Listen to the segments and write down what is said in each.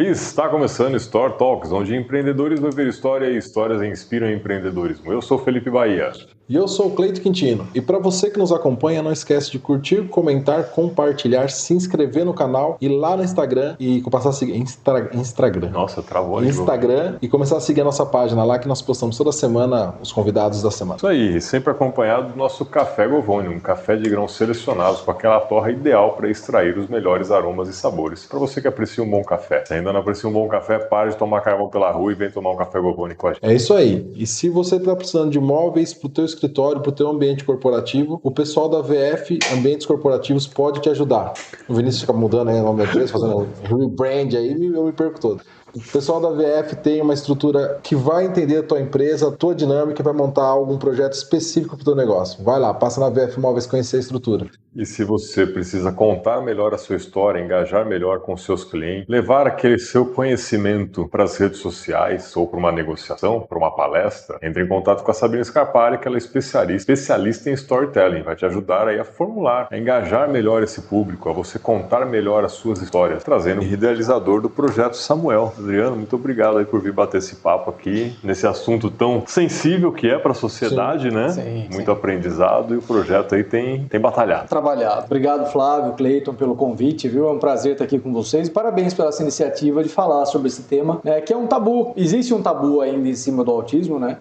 Está começando Store Talks, onde empreendedores vão ver história e histórias inspiram empreendedorismo. Eu sou Felipe Bahia. E eu sou o Cleito Quintino. E para você que nos acompanha, não esquece de curtir, comentar, compartilhar, se inscrever no canal e lá no Instagram e passar a seguir Instagram. Nossa, travou Instagram e começar a seguir a nossa página lá que nós postamos toda semana os convidados da semana. Isso aí, sempre acompanhado do nosso café Govone, um café de grãos selecionados com aquela torra ideal para extrair os melhores aromas e sabores. Para você que aprecia um bom café. Se ainda não aprecia um bom café, pare de tomar carvão pela rua e vem tomar um café Govone com a gente. É isso aí. E se você está precisando de móveis para o teu escritório, para o teu ambiente corporativo, o pessoal da VF Ambientes Corporativos pode te ajudar. O Vinícius fica mudando aí o nome da empresa, fazendo rebrand aí, eu me perco todo. O pessoal da VF tem uma estrutura que vai entender a tua empresa, a tua dinâmica e vai montar algum projeto específico para o teu negócio. Vai lá, passa na VF Móveis conhecer a estrutura. E se você precisa contar melhor a sua história, engajar melhor com seus clientes, levar aquele seu conhecimento para as redes sociais ou para uma negociação, para uma palestra, entre em contato com a Sabrina Scarpari, que ela é especialista em storytelling, vai te ajudar aí a formular, a engajar melhor esse público, a você contar melhor as suas histórias, trazendo o idealizador do projeto Samuel. Adriano, muito obrigado aí por vir bater esse papo aqui, nesse assunto tão sensível que é para a sociedade, sim, né? Sim, muito aprendizado e o projeto aí tem batalhado. Trabalhado. Obrigado, Flávio, Cleiton, pelo convite, viu? É um prazer estar aqui com vocês. Parabéns pela essa iniciativa de falar sobre esse tema, né, que é um tabu. Existe um tabu ainda em cima do autismo, né?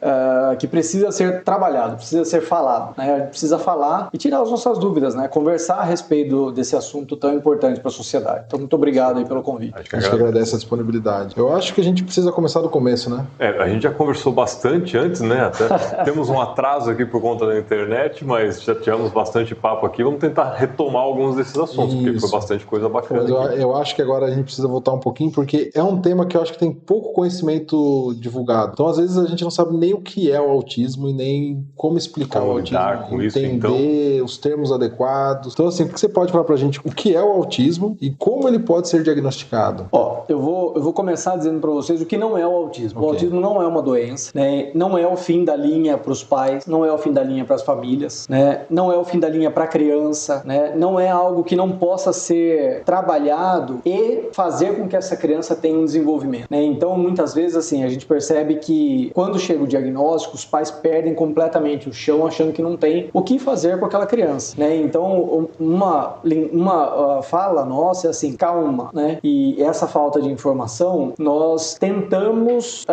Que precisa ser trabalhado, precisa ser falado, né? A gente precisa falar e tirar as nossas dúvidas, né? Conversar a respeito desse assunto tão importante para a sociedade. Então, muito obrigado aí pelo convite. A gente agradece a disponibilidade. Eu acho que a gente precisa começar do começo, né? A gente já conversou bastante antes, né? Até temos um atraso aqui por conta da internet, mas já tivemos bastante papo aqui. Vamos tentar retomar alguns desses assuntos, porque foi bastante coisa bacana. Mas eu acho que agora a gente precisa voltar um pouquinho, porque é um tema que eu acho que tem pouco conhecimento divulgado. Então, às vezes, a gente não sabe nem o que é o autismo e nem como explicar o autismo. Com isso, entender os termos adequados. Então, assim, o que você pode falar pra gente o que é o autismo e como ele pode ser diagnosticado? Eu vou começar dizendo para vocês o que não é o autismo. O autismo não é uma doença, né? Não é o fim da linha para os pais, não é o fim da linha para as famílias, né? Não é o fim da linha para a criança, né? Não é algo que não possa ser trabalhado e fazer com que essa criança tenha um desenvolvimento, né? Então, muitas vezes, assim, a gente percebe que quando chega o diagnóstico, os pais perdem completamente o chão, achando que não tem o que fazer com aquela criança, né? Então, uma fala nossa é assim, calma, né? E essa falta de informação, nós tentamos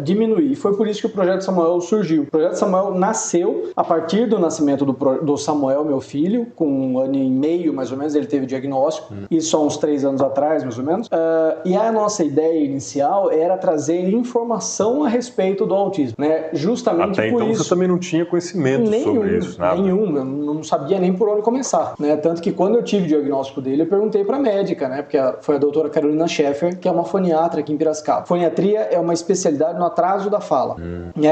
diminuir. Foi por isso que o Projeto Samuel surgiu. O Projeto Samuel nasceu a partir do nascimento do Samuel, meu filho, com 1 ano e meio, mais ou menos, ele teve o diagnóstico, isso há uns 3 anos atrás, mais ou menos, e a nossa ideia inicial era trazer informação a respeito do autismo, né? Justamente até por então isso. Você também não tinha conhecimento sobre isso, nada. Nenhum, eu não sabia nem por onde começar, né? Tanto que quando eu tive o diagnóstico dele, eu perguntei para a médica, né? Porque foi a doutora Carolina Schaeffer, que é uma foniatra aqui em Piracicaba. Foniatria é uma especialidade no atraso da fala.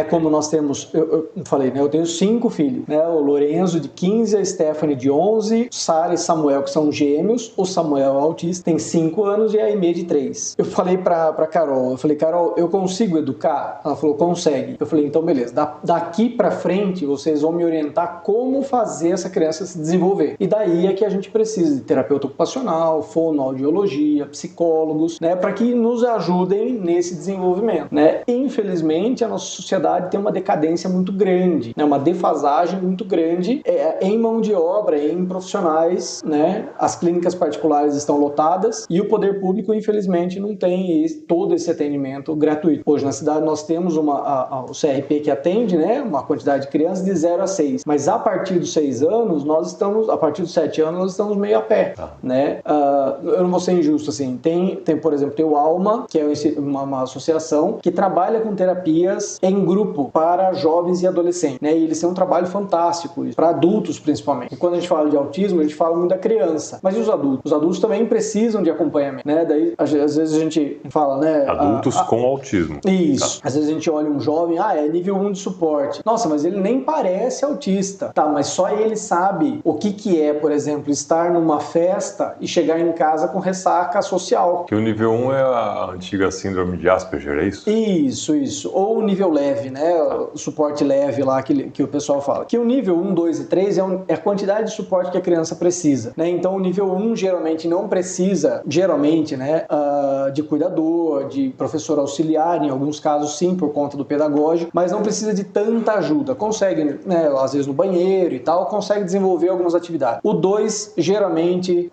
Como nós temos, eu falei, né? Eu tenho 5 filhos, né? O Lorenzo de 15, a Stephanie de 11, Sara e Samuel, que são gêmeos, o Samuel é autista, tem 5 anos, e a Aimee de 3. Eu falei pra Carol, Carol, eu consigo educar? Ela falou, consegue. Eu falei, então beleza, daqui pra frente vocês vão me orientar como fazer essa criança se desenvolver. E daí é que a gente precisa de terapeuta ocupacional, fonoaudiologia, psicólogos, né, para que nos ajudem nesse desenvolvimento, né? Infelizmente, a nossa sociedade tem uma decadência muito grande, né, uma defasagem muito grande em mão de obra, em profissionais, né? As clínicas particulares estão lotadas e o poder público, infelizmente, não tem todo esse atendimento gratuito. Hoje, na cidade, nós temos o CRP que atende, né, uma quantidade de crianças de 0 a 6, mas a partir dos 6 anos, a partir dos 7 anos, nós estamos meio a pé, né? Eu não vou ser injusto, assim, tem, por exemplo, tem o ALMA, que é uma associação que trabalha com terapias em grupo para jovens e adolescentes, né? E eles têm um trabalho fantástico, para adultos principalmente. E quando a gente fala de autismo, a gente fala muito da criança, mas e os adultos? Os adultos também precisam de acompanhamento, né? Daí, às vezes a gente fala, né? Adultos com autismo. Isso. Às vezes a gente olha um jovem, é nível 1 de suporte. Nossa, mas ele nem parece autista. Tá, mas só ele sabe o que é, por exemplo, estar numa festa e chegar em casa com ressaca social. Que o nível 1 é a antiga síndrome de Asperger, é isso? Isso. Ou o nível leve, né? O suporte leve lá que o pessoal fala. Que o nível 1, 2 e 3 é a quantidade de suporte que a criança precisa, né? Então o nível 1 geralmente não precisa, né, de cuidador, de professor auxiliar, em alguns casos sim, por conta do pedagógico, mas não precisa de tanta ajuda. Consegue, né, às vezes no banheiro e tal, consegue desenvolver algumas atividades. O 2, geralmente,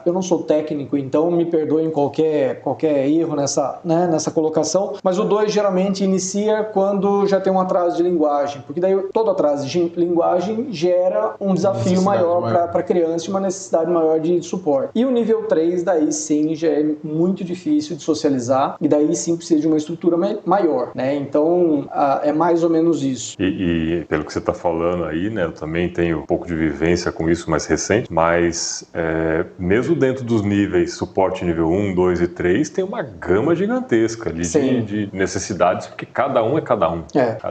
eu não sou técnico, então me perdoem qualquer erro nessa colocação, mas o 2 geralmente inicia quando já tem um atraso de linguagem, porque daí todo atraso de linguagem gera um desafio maior para a criança e uma necessidade maior de suporte. E o nível 3, daí sim, já é muito difícil de socializar e daí sim precisa de uma estrutura maior, né? Então, é mais ou menos isso. E pelo que você está falando aí, né, eu também tenho um pouco de vivência com isso mais recente, mas mesmo dentro dos níveis, suporte nível 1, 2 e 3, tem uma gama gigantesca ali de necessidades, porque cada um é cada um.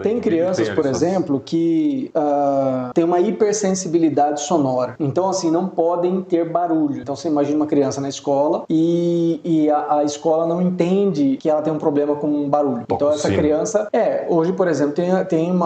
Tem crianças, por exemplo, que tem uma hipersensibilidade sonora. Então, assim, não podem ter barulho. Então, você imagina uma criança na escola e a escola não entende que ela tem um problema com barulho. Então, essa criança... hoje, por exemplo, tem um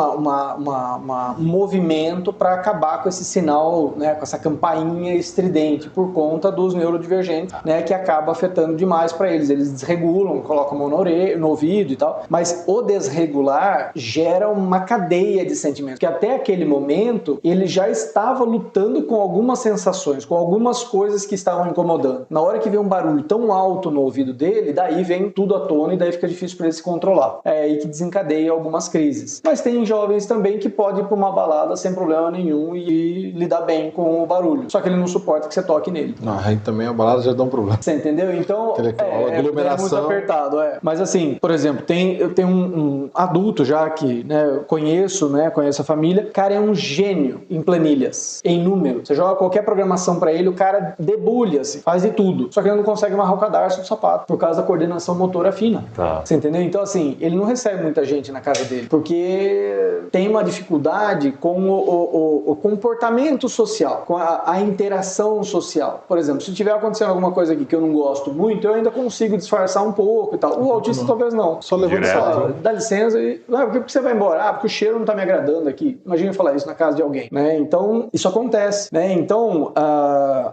movimento para acabar com esse sinal, né, com essa campainha estridente por conta dos neurodivergentes, né, que acaba afetando demais para eles. Eles desregulam, colocam a mão no ouvido e tal. Mas o desregular gera uma cadeia de sentimentos, que até aquele momento ele já estava lutando com algumas sensações, com algumas coisas que estavam incomodando. Na hora que vem um barulho tão alto no ouvido dele, daí vem tudo à tona e daí fica difícil para ele se controlar. É aí que desencadeia algumas crises. Mas tem jovens também que podem ir para uma balada sem problema nenhum e lidar bem com o barulho. Só que ele não suporta que você toque nele. Aí também a balada já dá um problema. Você entendeu? Então, é muito apertado. Mas assim, por exemplo, eu tenho um adulto já que, né, conheço a família. O cara é um gênio em planilhas, em número. Você joga qualquer programação pra ele, o cara debulha-se, faz de tudo. Só que ele não consegue amarrar o cadarço do sapato por causa da coordenação motora fina. Você entendeu? Então, assim, ele não recebe muita gente na casa dele, porque tem uma dificuldade com o comportamento social, com a interação social. Por exemplo, se tiver acontecendo alguma coisa aqui que eu não gosto muito, eu ainda consigo disfarçar um pouco e tal. O autista talvez não. Só levanta e fala, dá licença e... Por que você vai embora? Porque o cheiro não tá me agradando aqui. Imagina falar isso na casa de alguém, né? Então, isso acontece, né? Então,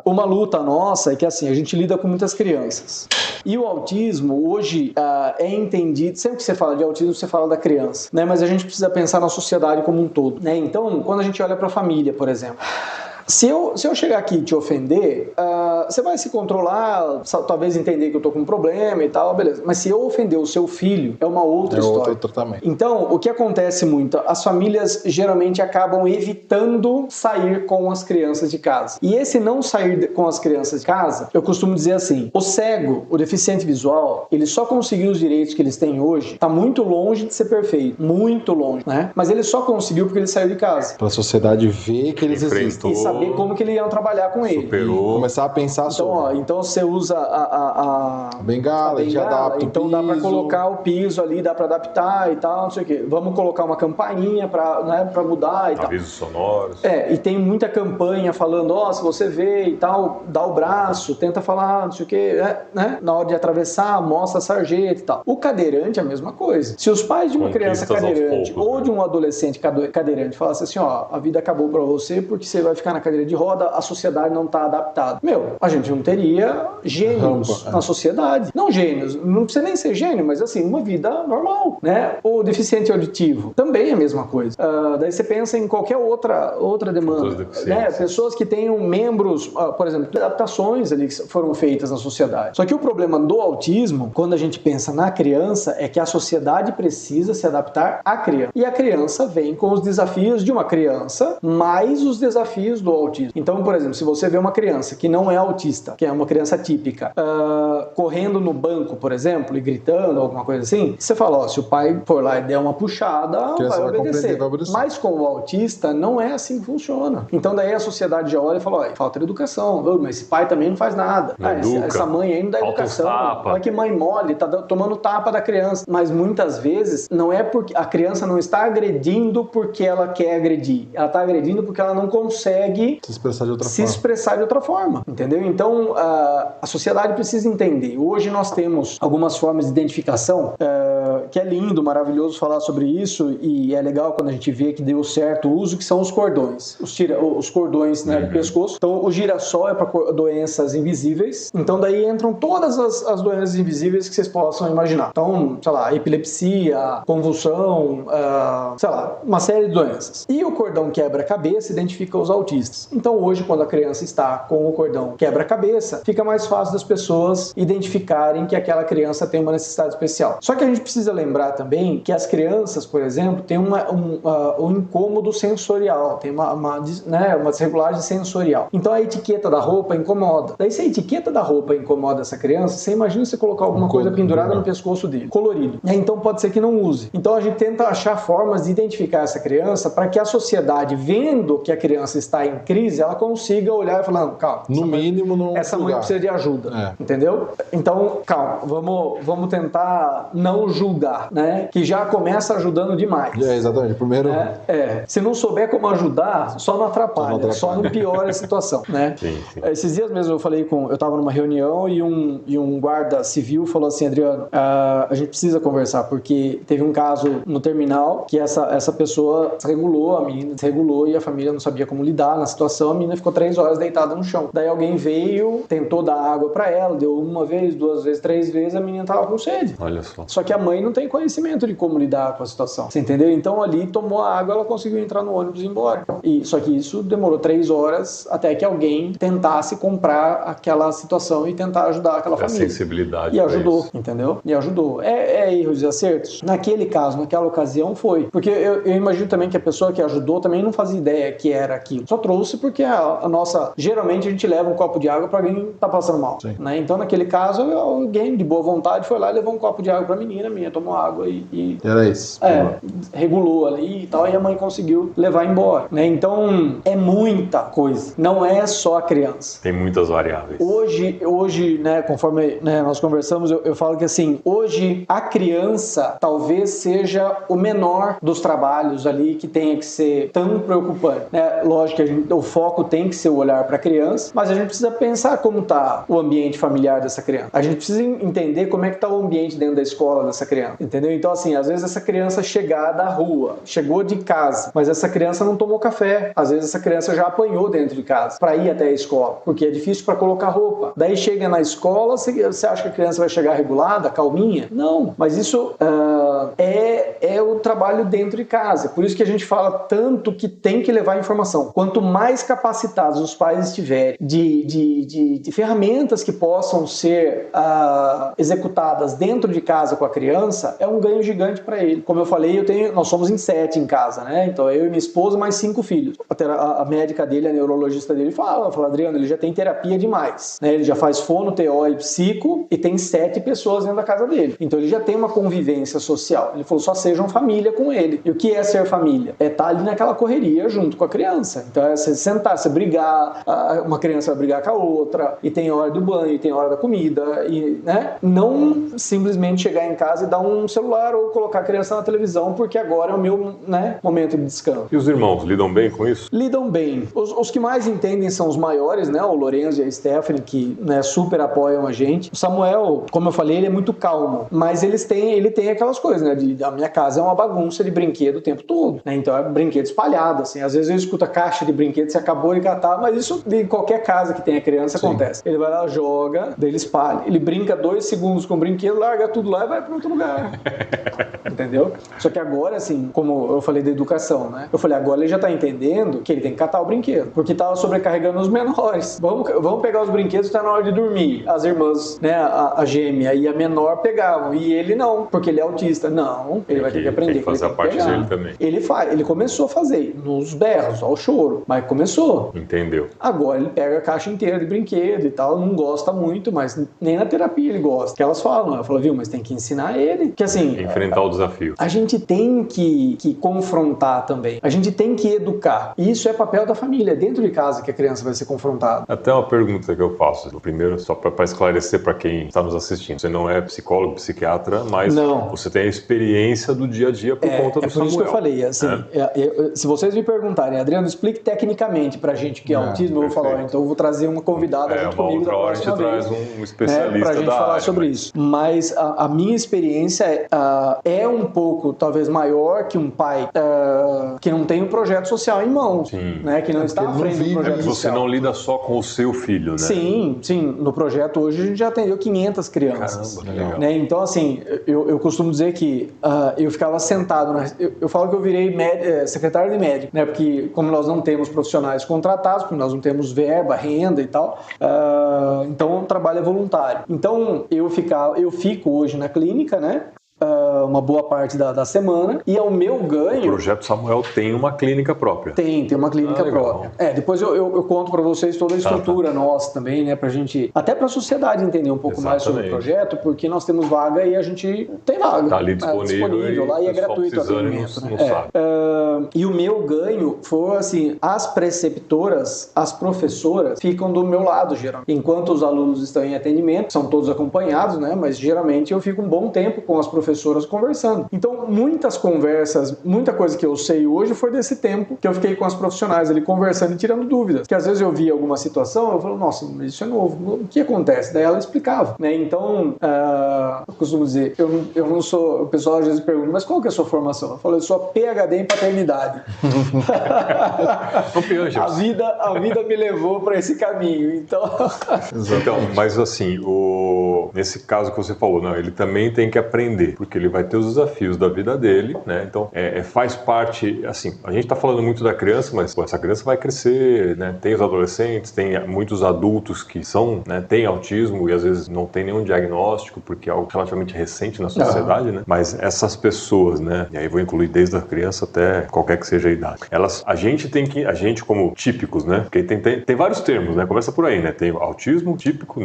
uma luta nossa é que, assim, a gente lida com muitas crianças. E o autismo, hoje, é entendido... Sempre que você fala de autismo, você fala da criança, né? Mas a gente precisa pensar na sociedade como um todo, né? Então, quando a gente olha para a família, por exemplo... Se eu chegar aqui e te ofender, você vai se controlar, talvez entender que eu tô com um problema e tal, beleza. Mas se eu ofender o seu filho, é uma outra história. Outro tratamento. Então, o que acontece muito? As famílias geralmente acabam evitando sair com as crianças de casa. E esse não sair com as crianças de casa, eu costumo dizer assim, o cego, o deficiente visual, ele só conseguiu os direitos que eles têm hoje, tá muito longe de ser perfeito. Muito longe, né? Mas ele só conseguiu porque ele saiu de casa. Pra sociedade ver que eles existem. E saber como que eles iam trabalhar com ele. Superou. Começar a pensar sobre. Então você usa a bengala, já adapta então o piso. Dá para colocar o piso ali, dá para adaptar e tal, não sei o quê. Vamos colocar uma campainha para mudar e tal. Avisos sonoros. E tem muita campanha falando, se você vê e tal, dá o braço, tenta falar, não sei o quê, né? Na hora de atravessar, mostra a sarjeta e tal. O cadeirante é a mesma coisa. Se os pais de uma criança cadeirante ou de um adolescente cadeirante falassem assim, a vida acabou para você porque você vai ficar na cadeira de roda, a sociedade não está adaptada. A gente não teria gênios na sociedade. Não gênios, não precisa nem ser gênio, mas assim, uma vida normal, né? O deficiente auditivo também é a mesma coisa. Daí você pensa em qualquer outra demanda, né? Pessoas que tenham membros, por exemplo, adaptações ali que foram feitas na sociedade. Só que o problema do autismo, quando a gente pensa na criança, é que a sociedade precisa se adaptar à criança. E a criança vem com os desafios de uma criança, mais os desafios do autismo. Então, por exemplo, se você vê uma criança que não é autista, que é uma criança típica, correndo no banco, por exemplo, e gritando, alguma coisa assim, você fala, se o pai for lá e der uma puxada, vai obedecer. Mas com o autista, não é assim que funciona. Então, daí a sociedade já olha e fala, falta de educação, mas esse pai também não faz nada. Essa mãe aí não dá educação. Olha que mãe mole, tá tomando tapa da criança. Mas muitas vezes, não é porque a criança não está agredindo porque ela quer agredir. Ela está agredindo porque ela não consegue se expressar de outra forma, entendeu? Então, a sociedade precisa entender. Hoje hoje nós temos algumas formas de identificação, que é lindo, maravilhoso falar sobre isso, e é legal quando a gente vê que deu certo o uso, que são os cordões. Os cordões, né, do pescoço. Então, o girassol é para doenças invisíveis. Então, daí entram todas as doenças invisíveis que vocês possam imaginar. Então, sei lá, epilepsia, convulsão, sei lá, uma série de doenças. E o cordão quebra-cabeça identifica os autistas. Então, hoje, quando a criança está com o cordão quebra-cabeça, fica mais fácil das pessoas identificarem que aquela criança tem uma necessidade especial. Só que a gente precisa lembrar também que as crianças, por exemplo, têm um incômodo sensorial, tem uma desregulagem sensorial. Então, a etiqueta da roupa incomoda. Daí, se a etiqueta da roupa incomoda essa criança, você imagina você colocar alguma coisa pendurada no pescoço dele, colorido. Então, pode ser que não use. Então, a gente tenta achar formas de identificar essa criança para que a sociedade, vendo que a criança está em crise, ela consiga olhar e falar, não, calma. No mínimo, não. Essa mãe precisa de ajuda. Entendeu? Então, calma, vamos tentar não julgar, né? Que já começa ajudando demais. Exatamente. Primeiro. Se não souber como ajudar, só não atrapalha, só não piora a situação, né? Sim. Esses dias mesmo eu estava numa reunião e um guarda civil falou assim, Adriano, a gente precisa conversar, porque teve um caso no terminal que essa pessoa a menina desregulou e a família não sabia como lidar na situação, a menina ficou 3 horas deitada no chão. Daí alguém veio, tentou dar água pra ela, deu 1 vez, 2 vezes, 3 vezes, a menina tava com sede. Olha só. Só que a mãe não tem conhecimento de como lidar com a situação, você entendeu? Então ali tomou a água, ela conseguiu entrar no ônibus e ir embora. Só que isso demorou 3 horas até que alguém tentasse comprar aquela situação e tentar ajudar aquela família. Sensibilidade. E ajudou, entendeu? E ajudou. É erros e acertos? Naquele caso, naquela ocasião foi. Porque eu imagino também que a pessoa que ajudou também não fazia ideia que era aquilo. Só trouxe porque a nossa... Geralmente a gente leva um copo de água pra alguém que tá passando mal. Né? Então naquele caso, alguém de boa vontade foi lá e levou um copo de água pra menina, a menina tomou água e era isso. Regulou ali e tal, e a mãe conseguiu levar embora. Né? Então é muita coisa. Não é só a criança. Tem muitas variáveis. Hoje, né, conforme nós conversamos, eu falo que assim, hoje a criança talvez seja o menor dos trabalhos ali que tenha que ser tão preocupante. Né? Lógico que o foco tem que ser o olhar para a criança, mas a gente precisa pensar como está o ambiente familiar dessa criança. A gente precisa entender como é que está o ambiente dentro da escola dessa criança, entendeu? Então assim, às vezes essa criança chegar da rua, chegou de casa, mas essa criança não tomou café. Às vezes essa criança já apanhou dentro de casa para ir até a escola, porque é difícil para colocar roupa. Daí chega na escola, você acha que a criança vai chegar regulada, calminha? Não, mas isso é o trabalho dentro de casa. Por isso que a gente fala tanto que tem que levar informação. Quanto mais capacitados os pais estiverem de ferramentas que possam ser executadas dentro de casa com a criança, é um ganho gigante para ele. Como eu falei, nós somos em 7 em casa, né? Então eu e minha esposa mais 5 filhos. A médica dele, a neurologista dele fala, Adriano, ele já tem terapia demais, né? Ele já faz fono, TO e psico e tem 7 pessoas dentro da casa dele. Então ele já tem uma convivência social. Ele falou, só sejam família com ele. E o que é ser família? É estar ali naquela correria junto com a criança. Então é você sentar, você brigar, uma criança vai brigar com a outra, e tem hora do banho, e tem hora da comida, e, né? Não simplesmente chegar em casa e dar um celular ou colocar a criança na televisão, porque agora é o meu, né, momento de descanso. E os irmãos lidam bem com isso? Lidam bem. Os que mais entendem são os maiores, né? O Lorenzo e a Stephanie, que, né, super apoiam a gente. O Samuel, como eu falei, ele é muito calmo, mas ele tem aquelas coisas, né? A minha casa é uma bagunça de brinquedo o tempo todo, né? Então é brinquedo espalhado, assim. Às vezes eu escuto a caixa de brinquedo, você acabou de catar, mas isso em qualquer casa que tenha criança acontece. Ele vai lá, joga, daí ele espalha. Ele brinca 2 segundos com o brinquedo, larga tudo lá e vai para outro lugar. Entendeu? Só que agora, assim, como eu falei da educação, né? Eu falei, agora ele já tá entendendo que ele tem que catar o brinquedo, porque tava sobrecarregando os menores. Vamos pegar os brinquedos, tá na hora de dormir. As irmãs, né, a gêmea e a menor pegavam, e ele não, porque ele é autista. Não, ele vai ter que aprender. Tem que fazer a parte dele também. Ele começou a fazer, nos berros, ao choro, mas começou. Entendeu. Agora ele pega a caixa inteira de brinquedo e tal, não gosta muito, mas nem na terapia ele gosta. Que elas falam, ela fala, viu, mas tem que ensinar ele que assim... Enfrentar o desafio. A gente tem que confrontar também. A gente tem que educar. E isso é papel da família, dentro de casa que a criança vai ser confrontada. Até uma pergunta que eu faço. Primeiro, só para esclarecer para quem está nos assistindo. Você não é psicólogo, psiquiatra, mas você tem a experiência do dia a dia por conta do Samuel. Por isso que eu falei, assim, se vocês me perguntarem, Adriano, explique tecnicamente pra gente que é autismo, eu vou falar, então eu vou trazer uma convidada junto comigo da próxima vez. Outra hora a gente traz um especialista pra gente falar área, sobre isso. Mas a minha experiência é um pouco, talvez, maior que um pai que não tem um projeto social em mãos, né? Que não está à frente do projeto social. Você não lida só com o seu filho, né? Sim. No projeto hoje a gente já atendeu 500 crianças. Caramba, legal. Né? Então, assim, eu costumo dizer que eu ficava sentado, eu falo que eu virei secretário de médico, né? Porque como nós não temos profissionais contratados, porque nós não temos verba, renda e tal, então o trabalho é voluntário. Então eu fico hoje na clínica, né? Uma boa parte da semana, e ao meu ganho... O Projeto Samuel tem uma clínica própria. Tem uma clínica própria. Depois eu conto para vocês toda a estrutura nossa também, né, pra gente, até pra sociedade entender um pouco mais sobre o projeto, porque nós temos vaga e a gente tem vaga. Tá ali disponível lá e é gratuito o atendimento, né? E o meu ganho foi assim, as preceptoras, as professoras ficam do meu lado, geralmente. Enquanto os alunos estão em atendimento, são todos acompanhados, né, mas geralmente eu fico um bom tempo com as professoras conversando. Então, muitas conversas, muita coisa que eu sei hoje foi desse tempo que eu fiquei com as profissionais ali conversando e tirando dúvidas. Que às vezes eu via alguma situação, eu falo, nossa, mas isso é novo, o que acontece? Daí ela explicava, né? Então, eu costumo dizer, eu não sou, o pessoal às vezes pergunta, mas qual que é a sua formação? Eu falo, eu sou PhD em paternidade. A vida me levou para esse caminho, então... Então, mas assim, nesse caso que você falou, não, ele também tem que aprender, porque ele vai ter os desafios da vida dele, né? Então, faz parte, assim, a gente tá falando muito da criança, mas essa criança vai crescer, né? Tem os adolescentes, tem muitos adultos que são, né, têm autismo e às vezes não tem nenhum diagnóstico, porque é algo relativamente recente na sociedade, né? Mas essas pessoas, né? E aí vou incluir desde a criança até qualquer que seja a idade. A gente como típicos, né? Porque tem vários termos, né? Começa por aí, né? Tem autismo, típico,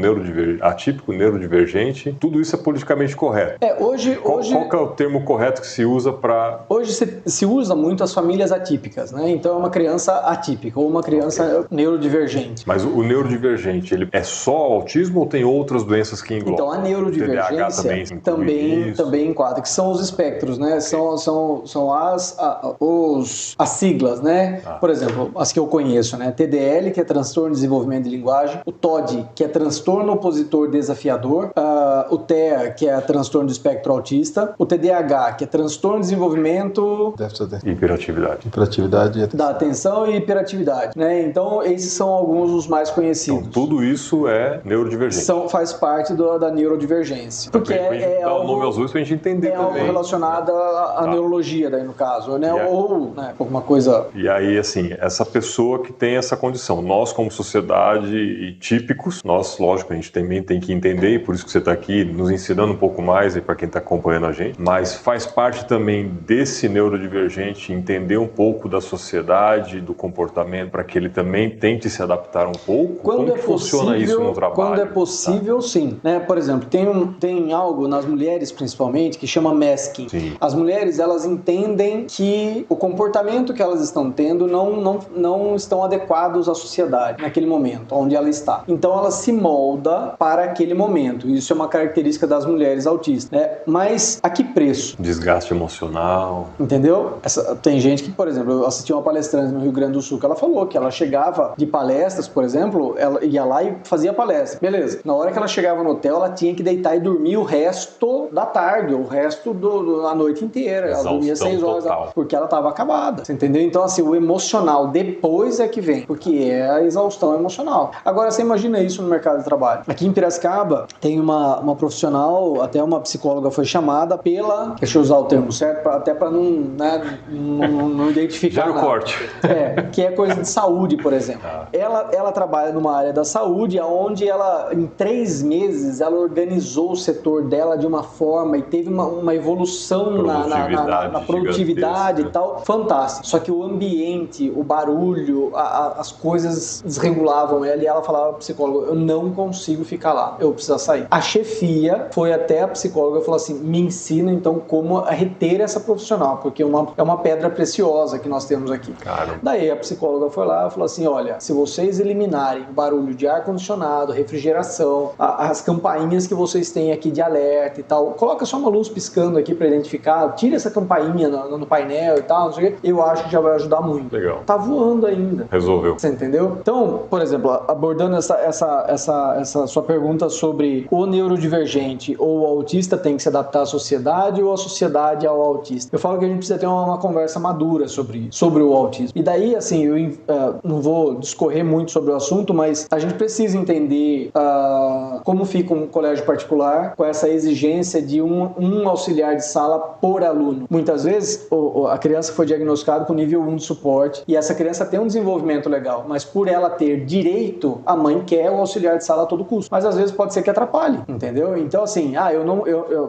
atípico, neurodivergente, tudo isso é politicamente correto. Hoje... Qual que é o termo correto que se usa para... Hoje se usa muito as famílias atípicas, né? Então é uma criança atípica ou uma criança neurodivergente. Mas o neurodivergente, ele é só autismo ou tem outras doenças que englobam? Então a neurodivergência também enquadra, que são os espectros, né? São as siglas, né? Por exemplo, as que eu conheço, né? TDL, que é transtorno de desenvolvimento de linguagem, o TOD, que é transtorno opositor desafiador, o TEA, que é transtorno do espectro autista, o TDAH, que é transtorno de desenvolvimento... Hiperatividade. Da atenção e hiperatividade, né? Então, esses são alguns dos mais conhecidos. Então, tudo isso é neurodivergência. Faz parte da neurodivergência. Porque é algo... Dá o nome aos dois pra gente entender também. É algo relacionado à neurologia, daí no caso, né? Ou, né, alguma coisa... E aí, assim, essa pessoa que tem essa condição, nós como sociedade e típicos, nós, lógico, a gente também tem que entender, e por isso que você está aqui nos ensinando um pouco mais, e para quem está acompanhando a gente, mas faz parte também desse neurodivergente entender um pouco da sociedade, do comportamento, para que ele também tente se adaptar um pouco. Como funciona isso no trabalho? Quando é possível, sim. Né? Por exemplo, tem algo nas mulheres, principalmente, que chama masking. Sim. As mulheres, elas entendem que o comportamento que elas estão tendo não estão adequados à sociedade, naquele momento, onde ela está. Então, ela se molda para aquele momento. Isso é uma característica das mulheres autistas, né? Mas a que preço? Desgaste emocional. Entendeu? Tem gente que, por exemplo, eu assisti uma palestrante no Rio Grande do Sul que ela falou que ela chegava de palestras, por exemplo, ela ia lá e fazia palestra. Beleza. Na hora que ela chegava no hotel, ela tinha que deitar e dormir o resto da tarde, o resto da noite inteira. Ela dormia 6 horas, porque ela estava acabada. Você entendeu? Então, assim, o emocional depois é que vem, porque é a exaustão emocional. Agora, você imagina isso no mercado de trabalho. Aqui em Piracicaba, tem uma profissional, até uma psicóloga foi chamada deixa eu usar o termo certo, até para não identificar já no corte. Que é coisa de saúde, por exemplo. Ela trabalha numa área da saúde, onde ela, em 3 meses, ela organizou o setor dela de uma forma e teve uma evolução na produtividade e tal, fantástico. Só que o ambiente, o barulho, as coisas desregulavam ela, e ela falava para o psicólogo, eu não consigo ficar lá, eu preciso sair. A chefia foi até a psicóloga e falou assim, me ensina, então, como reter essa profissional, porque é uma pedra preciosa que nós temos aqui. Caramba. Daí a psicóloga foi lá e falou assim, olha, se vocês eliminarem o barulho de ar-condicionado, refrigeração, as campainhas que vocês têm aqui de alerta e tal, coloca só uma luz piscando aqui para identificar, tira essa campainha no painel e tal, não sei o quê, eu acho que já vai ajudar muito. Legal. Tá voando ainda. Resolveu. Você entendeu? Então, por exemplo, abordando essa sua pergunta sobre o neurodivergente ou o autista tem que se adaptar à sociedade ou a sociedade ao autista. Eu falo que a gente precisa ter uma conversa madura sobre o autismo. E daí, assim, eu não vou discorrer muito sobre o assunto, mas a gente precisa entender como fica um colégio particular com essa exigência de um auxiliar de sala por aluno. Muitas vezes, a criança foi diagnosticada com nível 1 de suporte e essa criança tem um desenvolvimento legal, mas por ela ter direito, a mãe quer o auxiliar de sala a todo custo. Mas às vezes pode ser que atrapalhe, entendeu? Então, assim,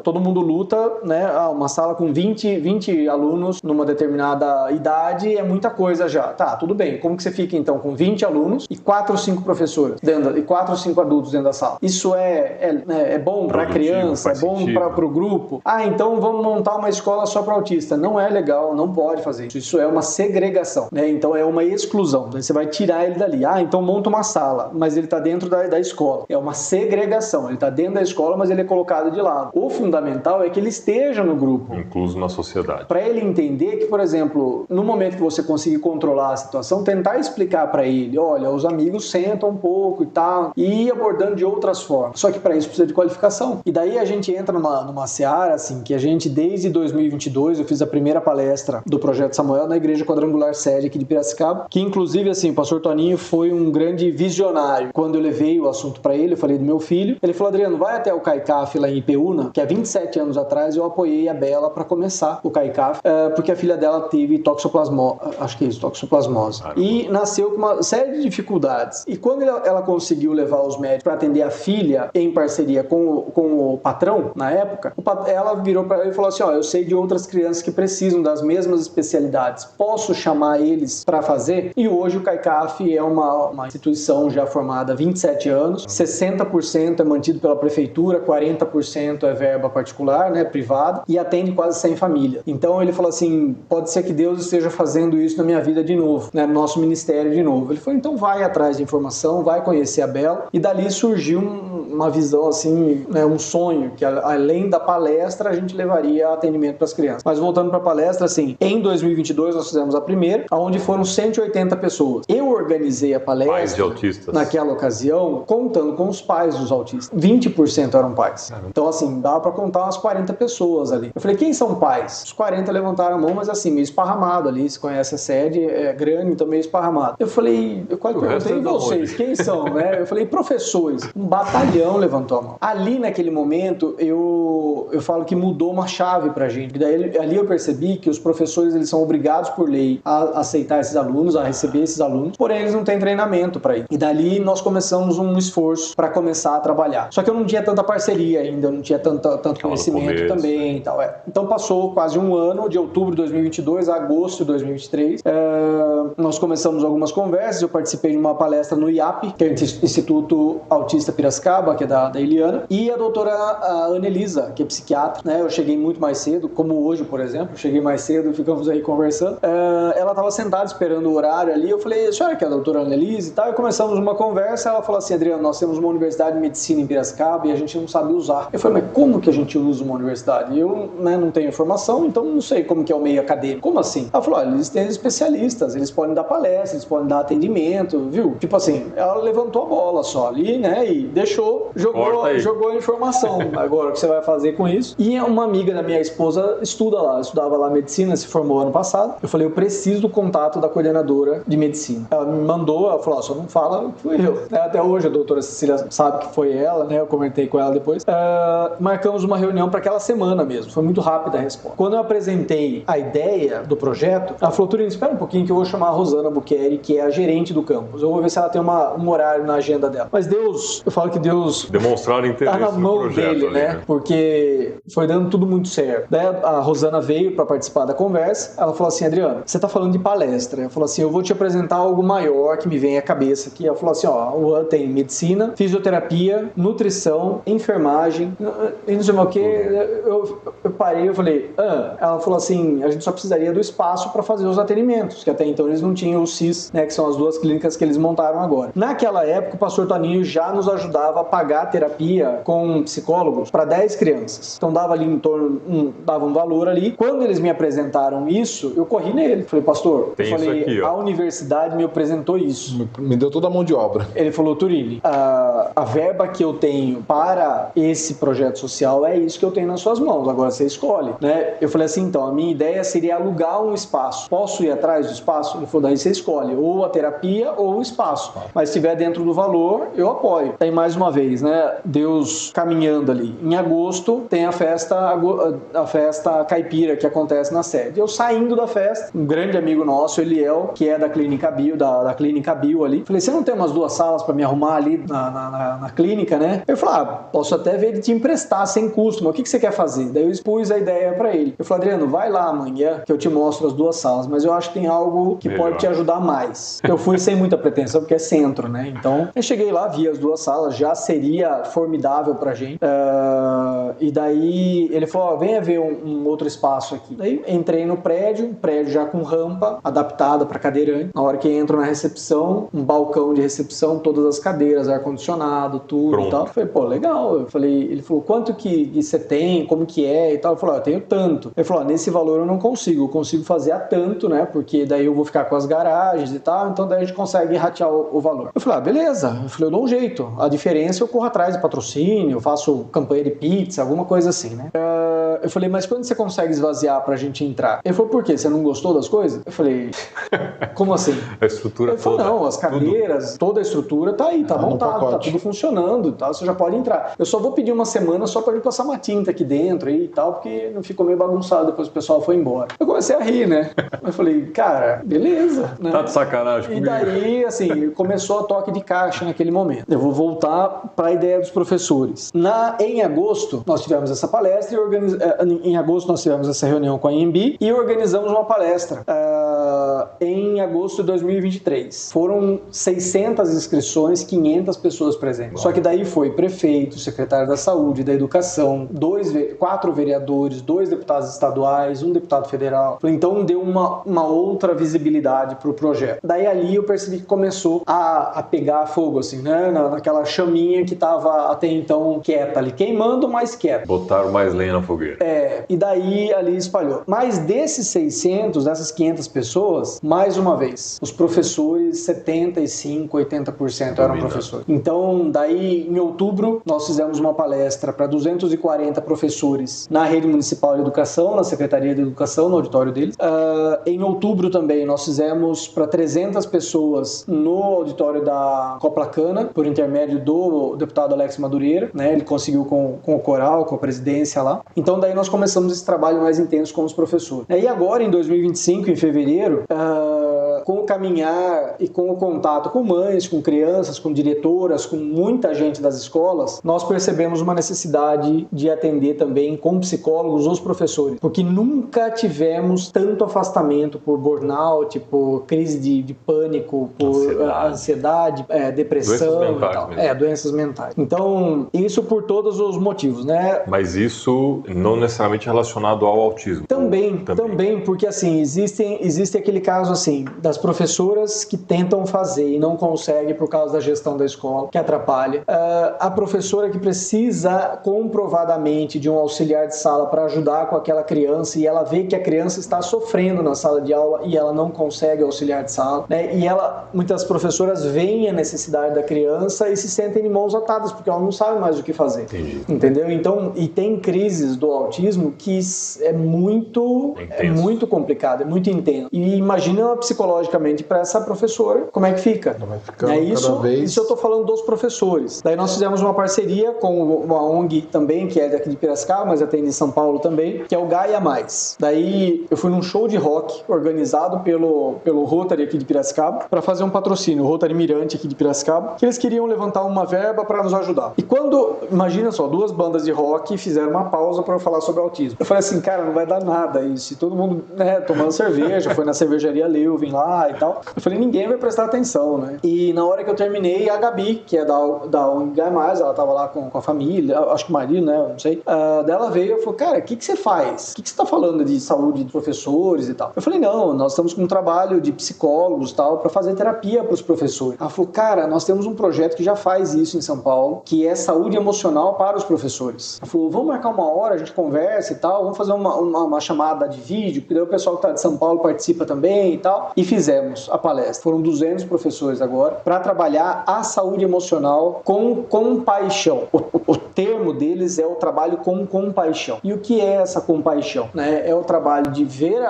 todo mundo luta, né? Uma sala com 20 alunos numa determinada idade é muita coisa já. Tá, tudo bem. Como que você fica, então, com 20 alunos e 4 ou 5 professores e 4 ou 5 adultos dentro da sala? Isso é bom para a criança, é bom para o grupo. Então vamos montar uma escola só para autista. Não é legal, não pode fazer isso. Isso é uma segregação, né? Então é uma exclusão. Daí você vai tirar ele dali. Então monta uma sala, mas ele está dentro da escola. É uma segregação. Ele está dentro da escola, mas ele é colocado de lado. O fundamental é que ele esteja no grupo. Incluso na sociedade. Para ele entender que, por exemplo, no momento que você conseguir controlar a situação, tentar explicar para ele, olha, os amigos sentam um pouco e tal, e ir abordando de outras formas. Só que para isso precisa de qualificação. E daí a gente entra numa seara, assim, que a gente, desde 2022, eu fiz a primeira palestra do Projeto Samuel na Igreja Quadrangular Sede aqui de Piracicaba, que inclusive, assim, o pastor Toninho foi um grande visionário. Quando eu levei o assunto para ele, eu falei do meu filho, ele falou, Adriano, vai até o CAICAF lá em Ipeúna, que há 27 anos atrás eu apoiei a Bela para começar o CAICAF, porque a filha dela teve toxoplasmose. E nasceu com uma série de dificuldades. E quando ela conseguiu levar os médicos para atender a filha em parceria com o patrão, na época, ela virou para ele e falou assim, eu sei de outras crianças que precisam das mesmas especialidades, posso chamar eles para fazer? E hoje o CAICAF é uma instituição já formada há 27 anos, 60% é mantido pela prefeitura, 40% é verba particular, né, privada, e atende quase 100 famílias. Então ele falou assim, pode ser que Deus esteja fazendo isso na minha vida de novo, né, no nosso ministério de novo. Ele falou, então vai atrás de informação, vai conhecer a Bela, e dali surgiu uma visão assim, né, um sonho, que além da palestra a gente levaria atendimento para as crianças. Mas voltando para a palestra, assim, em 2022 nós fizemos a primeira, onde foram 180 pessoas. Eu organizei a palestra pais de autistas naquela ocasião, contando com os pais dos autistas. 20% eram pais. Então, assim, dava para contar umas 40 pessoas ali. Eu falei, quem são pais? Os 40 levantaram a mão, mas assim, meio esparramado ali. Se conhece a sede, é grande, então meio esparramado. Eu falei, eu quase perguntei vocês, quem são, né? Eu falei, professores. Um batalhão levantou a mão. Ali, naquele momento, eu falo que mudou uma chave pra gente. Daí, ali eu percebi que os professores, eles são obrigados por lei a aceitar esses alunos, a receber esses alunos, porém eles não têm treinamento para ir. E dali nós começamos um esforço para começar a trabalhar. Só que eu não tinha tanta parceria ainda, eu não tinha tanto conhecimento também e tal. Então passou quase um ano, de outubro de 2022 a agosto de 2023. Nós começamos algumas conversas, eu participei de uma palestra no IAP, que é o Instituto Autista Piracicaba, que é da Eliana, e a doutora Anelisa, que é psiquiatra, né? Eu cheguei muito mais cedo, como hoje, por exemplo, cheguei mais cedo e ficamos aí conversando. Ela estava sentada esperando o horário ali, eu falei, a senhora que é a doutora Anelisa e tal, e começamos uma conversa, ela falou assim, Adriano, nós temos uma universidade de medicina em Piracicaba e a gente não sabe usar. Eu falei, mas como que a gente usa uma universidade? Eu, né, não tenho informação, então não sei como que é o meio acadêmico. Como assim? Ela falou, olha, eles têm especialistas, eles podem dar palestra, eles podem dar atendimento, viu? Tipo assim, ela levantou a bola só ali, né, e jogou a informação. Agora, o que você vai fazer com isso? E uma amiga da minha esposa estudava lá medicina, se formou ano passado. Eu falei, eu preciso do contato da coordenadora de medicina. Ela me mandou, ela falou, só não fala que foi eu. Até hoje a doutora Cecília sabe que foi ela, né, eu comentei com ela depois. Marcamos uma reunião para aquela semana mesmo, foi muito rápida a resposta. Quando eu apresentei a ideia do projeto, ela falou, Turino, espera um pouquinho que eu vou chamar a Rosana Buqueri, que é a gerente do campus. Eu vou ver se ela tem um horário na agenda dela. Mas Deus, eu falo que Deus demonstrar interesse tá na mão no projeto dele, ali, né? Porque foi dando tudo muito certo. Daí a Rosana veio para participar da conversa. Ela falou assim, Adriano, você tá falando de palestra. Ela falou assim, eu vou te apresentar algo maior que me vem à cabeça aqui. Ela falou assim, o tem medicina, fisioterapia, nutrição, enfermagem, e não sei o que, eu parei, eu falei, ela falou assim, a gente só precisaria do espaço para fazer os atendimentos, que até então eles não tinham o CIS, né, que são as 2 clínicas que eles montaram agora. Naquela época, o pastor Toninho já nos ajudava a pagar terapia com psicólogos para 10 crianças. Então dava ali em torno, dava um valor ali. Quando eles me apresentaram isso, eu corri nele. Falei, pastor, tem eu falei, isso aqui, ó. A universidade me apresentou isso. Me deu toda a mão de obra. Ele falou, Turini, a verba que eu tenho para esse projeto social é isso que eu tenho nas suas mãos, agora você escolhe, né? Eu falei assim, então, a minha ideia seria alugar um espaço. Posso ir atrás do espaço? Ele falou, daí você escolhe, ou a terapia ou o espaço. Mas se estiver dentro do valor, eu apoio. Aí, mais uma vez, né? Deus caminhando ali. Em agosto, tem a festa caipira que acontece na sede. Eu saindo da festa, um grande amigo nosso, Eliel, que é da Clínica Bio, da Clínica Bio ali, falei, você não tem umas 2 salas para me arrumar ali na clínica, né? Eu falei, posso até ver ele te emprestar sem custo, mas o que você quer fazer? Daí eu expus a ideia para ele. Eu falei, Adriano, vai lá amanhã que eu te mostro as 2 salas, mas eu acho que tem algo que pode te ajudar mais. Eu fui sem muita pretensão, porque é centro, né? Então, eu cheguei lá, vi as 2 salas, já seria formidável pra gente. E daí ele falou, venha ver um outro espaço aqui. Daí entrei no prédio, um prédio já com rampa, adaptada para cadeirante. Na hora que entro na recepção, um balcão de recepção, todas as cadeiras, ar-condicionado, tudo. Pronto. E tal. Eu falei, pô, legal. Ele falou, quanto que você tem, como que é e tal. Eu falei, eu tenho tanto. Ele falou, nesse valor eu não consigo, eu consigo fazer a tanto, né, porque daí eu vou ficar com as garagens e tal, então daí a gente consegue ratear o valor. Eu falei, beleza. Eu falei, eu dou um jeito. A diferença eu corro atrás de patrocínio, eu faço campanha de pizza, alguma coisa assim, né. Eu falei, mas quando você consegue esvaziar pra gente entrar? Ele falou, por quê? Você não gostou das coisas? Eu falei, como assim? A estrutura toda. Não, as cadeiras, toda a estrutura tá aí, tá montado, tá tudo funcionando e tal, você já pode entrar. Eu só vou pedir uma semana só pra ele passar uma tinta aqui dentro aí e tal, porque não ficou meio bagunçado depois o pessoal foi embora. Eu comecei a rir, né? Eu falei, cara, beleza, né? Tá de sacanagem comigo. E daí, assim, começou a toque de caixa naquele momento. Eu vou voltar pra ideia dos professores. Em agosto, nós tivemos essa palestra e em agosto nós tivemos essa reunião com a IMB e organizamos uma palestra em agosto de 2023. Foram 600 inscrições, 500 pessoas presentes. Só que daí foi prefeito, secretário da saúde, da educação, 4 vereadores, 2 deputados estaduais, 1 deputado federal. Então deu uma outra visibilidade pro projeto. Daí ali eu percebi que começou a pegar fogo, assim, né? Naquela chaminha que tava até então quieta ali, queimando, mas quieta. Botaram mais lenha na fogueira. E daí ali espalhou. Mas desses 600, dessas 500 pessoas, mais uma vez, os professores, 75, 80% eram professores. Então, daí em outubro, nós fizemos uma palestra para 240 professores na rede municipal de educação, na Secretaria de Educação, no auditório deles. Em outubro também, nós fizemos para 300 pessoas no auditório da Coplacana, por intermédio do deputado Alex Madureira, né? Ele conseguiu com o coral, com a presidência lá. Então, daí nós começamos esse trabalho mais intenso com os professores. E agora, em 2025, em fevereiro, com o caminhar e com o contato com mães, com crianças, com diretoras, com muita gente das escolas, nós percebemos uma necessidade de atender também com psicólogos os professores, porque nunca tivemos tanto afastamento por burnout, por crise de pânico, por ansiedade, depressão e tal. Doenças mentais. Então, isso por todos os motivos, né? Mas isso não necessariamente relacionado ao autismo. Também, porque assim, existe aquele caso assim, das professoras que tentam fazer e não conseguem por causa da gestão da escola, que atrapalha. A professora que precisa comprovadamente de um auxiliar de sala para ajudar com aquela criança e ela vê que a criança está sofrendo na sala de aula e ela não consegue auxiliar de sala, né? E muitas professoras veem a necessidade da criança e se sentem de mãos atadas porque ela não sabe mais o que fazer. Entendi. Entendeu? Então, e tem crises do autismo que é muito complicado, é muito intenso. E imagina psicologicamente para essa professora como é que fica. Vai ficando Isso eu tô falando dos professores. Daí nós fizemos uma parceria com uma ONG também, que é daqui de Piracicaba, mas atende em São Paulo também, que é o Gaia Mais. Daí eu fui num show de rock organizado pelo Rotary aqui de Piracicaba para fazer um patrocínio, o Rotary Mirante aqui de Piracicaba, que eles queriam levantar uma verba para nos ajudar. E imagina só, 2 bandas de rock fizeram uma pausa para eu falar sobre autismo. Eu falei assim, cara, não vai dar nada isso. E todo mundo, tomando cerveja, foi na cervejaria Leuven lá, lá e tal. Eu falei, ninguém vai prestar atenção, né? E na hora que eu terminei, a Gabi, que é da ONG Mais, ela tava lá com a família, acho que o marido, né? Não sei. Dela veio e falou, cara, o que você faz? O que você tá falando de saúde de professores e tal? Eu falei, não, nós estamos com um trabalho de psicólogos e tal, pra fazer terapia pros professores. Ela falou, cara, nós temos um projeto que já faz isso em São Paulo, que é saúde emocional para os professores. Ela falou, vamos marcar uma hora, a gente conversa e tal, vamos fazer uma chamada de vídeo, porque daí o pessoal que tá de São Paulo participa também e tal. E fizemos a palestra. Foram 200 professores agora para trabalhar a saúde emocional com compaixão. O termo deles é o trabalho com compaixão. E o que é essa compaixão? Né? É o trabalho de ver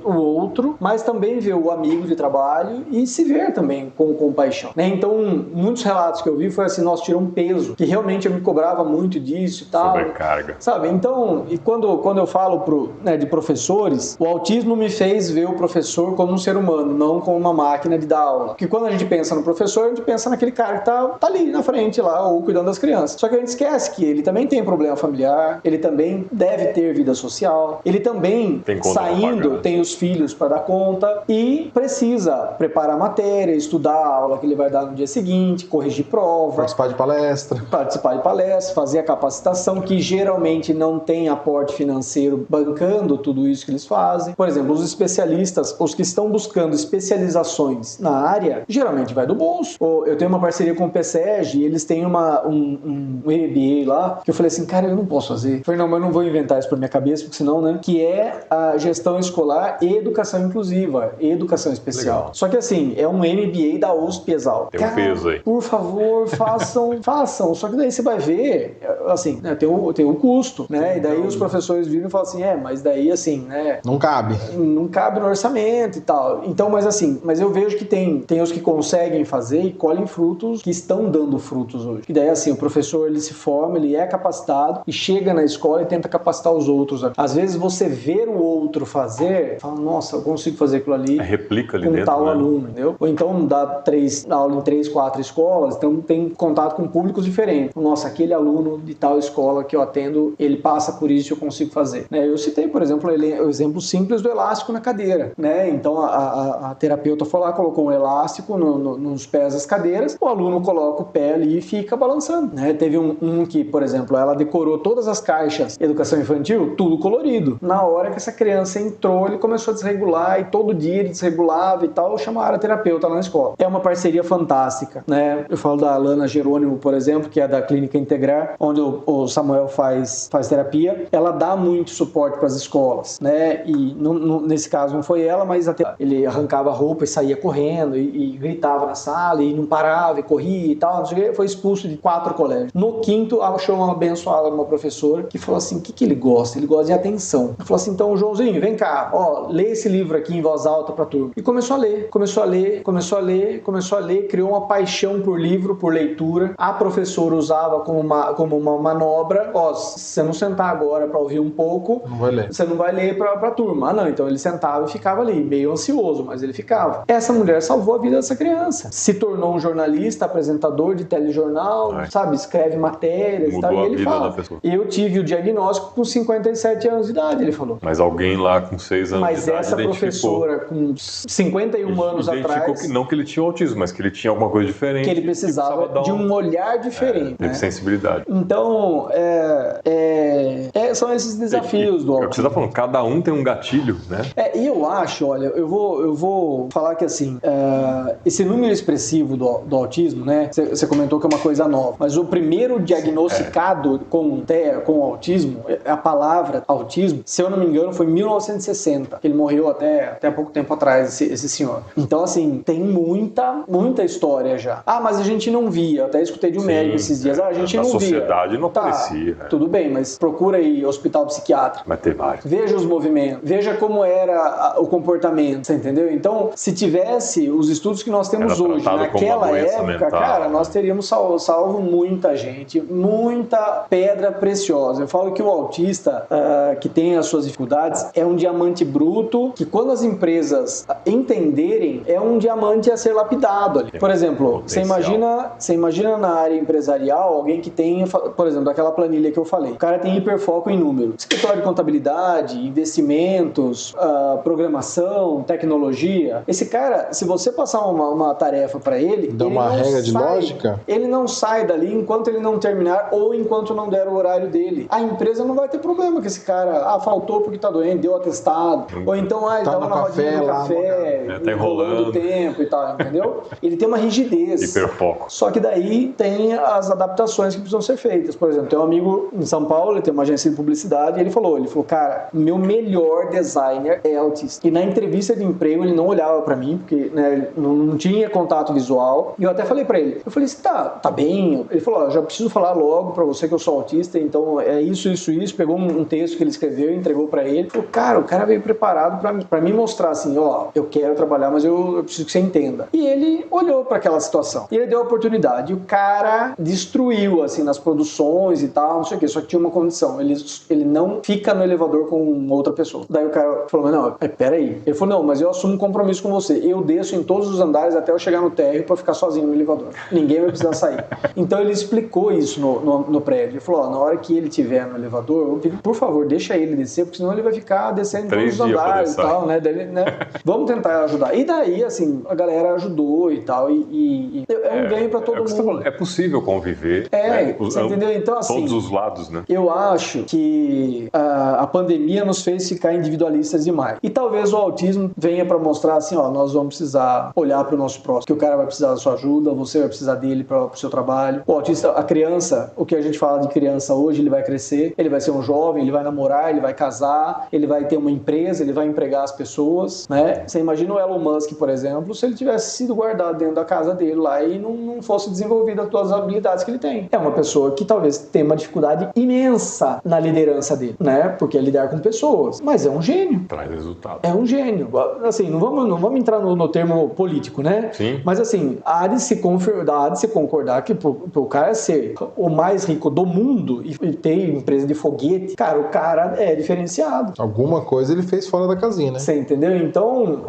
o outro, mas também ver o amigo de trabalho e se ver também com compaixão. Né? Então, muitos relatos que eu vi foi assim, nossa, tirou um peso, que realmente eu me cobrava muito disso e tal. Sobrecarga. Sabe? Então, e quando eu falo de professores, o autismo me fez ver o professor como um ser humano, não como uma máquina de dar aula. Porque quando a gente pensa no professor, a gente pensa naquele cara que tá ali na frente lá, ou cuidando das crianças. Só que a gente esquece que ele também tem problema familiar, ele também deve ter vida social, ele também, saindo, tem os filhos para dar conta e precisa preparar matéria, estudar a aula que ele vai dar no dia seguinte, corrigir prova, participar de palestra, fazer a capacitação, que geralmente não tem aporte financeiro bancando tudo isso que eles fazem. Por exemplo, os especialistas, os que estão buscando especializações na área, geralmente vai do bolso. Eu tenho uma parceria com o PSEG e eles têm um MBA lá, que eu falei assim, cara, eu não posso fazer. Eu falei, não, mas eu não vou inventar isso pra minha cabeça, porque senão, né? Que é a gestão escolar e educação inclusiva, e educação especial. Legal. Só que assim, é um MBA da USP Exalc. Tem um peso aí. Por favor, façam. Só que daí você vai ver, assim, né, tem o custo, né? E daí os professores viram e falam assim, mas daí assim, né? Não cabe no orçamento e tal. Então, mas eu vejo que tem os que conseguem fazer e colhem frutos que estão dando frutos hoje. E daí assim, o professor, ele se forma, ele é capacitado e chega na escola e tenta capacitar os outros. Às vezes você ver o outro fazer, fala, nossa, eu consigo fazer aquilo ali. Replica ali com dentro, tal né? aluno, entendeu? Ou então dá aula em 3, 4 escolas, então tem contato com públicos diferentes. Nossa, aquele aluno de tal escola que eu atendo, ele passa por isso e eu consigo fazer. Né? Eu citei, por exemplo, o exemplo simples do elástico na cadeira. Né? Então a terapeuta foi lá, colocou um elástico nos pés das cadeiras, o aluno coloca o pé ali e fica balançando. Né? Teve um que, por exemplo, ela decorou todas as caixas de educação infantil, tudo colorido. Na hora que essa criança entrou, ele começou a desregular e todo dia ele desregulava e tal, chamaram a terapeuta lá na escola. É uma parceria fantástica, né? Eu falo da Alana Jerônimo, por exemplo, que é da Clínica Integrar, onde o Samuel faz terapia. Ela dá muito suporte para as escolas, né? E nesse caso não foi ela, mas até ele arrancava a roupa e saía correndo e gritava na sala e não parava e corria e tal. Foi expulso de 4 colégios. No 5º, achou uma abençoada, uma professora, que falou assim, o que ele gosta? Ele gosta de atenção. Ela falou assim, então, Joãozinho, vem cá, lê esse livro aqui em voz alta pra turma. E começou a ler, criou uma paixão por livro, por leitura. A professora usava como uma manobra, se você não sentar agora pra ouvir um pouco, você não vai ler pra turma. Não, então ele sentava e ficava ali, meio ansioso, mas ele ficava. Essa mulher salvou a vida dessa criança. Se tornou um jornalista, apresentador de telejornal, sabe, escreve matérias e tal. E ele fala, eu tive o diagnóstico com 57 anos de idade, ele falou. Mas alguém lá com 6 anos de idade essa professora com 51 anos atrás... Não que ele tinha autismo, mas que ele tinha alguma coisa diferente. Que ele precisava de um olhar diferente. Teve sensibilidade. Então, são esses desafios do autismo. É o que você tá falando, cada um tem um gatilho, né? E eu acho, olha, eu vou falar que assim, esse número expressivo do autismo, né? Você comentou que é uma coisa nova, mas o primeiro diagnosticado com autismo, a palavra autismo, se eu não me engano, foi em 1960. Ele morreu até pouco tempo atrás, esse senhor. Então, assim, tem muita história já. Mas a gente não via. Eu até escutei de um médico esses dias. A gente não via. A sociedade não aparecia. Tudo bem, mas procura aí hospital psiquiátrico. Vai ter vários. Veja os movimentos. Veja como era o comportamento. Você entendeu? Então, se tivesse os estudos que nós temos hoje, naquela época, mental, cara, nós teríamos salvo muita gente. Muita pedra preciosa. Eu falo que o autista, que tem as suas dificuldades, é um diamante bruto que quando as empresas entenderem, é um diamante a ser lapidado ali. Por exemplo, você imagina na área empresarial alguém que tem, por exemplo, aquela planilha que eu falei. O cara tem hiperfoco em números. Escritório de contabilidade, investimentos, programação, tecnologia, tecnologia, esse cara, se você passar uma tarefa para ele, dá uma regra de lógica, ele não sai dali enquanto ele não terminar ou enquanto não der o horário dele. A empresa não vai ter problema com esse cara, faltou porque tá doente, deu atestado, ou então, ele tava na rodinha do café, tá enrolando o tempo e tal, entendeu? Ele tem uma rigidez. Hiperfoco. Só que daí tem as adaptações que precisam ser feitas. Por exemplo, tem um amigo em São Paulo, ele tem uma agência de publicidade, e ele falou, cara, meu melhor designer é autista. E na entrevista de emprego ele não olhava pra mim, porque né, não tinha contato visual. E eu até falei pra ele, você tá bem? Ele falou, já preciso falar logo pra você que eu sou autista, então é isso. Pegou um texto que ele escreveu e entregou pra ele. Falou, cara, o cara veio preparado pra me mostrar assim, eu quero trabalhar, mas eu preciso que você entenda. E ele olhou pra aquela situação. E ele deu a oportunidade. E o cara destruiu, assim, nas produções e tal, não sei o quê. Só que tinha uma condição. Ele não fica no elevador com outra pessoa. Daí o cara falou, mas não, peraí. Ele falou, não, mas eu assumo um compromisso com você. Eu desço em todos os andares até eu chegar no térreo pra ficar sozinho no elevador. Ninguém vai precisar sair. Então ele explicou isso no prédio. Ele falou, na hora que ele estiver no elevador, eu pediu, por favor, deixa ele descer, porque senão ele vai ficar descendo em todos os andares e tal, né? Vamos tentar ajudar. E daí, assim, a galera ajudou e tal, e é um ganho pra todo mundo. É possível conviver. Você entendeu? Então, assim, todos os lados, né? Eu acho que a pandemia nos fez ficar individualistas demais. E talvez o autismo venha pra mostrar assim, nós vamos precisar olhar pro nosso próximo, que o cara vai precisar da sua ajuda, você vai precisar dele pro seu trabalho. O autista, a criança, o que a gente fala de criança hoje, ele vai crescer, ele vai ser um jovem, ele vai namorar, ele vai casar, ele vai ter uma empresa, ele vai empregar as pessoas, né? Você imagina o Elon Musk, por exemplo, se ele tivesse sido guardado dentro da casa dele lá e não fosse desenvolvida todas as habilidades que ele tem. É uma pessoa que talvez tenha uma dificuldade imensa na liderança dele, né? Porque é lidar com pessoas. Mas é um gênio. Traz resultado. É um gênio. Assim, não vamos entrar no termo político, né? Sim. Mas assim, há de se concordar que pro cara ser o mais rico do mundo e ter empresa de foguete, cara, o cara é diferenciado. Alguma coisa ele fez fora da casinha, né? Você entendeu? Então,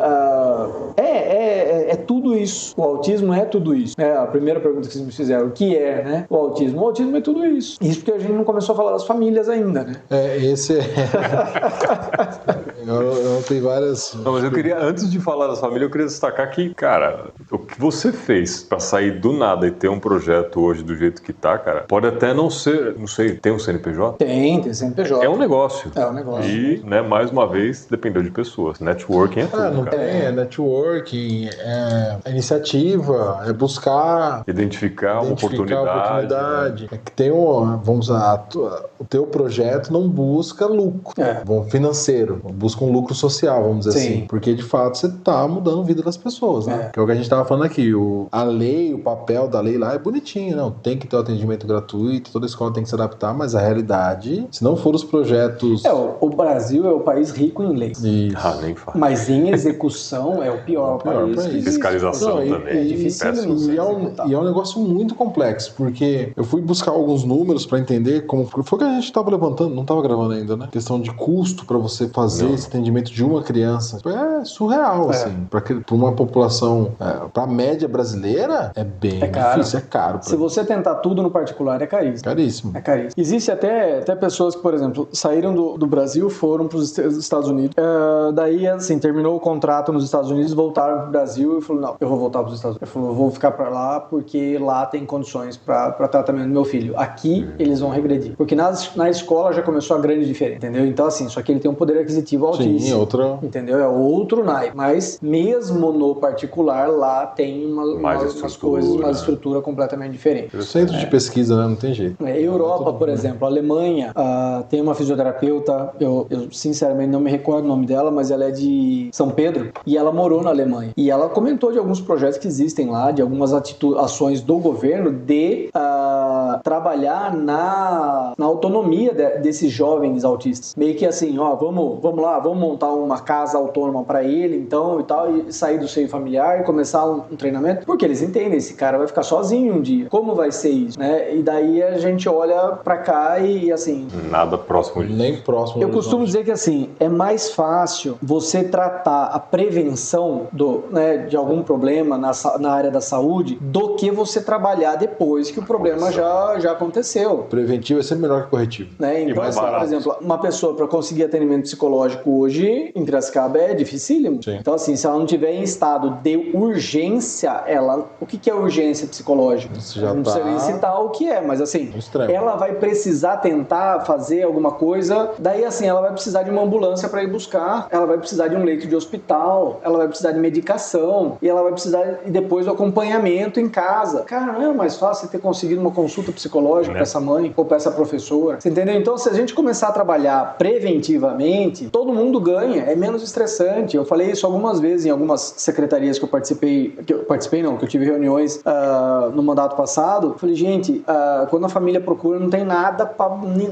é tudo isso. O autismo é tudo isso. A primeira pergunta que vocês me fizeram, o que é, né? O autismo é tudo isso. Isso porque a gente não começou a falar das famílias ainda, né? Esse é... eu tenho várias... Não, mas eu queria, antes de falar das famílias, eu queria destacar que, cara, o que você fez pra sair do nada e ter um projeto hoje do jeito que tá, cara, pode até não ser, não sei, tem um CNPJ? Tem CNPJ. É um negócio. É um negócio. E, né, mais uma vez, dependeu de pessoas. Networking é tudo, não cara. tem, networking, iniciativa, é buscar... Identificar uma oportunidade. Né? É que tem vamos lá, o teu projeto não busca lucro financeiro, busca um lucro social, vamos dizer assim. Porque, de fato, você tá mudando a vida das pessoas, né? Que é o que a gente tava falando aqui. A lei, o papel da lei lá é bonitinho, não. Tem que ter o atendimento gratuito, toda escola tem que se adaptar, mas a realidade, se não for os projetos... O Brasil é o país rico em lei. Nem faz. Mas em execução é o pior país. Fiscalização também. É difícil. E é um negócio muito complexo, porque eu fui buscar alguns números pra entender como... Foi o que a gente tava levantando, não tava gravando ainda, né? Questão de custo pra você fazer esse atendimento de uma criança. É surreal, assim. Pra uma população... pra média brasileira, é bem difícil, é caro. Se você tentar tudo no particular, é caríssimo. Caríssimo. É caríssimo. Existe até pessoas que, por exemplo, saíram do Brasil, foram pros Estados Unidos. Daí, assim, terminou o contrato nos Estados Unidos, voltaram pro Brasil e falou, não, eu vou voltar pros Estados Unidos. Eu falou, eu vou ficar pra lá porque lá tem condições pra tratamento do meu filho. Aqui, eles vão regredir. Porque na escola já começou a grande diferença, entendeu? Então, assim, só que ele tem um poder aquisitivo altíssimo. Sim, outra... Entendeu? É outro naipe. Mas, mesmo no particular, lá tem umas coisas, uma estrutura completamente diferente. Centro de pesquisa, né? Não tem jeito. Europa, por exemplo, a Alemanha tem uma fisioterapeuta, eu sinceramente não me recordo o nome dela, mas ela é de São Pedro e ela morou na Alemanha. E ela comentou de alguns projetos que existem lá, de algumas ações do governo de trabalhar na autonomia desses jovens autistas. Meio que assim, vamos lá, vamos montar uma casa autônoma para ele, então, e tal, e sair do seio familiar e começar um treinamento, porque eles entendem, esse cara vai ficar sozinho um dia. Como vai ser isso, né? E daí a gente olha pra cá e assim... Nada próximo disso. Nem próximo. Eu costumo dizer que assim, é mais fácil você tratar a prevenção de algum problema na área da saúde do que você trabalhar depois que o problema já já aconteceu. Preventivo é sempre melhor que corretivo. Né? Então, mais assim, por barato. exemplo, uma pessoa para conseguir atendimento psicológico hoje em Piracicaba é dificílimo. Sim. Então, assim, se ela não tiver em estado de urgência, o que é urgência psicológica? Isso já não precisa nem citar o que é, mas assim, Extremo. ela vai precisar tentar fazer alguma coisa, daí assim, ela vai precisar de uma ambulância para ir buscar, ela vai precisar de um leito de hospital, ela vai precisar de medicação, e ela vai precisar depois do acompanhamento em casa. Cara, não é mais fácil você ter conseguido uma consulta psicológica para essa mãe ou para essa professora? Você entendeu? Então, se a gente começar a trabalhar preventivamente, todo mundo ganha, é menos estressante. Eu falei isso algumas vezes em algumas secretarias que eu participei, que eu tive reuniões no mandato passado. Eu falei, gente, quando a família procura, não tem nada,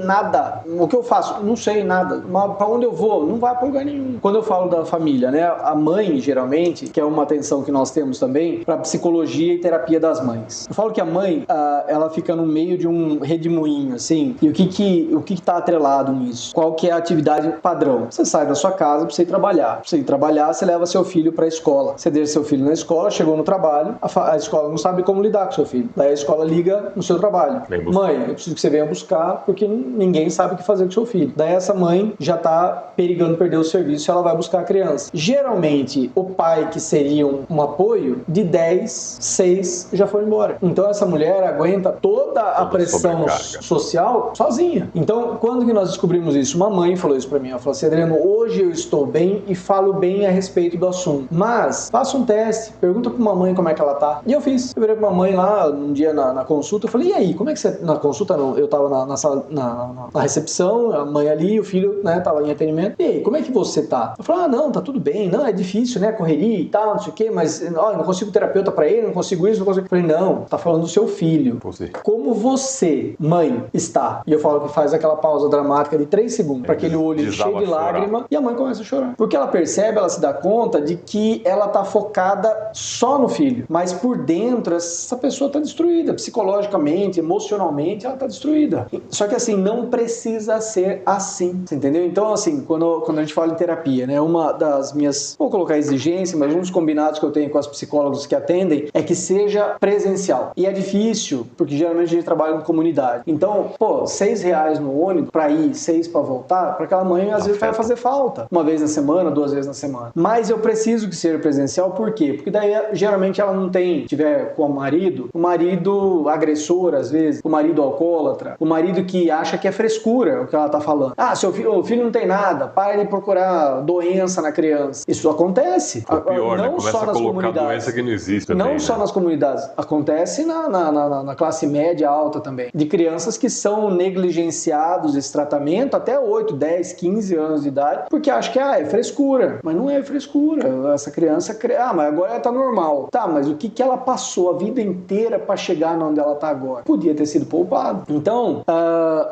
nada. O que eu faço? Não sei nada. Mas para onde eu vou? Não vai para lugar nenhum. Quando eu falo da família, né? A mãe, geralmente, que é uma atenção que nós temos também, para psicologia e terapia das mães. Eu falo que a mãe, ela fica no meio de um redemoinho, assim, e o que tá atrelado nisso? Qual que é a atividade padrão? Você sai da sua casa para você ir trabalhar. Pra você ir trabalhar, você leva seu filho para a escola. Você deixa seu filho na escola, chegou no trabalho, a escola não sabe como lidar com seu filho. Daí a escola liga no seu trabalho. Mãe, eu preciso que você venha buscar, porque ninguém sabe o que fazer com seu filho. Daí essa mãe já tá perigando perder o serviço e ela vai buscar a criança. Geralmente, o pai, que seria um apoio, de 10, 6 já foi embora. Então essa mulher aguenta toda a pressão social sozinha. Então, quando que nós descobrimos isso? Uma mãe falou isso pra mim. Ela falou assim, Adriano, hoje eu estou bem e falo bem a respeito do assunto. Mas, faça um teste, pergunta pra uma mãe como é que ela tá. E eu fiz. Eu virei pra uma mãe lá, um dia na consulta, eu falei, e aí, como é que você... Na consulta não, eu tava na sala, na recepção, a mãe ali, o filho, né, tava em atendimento. E aí, como é que você tá? Eu falei, não, tá tudo bem, não, é difícil, né, correria e tal, não sei o quê, mas, não consigo terapeuta pra ele, não consigo isso, não consigo... Eu falei, não, tá falando do seu filho. Como você, mãe, está? E eu falo que faz aquela pausa dramática de 3 segundos, para aquele olho cheio de lágrima, e a mãe começa a chorar. Porque ela percebe, ela se dá conta de que ela tá focada só no filho, mas por dentro essa pessoa tá destruída, psicologicamente, emocionalmente, ela tá destruída. Só que assim, não precisa ser assim, você entendeu? Então assim, quando a gente fala em terapia, né, uma das minhas, vou colocar exigência, mas um dos combinados que eu tenho com as psicólogas que atendem é que seja presencial. E é difícil, porque geralmente a gente trabalha em comunidade. Então, pô, R$6 no ônibus pra ir, 6 pra voltar, pra aquela mãe às vezes vai fazer falta. Uma vez na semana, 2 vezes na semana. Mas eu preciso que seja presencial, por quê? Porque daí geralmente ela não tem, tiver com o marido agressor às vezes, o marido alcoólatra, o marido que acha que é frescura o que ela tá falando. O filho não tem nada, para de procurar doença na criança. Isso acontece. O pior, não né? Começa só a nas colocar comunidades. doença que não existe também, Não só nas comunidades, acontece na classe média alta também. De crianças que são negligenciados esse tratamento até 8, 10, 15 anos de idade, porque acham que é frescura. Mas não é frescura. Essa criança, mas agora ela tá normal. Tá, mas o que ela passou a vida inteira para chegar onde ela tá agora? Podia ter sido poupado. Então,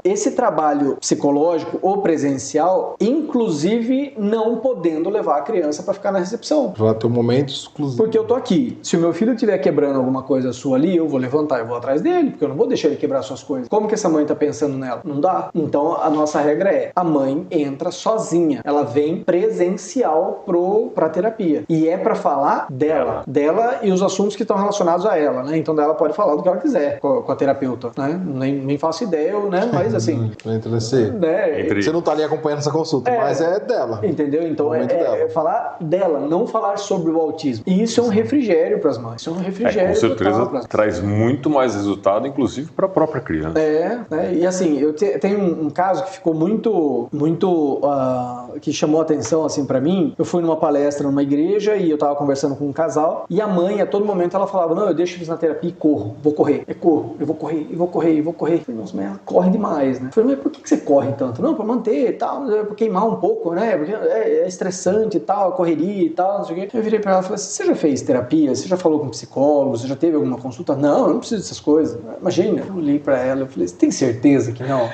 esse trabalho psicológico ou presencial, inclusive não podendo levar a criança para ficar na recepção. Vai ter um momento exclusivo. Porque eu tô aqui. Se o meu filho estiver quebrando alguma coisa sua ali, eu vou levantar, eu vou atrás dele, porque eu não vou deixar ele quebrar suas coisas. Como que essa mãe tá pensando nela? Não dá. Então, a nossa regra é, a mãe entra sozinha. Ela vem presencial pra terapia. E é pra falar dela e os assuntos que estão relacionados a ela, né? Então, ela pode falar do que ela quiser com a terapeuta, né? Nem faço ideia, né? Mas, assim... Você não tá ali acompanhando essa consulta, mas é dela. Entendeu? Então, é falar dela, não falar sobre o autismo. E isso é um refrigério pras mães. Isso é um refrigério com certeza total traz muito mais resultado, inclusive para a própria criança. E assim, eu tenho um caso que ficou muito que chamou a atenção assim para mim. Eu fui numa palestra numa igreja e eu tava conversando com um casal e a mãe, a todo momento, ela falava, não, eu deixo eles na terapia e corro, vou correr, eu vou correr. Eu falei, nossa, mas ela corre demais, né? Eu falei, mas por que você corre tanto? Não, pra manter e tal, pra queimar um pouco, né? Porque é estressante e tal, a correria e tal, não sei o quê. Eu virei pra ela e falei assim, você já fez terapia? Você já falou com um psicólogo? Você já teve alguma consulta? Não, eu não preciso dessas coisas. Imagina, eu olhei pra ela e falei, você tem certeza que não?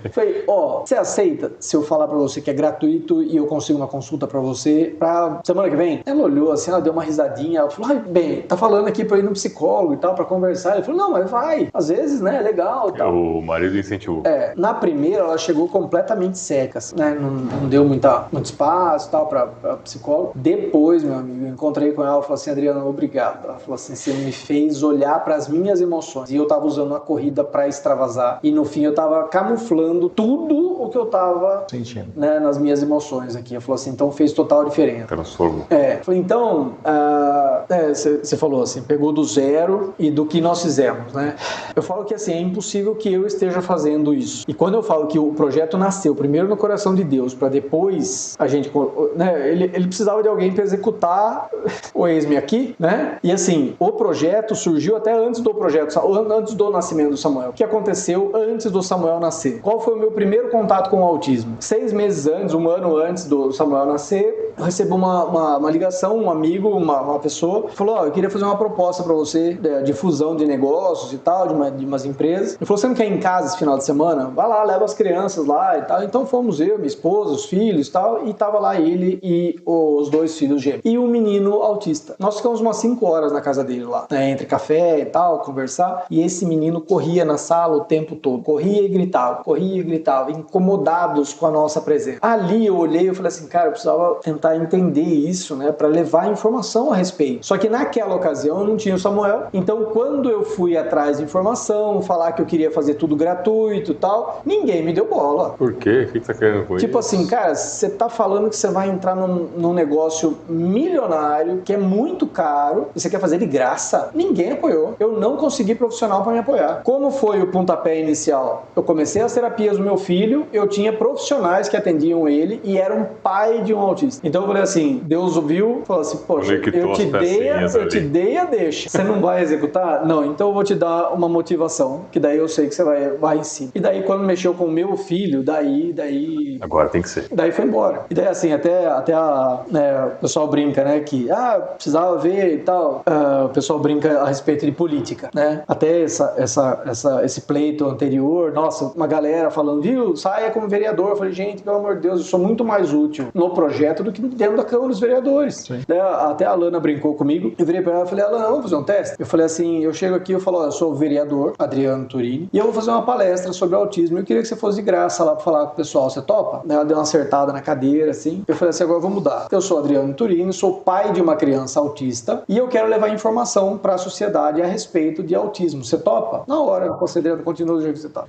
Eu falei, você aceita se eu falar pra você que é gratuito e eu consigo uma consulta pra você pra semana que vem? Ela olhou assim, ela deu uma risadinha, ela falou, bem, tá falando aqui pra ir no psicólogo e tal, pra conversar. Eu falei, não, mas vai, às vezes, né, é legal e tal. O marido incentivou. Na primeira ela chegou completamente seca, né, não deu muito espaço e tal pra psicólogo. Depois, meu amigo, eu encontrei com ela e falei assim, Adriana, obrigado. Ela falou assim, você me fez olhar pras minhas emoções. E eu tava usando numa corrida pra extravasar. E no fim eu tava camuflando tudo o que eu tava sentindo, né, nas minhas emoções aqui. Eu falei assim, então fez total diferença. Transformou. Falei, então, você falou assim, pegou do zero e do que nós fizemos, né? Eu falo que assim, é impossível que eu esteja fazendo isso. E quando eu falo que o projeto nasceu primeiro no coração de Deus, para depois a gente, né, ele precisava de alguém para executar o eis-me aqui, né? E assim, o projeto surgiu até antes do projeto, antes do nascimento do Samuel. O que aconteceu antes do Samuel nascer? Qual foi o meu primeiro contato com o autismo? 6 meses antes, 1 ano antes do Samuel nascer, eu recebi uma ligação, um amigo, uma pessoa, falou, eu queria fazer uma proposta para você de fusão de negócios e tal, de umas empresas. Ele falou, você não quer ir em casa esse final de semana? Vai lá, leva as crianças lá e tal. Então fomos eu, minha esposa, os filhos e tal, e tava lá ele e os 2 filhos gêmeos. E um menino autista. Nós ficamos umas 5 horas na casa dele lá, né, entre café e tal, conversar, e esse menino corria na sala o tempo todo. Corria e gritava, incomodados com a nossa presença. Ali eu olhei e falei assim, cara, eu precisava tentar entender isso, né, para levar informação a respeito. Só que naquela ocasião eu não tinha o Samuel, então quando eu fui atrás de informação, falar que eu queria fazer tudo gratuito e tal, ninguém me deu bola. Por quê? O que você tá querendo com isso? Tipo assim, cara, você tá falando que você vai entrar num negócio milionário, que é muito caro, e você quer fazer de graça? Ninguém apoiou. Eu não consegui profissional para me apoiar. Como foi o pontapé inicial? Eu comecei as terapias do meu filho, eu tinha profissionais que atendiam ele e era um pai de um autista. Então eu falei assim, Deus ouviu, falou assim, poxa, eu te dei a deixa. Você não vai executar? Não, então eu vou te dar uma motivação, que daí eu sei que você vai em cima. E daí quando mexeu com o meu filho, daí... Agora tem que ser. Daí foi embora. E daí assim, até o pessoal brinca, né, que precisava ver e tal. O pessoal brinca a respeito de política, né? Até esse pleito anterior, nossa, uma galera falando, viu, saia como vereador. Eu falei, gente, pelo amor de Deus, eu sou muito mais útil no projeto do que dentro da Câmara dos Vereadores. Até a Alana brincou comigo. Eu virei pra ela e falei, Alana, vamos fazer um teste? Eu falei assim, eu chego aqui, eu falo, eu sou o vereador, Adriano Turini, e eu vou fazer uma palestra sobre autismo. Eu queria que você fosse de graça lá pra falar com o pessoal, você topa? Ela deu uma acertada na cadeira, assim. Eu falei assim, agora eu vou mudar. Eu sou Adriano Turini, sou pai de uma criança autista e eu quero levar informação para a sociedade a respeito de autismo. Você topa? Na hora, considerando, continua do jeito que você tá.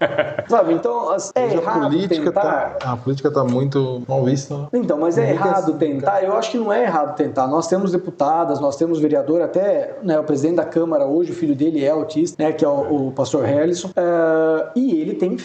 Sabe? Então, é errado tentar. A política tá muito mal vista, né? Então, mas é errado tentar? Eu acho que não é errado tentar. Nós temos deputadas, nós temos vereador, até, né, o presidente da Câmara hoje, o filho dele é autista, né, que é o pastor Harrison, e ele tem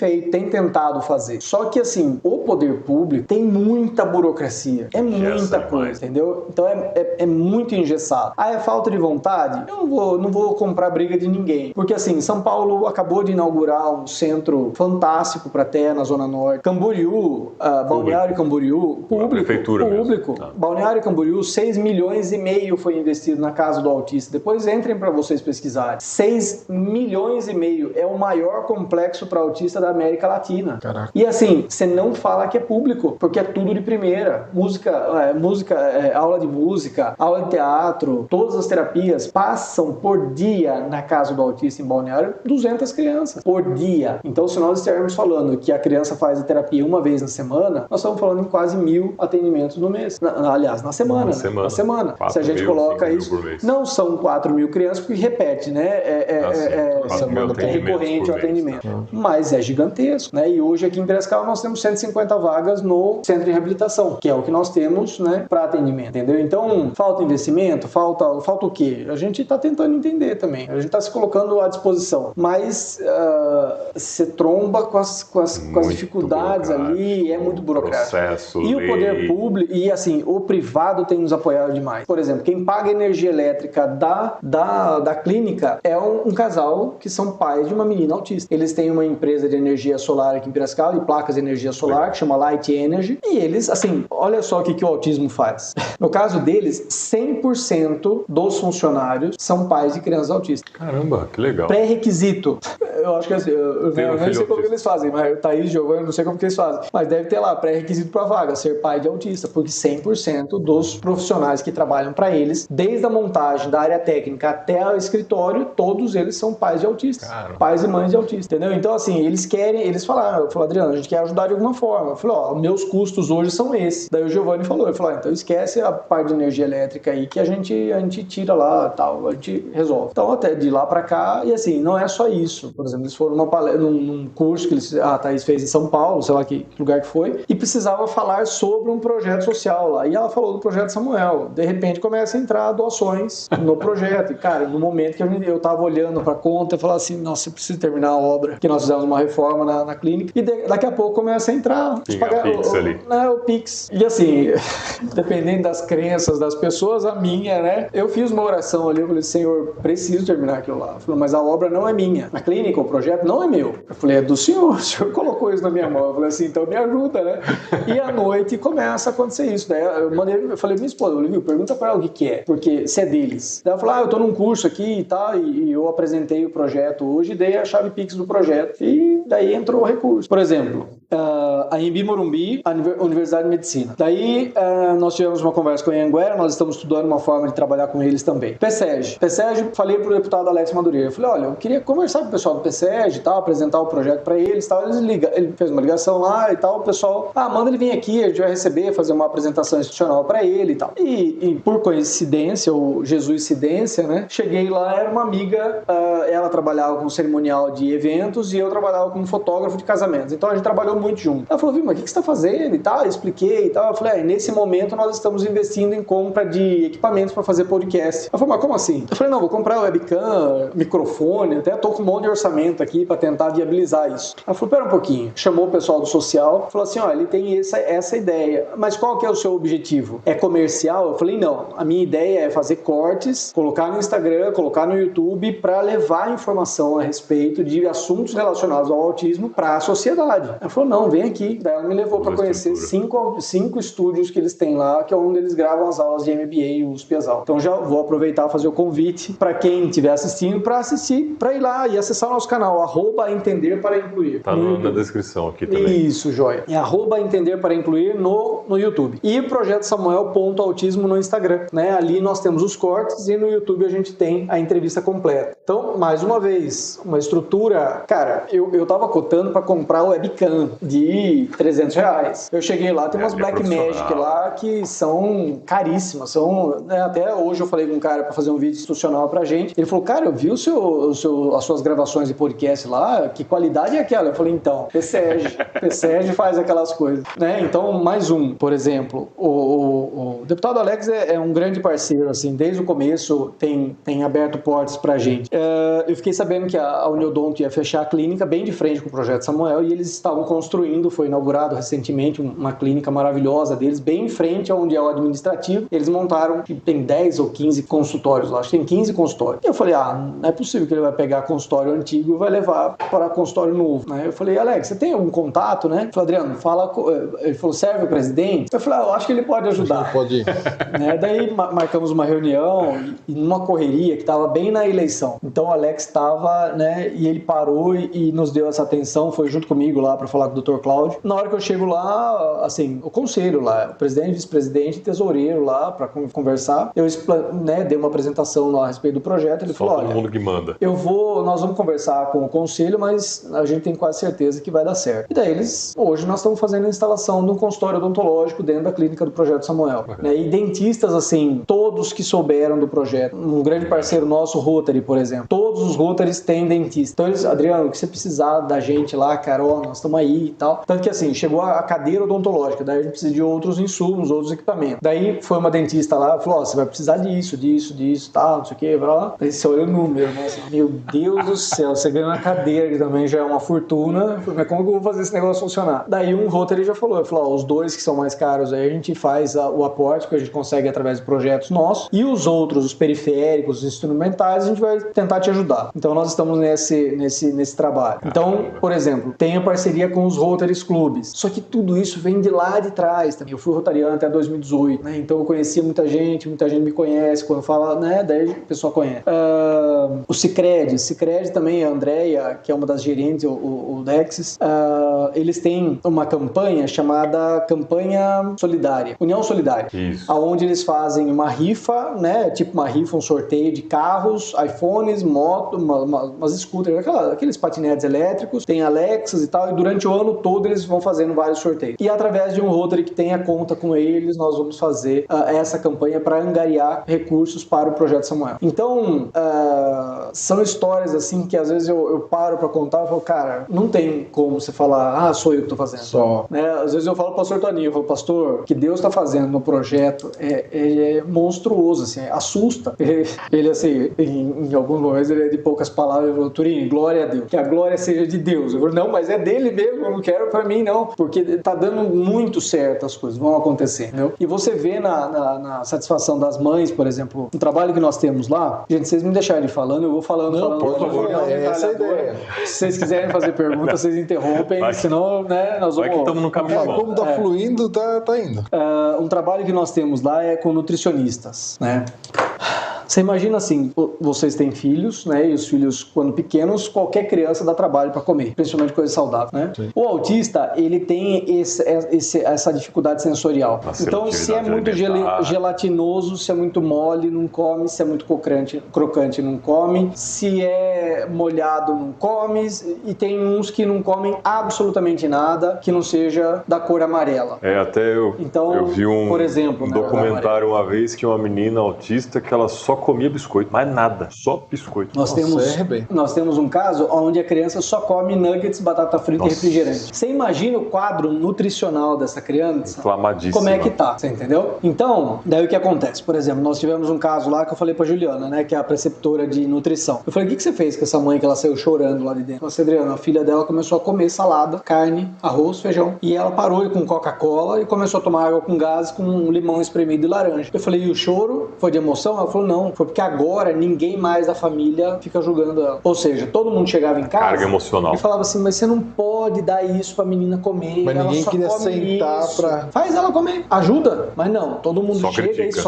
tentado fazer. Só que, assim, o poder público tem muita burocracia. É muita coisa, entendeu? Então é muito engessado. É falta de vontade? Eu não vou comprar briga de ninguém. Porque assim, São Paulo acabou de inaugurar um centro fantástico para terra na Zona Norte. Camboriú, Balneário Camboriú, público. Balneário Camboriú, 6 milhões e meio foi investido na Casa do Autista. Depois entrem para vocês pesquisarem. 6 milhões e meio é o maior complexo para autista da América Latina. Caraca. E assim, você não fala que é público, porque é tudo de primeira. Aula de música, aula de teatro, todas as terapias passam por dia na Casa do Autista em Balneário 200 crianças por dia. Então, se nós estivermos falando que a criança faz a terapia uma vez na semana, nós estamos falando em quase 1.000 atendimentos no mês. Na semana. Na semana. Se a gente coloca isso, não são 4.000 crianças, porque repete, né? É recorrente o atendimento. Mas é gigantesco, né? E hoje aqui em Piracicaba nós temos 150 vagas no centro de reabilitação, que é o que nós temos, né, para atendimento, entendeu? Então, falta investimento, falta o quê? A gente está tentando entender também, a gente está se colocando à disposição, mas você tromba com as dificuldades ali, é muito burocrático. Processo, e lei. O poder público, e assim, o privado tem nos apoiado demais. Por exemplo, quem paga a energia elétrica da clínica é um casal que são pais de uma menina autista. Eles têm uma empresa de energia solar aqui em Piracicaba, de placas de energia solar, que chama Light Energy, e eles, assim, olha só o que o autismo faz. No caso deles, 100% dos funcionários são pais de crianças autistas. Caramba, que legal. Pré-requisito. Eu acho que assim, eu nem sei como que eles fazem, mas Thaís, Giovanni, não sei como que eles fazem. Mas deve ter lá, pré-requisito para vaga, ser pai de autista, porque 100% dos profissionais que trabalham para eles, desde a montagem da área técnica até o escritório, todos eles são pais de autistas. Caramba. Pais e mães de autistas, entendeu? Então, assim, eles falaram, eu falei, Adriano, a gente quer ajudar de alguma forma. Eu falei, meus custos hoje são esses. Daí o Giovanni falou, ele falou, então esquece a parte de energia elétrica aí que a gente tira lá, tal, a gente resolve. Então, até de lá para cá, e assim, não é só isso. Por exemplo, eles foram num curso que a Thaís fez em São Paulo, sei lá que lugar que foi, e precisava falar sobre um projeto social lá. E ela falou do projeto Samuel. De repente começa a entrar doações no projeto. E, cara, no momento que eu tava olhando pra conta, eu falava assim, nossa, eu preciso terminar a obra, que nós fizemos uma reforma na clínica, e daqui a pouco começa a entrar o Pix. E assim, dependendo das crenças das pessoas, a minha, né? Eu fiz uma oração ali, eu falei, Senhor, preciso terminar aquilo lá. Eu falei, mas a obra não é minha. A clínica, o projeto não é meu. Eu falei, é do Senhor. O Senhor colocou isso na minha mão. Eu falei assim, então me ajuda, né? E à noite começa a acontecer isso. Daí eu falei, minha esposa, Olivia, pergunta pra ela o que é, porque se é deles. Daí ela falou, eu tô num curso aqui e tal, e eu apresentei o projeto hoje e dei a chave Pix do projeto. E daí entrou o recurso. Por exemplo, a Anhembi Morumbi, a Universidade de Medicina. Daí nós tivemos uma conversa com a Anhanguera, nós estamos estudando uma forma de trabalhar com eles também. PSEG, falei pro deputado Alex Madureira, eu falei, olha, eu queria conversar com o pessoal do PSEG e tal, apresentar o projeto para eles e tal. Ele fez uma ligação lá e tal, o pessoal, manda ele vir aqui, a gente vai receber, fazer uma apresentação institucional para ele e tal. E por coincidência, ou jesuicidência, né, cheguei lá, era uma amiga, ela trabalhava com cerimonial de eventos e eu trabalhava como fotógrafo de casamentos, então a gente trabalhou muito junto. Ela falou, mas o que você tá fazendo e tal? Eu expliquei e tal. Eu falei, nesse momento nós estamos investindo em compra de equipamentos para fazer podcast. Ela falou, mas como assim? Eu falei, não, vou comprar webcam, microfone, até tô com um monte de orçamento aqui para tentar viabilizar isso. Ela falou, pera um pouquinho. Chamou o pessoal do social, falou assim, ele tem essa ideia, mas qual que é o seu objetivo? É comercial? Eu falei, não, a minha ideia é fazer cortes, colocar no Instagram, colocar no YouTube para levar informação a respeito de assuntos relacionados ao autismo para a sociedade. Ela falou, não, vem aqui. Daí ela me levou para conhecer cinco estúdios que eles têm lá, que é onde eles gravam as aulas de MBA e USP-Exal. Então já vou aproveitar e fazer o convite para quem estiver assistindo, para ir lá e acessar o nosso canal, @entender para incluir. Tá na descrição aqui também. Isso, joia. É @entender para incluir no YouTube. E o Projeto Samuel.autismo no Instagram, né? Ali nós temos os cortes e no YouTube a gente tem a entrevista completa. Então, mais uma vez, uma estrutura... Cara, eu tava cotando para comprar o webcam de R$300. Eu cheguei lá, tem umas Blackmagic lá que são caríssimas, são, né, até hoje eu falei com um cara para fazer um vídeo institucional pra gente, ele falou, cara, eu vi as suas gravações de podcast lá, que qualidade é aquela? Eu falei, então, PSEG faz aquelas coisas, né? Então, mais um, por exemplo, o deputado Alex é um grande parceiro, assim, desde o começo tem aberto portas pra gente. Eu fiquei sabendo que a Uniodonto ia fechar a clínica bem de frente com o Projeto Samuel e eles estavam construindo, foi inaugurado recentemente uma clínica maravilhosa deles, bem em frente aonde é o administrativo. Eles montaram, tem 10 ou 15 consultórios lá, acho que tem 15 consultórios. E eu falei, não é possível que ele vai pegar consultório antigo e vai levar para consultório novo, né? Eu falei, Alex, você tem algum contato, né? Ele falou, Adriano, ele falou, serve o presidente? Eu falei, eu acho que ele pode ajudar. Pode ir. Né? Daí marcamos uma reunião e numa correria que estava bem na eleição. Então o Alex estava, né, e ele parou e nos deu essa atenção, foi junto comigo lá para falar com o Dr. Cláudio. Na hora que eu chego lá, assim, o conselho lá, o presidente, vice-presidente e tesoureiro lá para conversar, eu dei uma apresentação lá a respeito do projeto, ele falou, todo mundo que manda. Nós vamos conversar com o conselho, mas a gente tem quase certeza que vai dar certo. E daí hoje nós estamos fazendo a instalação de um consultório odontológico dentro da clínica do Projeto Samuel. Né? E dentistas, assim, todos que souberam do projeto, um grande parceiro nosso, Rotary, por exemplo, todos os Rotarys têm dentista. Então eles, Adriano, o que você precisar da gente lá, cara, nós estamos aí e tal. Tanto que assim, chegou a cadeira odontológica, daí a gente precisa de outros insumos, outros equipamentos. Daí foi uma dentista lá, falou, você vai precisar disso, tal, não sei o que, blá. Daí você olha o número, né? Assim, meu Deus do céu, você ganha uma cadeira que também já é uma fortuna, mas como que eu vou fazer esse negócio funcionar? Daí um Rotary já falou, os dois que são mais caros aí a gente faz o aporte que a gente consegue através de projetos nossos e os outros, os periféricos, os instrumentais, a gente vai tentar te ajudar. Então nós estamos nesse trabalho. Então, por exemplo, tem a parceria com os Rotaries Clubes. Só que tudo isso vem de lá de trás também. Eu fui rotariano até 2018, né? Então eu conhecia muita gente me conhece. Quando fala, né? Daí a pessoa conhece. O Sicredi também, a Andrea, que é uma das gerentes, o Dexis, eles têm uma campanha chamada Campanha Solidária, União Solidária, onde eles fazem uma rifa, né, tipo uma rifa, um sorteio de carros, iPhones, moto, umas scooters, aqueles patinetes elétricos, tem Alexas e tal, e durante o ano todo eles vão fazendo vários sorteios. E através de um Rotary que tenha conta com eles, nós vamos fazer essa campanha para angariar recursos para o Projeto Samuel. Então, são histórias assim que às vezes eu paro para contar e falo, cara, não tem como você falar, sou eu que tô fazendo. Só. Né? Às vezes eu falo pro pastor Toninho, eu falo, pastor, o que Deus tá fazendo no projeto é monstruoso, assim, assusta. Ele assim, em alguns momentos, ele é de poucas palavras, ele falou, Turinho, glória a Deus, que a glória seja de Deus. Eu falei, não, mas é dele mesmo, eu não quero pra mim, não, porque tá dando muito certo, as coisas vão acontecer, entendeu? E você vê na satisfação das mães, por exemplo, um trabalho que nós temos lá, gente, vocês me deixarem falando, eu vou falando. Por favor, essa é a ideia. Se vocês quiserem fazer perguntas, vocês interrompem, senão, né, nós vamos... Vai que estamos no caminho bom. Como tá fluindo, tá indo. Um trabalho que nós temos lá é com nutricionistas, né? Você imagina assim, vocês têm filhos, né? E os filhos, quando pequenos, qualquer criança dá trabalho para comer, principalmente coisa saudável, né? Sim. O autista, ele tem essa dificuldade sensorial. Então, se é muito gelatinoso, se é muito mole, não come. Se é muito crocante, não come. Se é molhado, não come. E tem uns que não comem absolutamente nada que não seja da cor amarela. Até eu vi por exemplo, um documentário uma vez que uma menina autista que ela só comia biscoito, mais nada, só biscoito. Nós temos um caso onde a criança só come nuggets, batata frita e refrigerante. Você imagina o quadro nutricional dessa criança? Inflamadíssima. Como é que tá, você entendeu? Então, daí o que acontece? Por exemplo, nós tivemos um caso lá que eu falei pra Juliana, né, que é a preceptora de nutrição. Eu falei, o que você fez com essa mãe que ela saiu chorando lá de dentro? Ela falou, Adriana, a filha dela começou a comer salada, carne, arroz, feijão, e ela parou com Coca-Cola e começou a tomar água com gás, com limão espremido e laranja. Eu falei, e o choro foi de emoção? Ela falou, não, foi porque agora ninguém mais da família fica julgando ela. Ou seja, todo mundo chegava em casa carga emocional. E falava assim, mas você não pode dar isso pra menina comer. Mas ninguém queria sentar pra... Faz ela comer, ajuda. Mas não, todo mundo só chega critica. E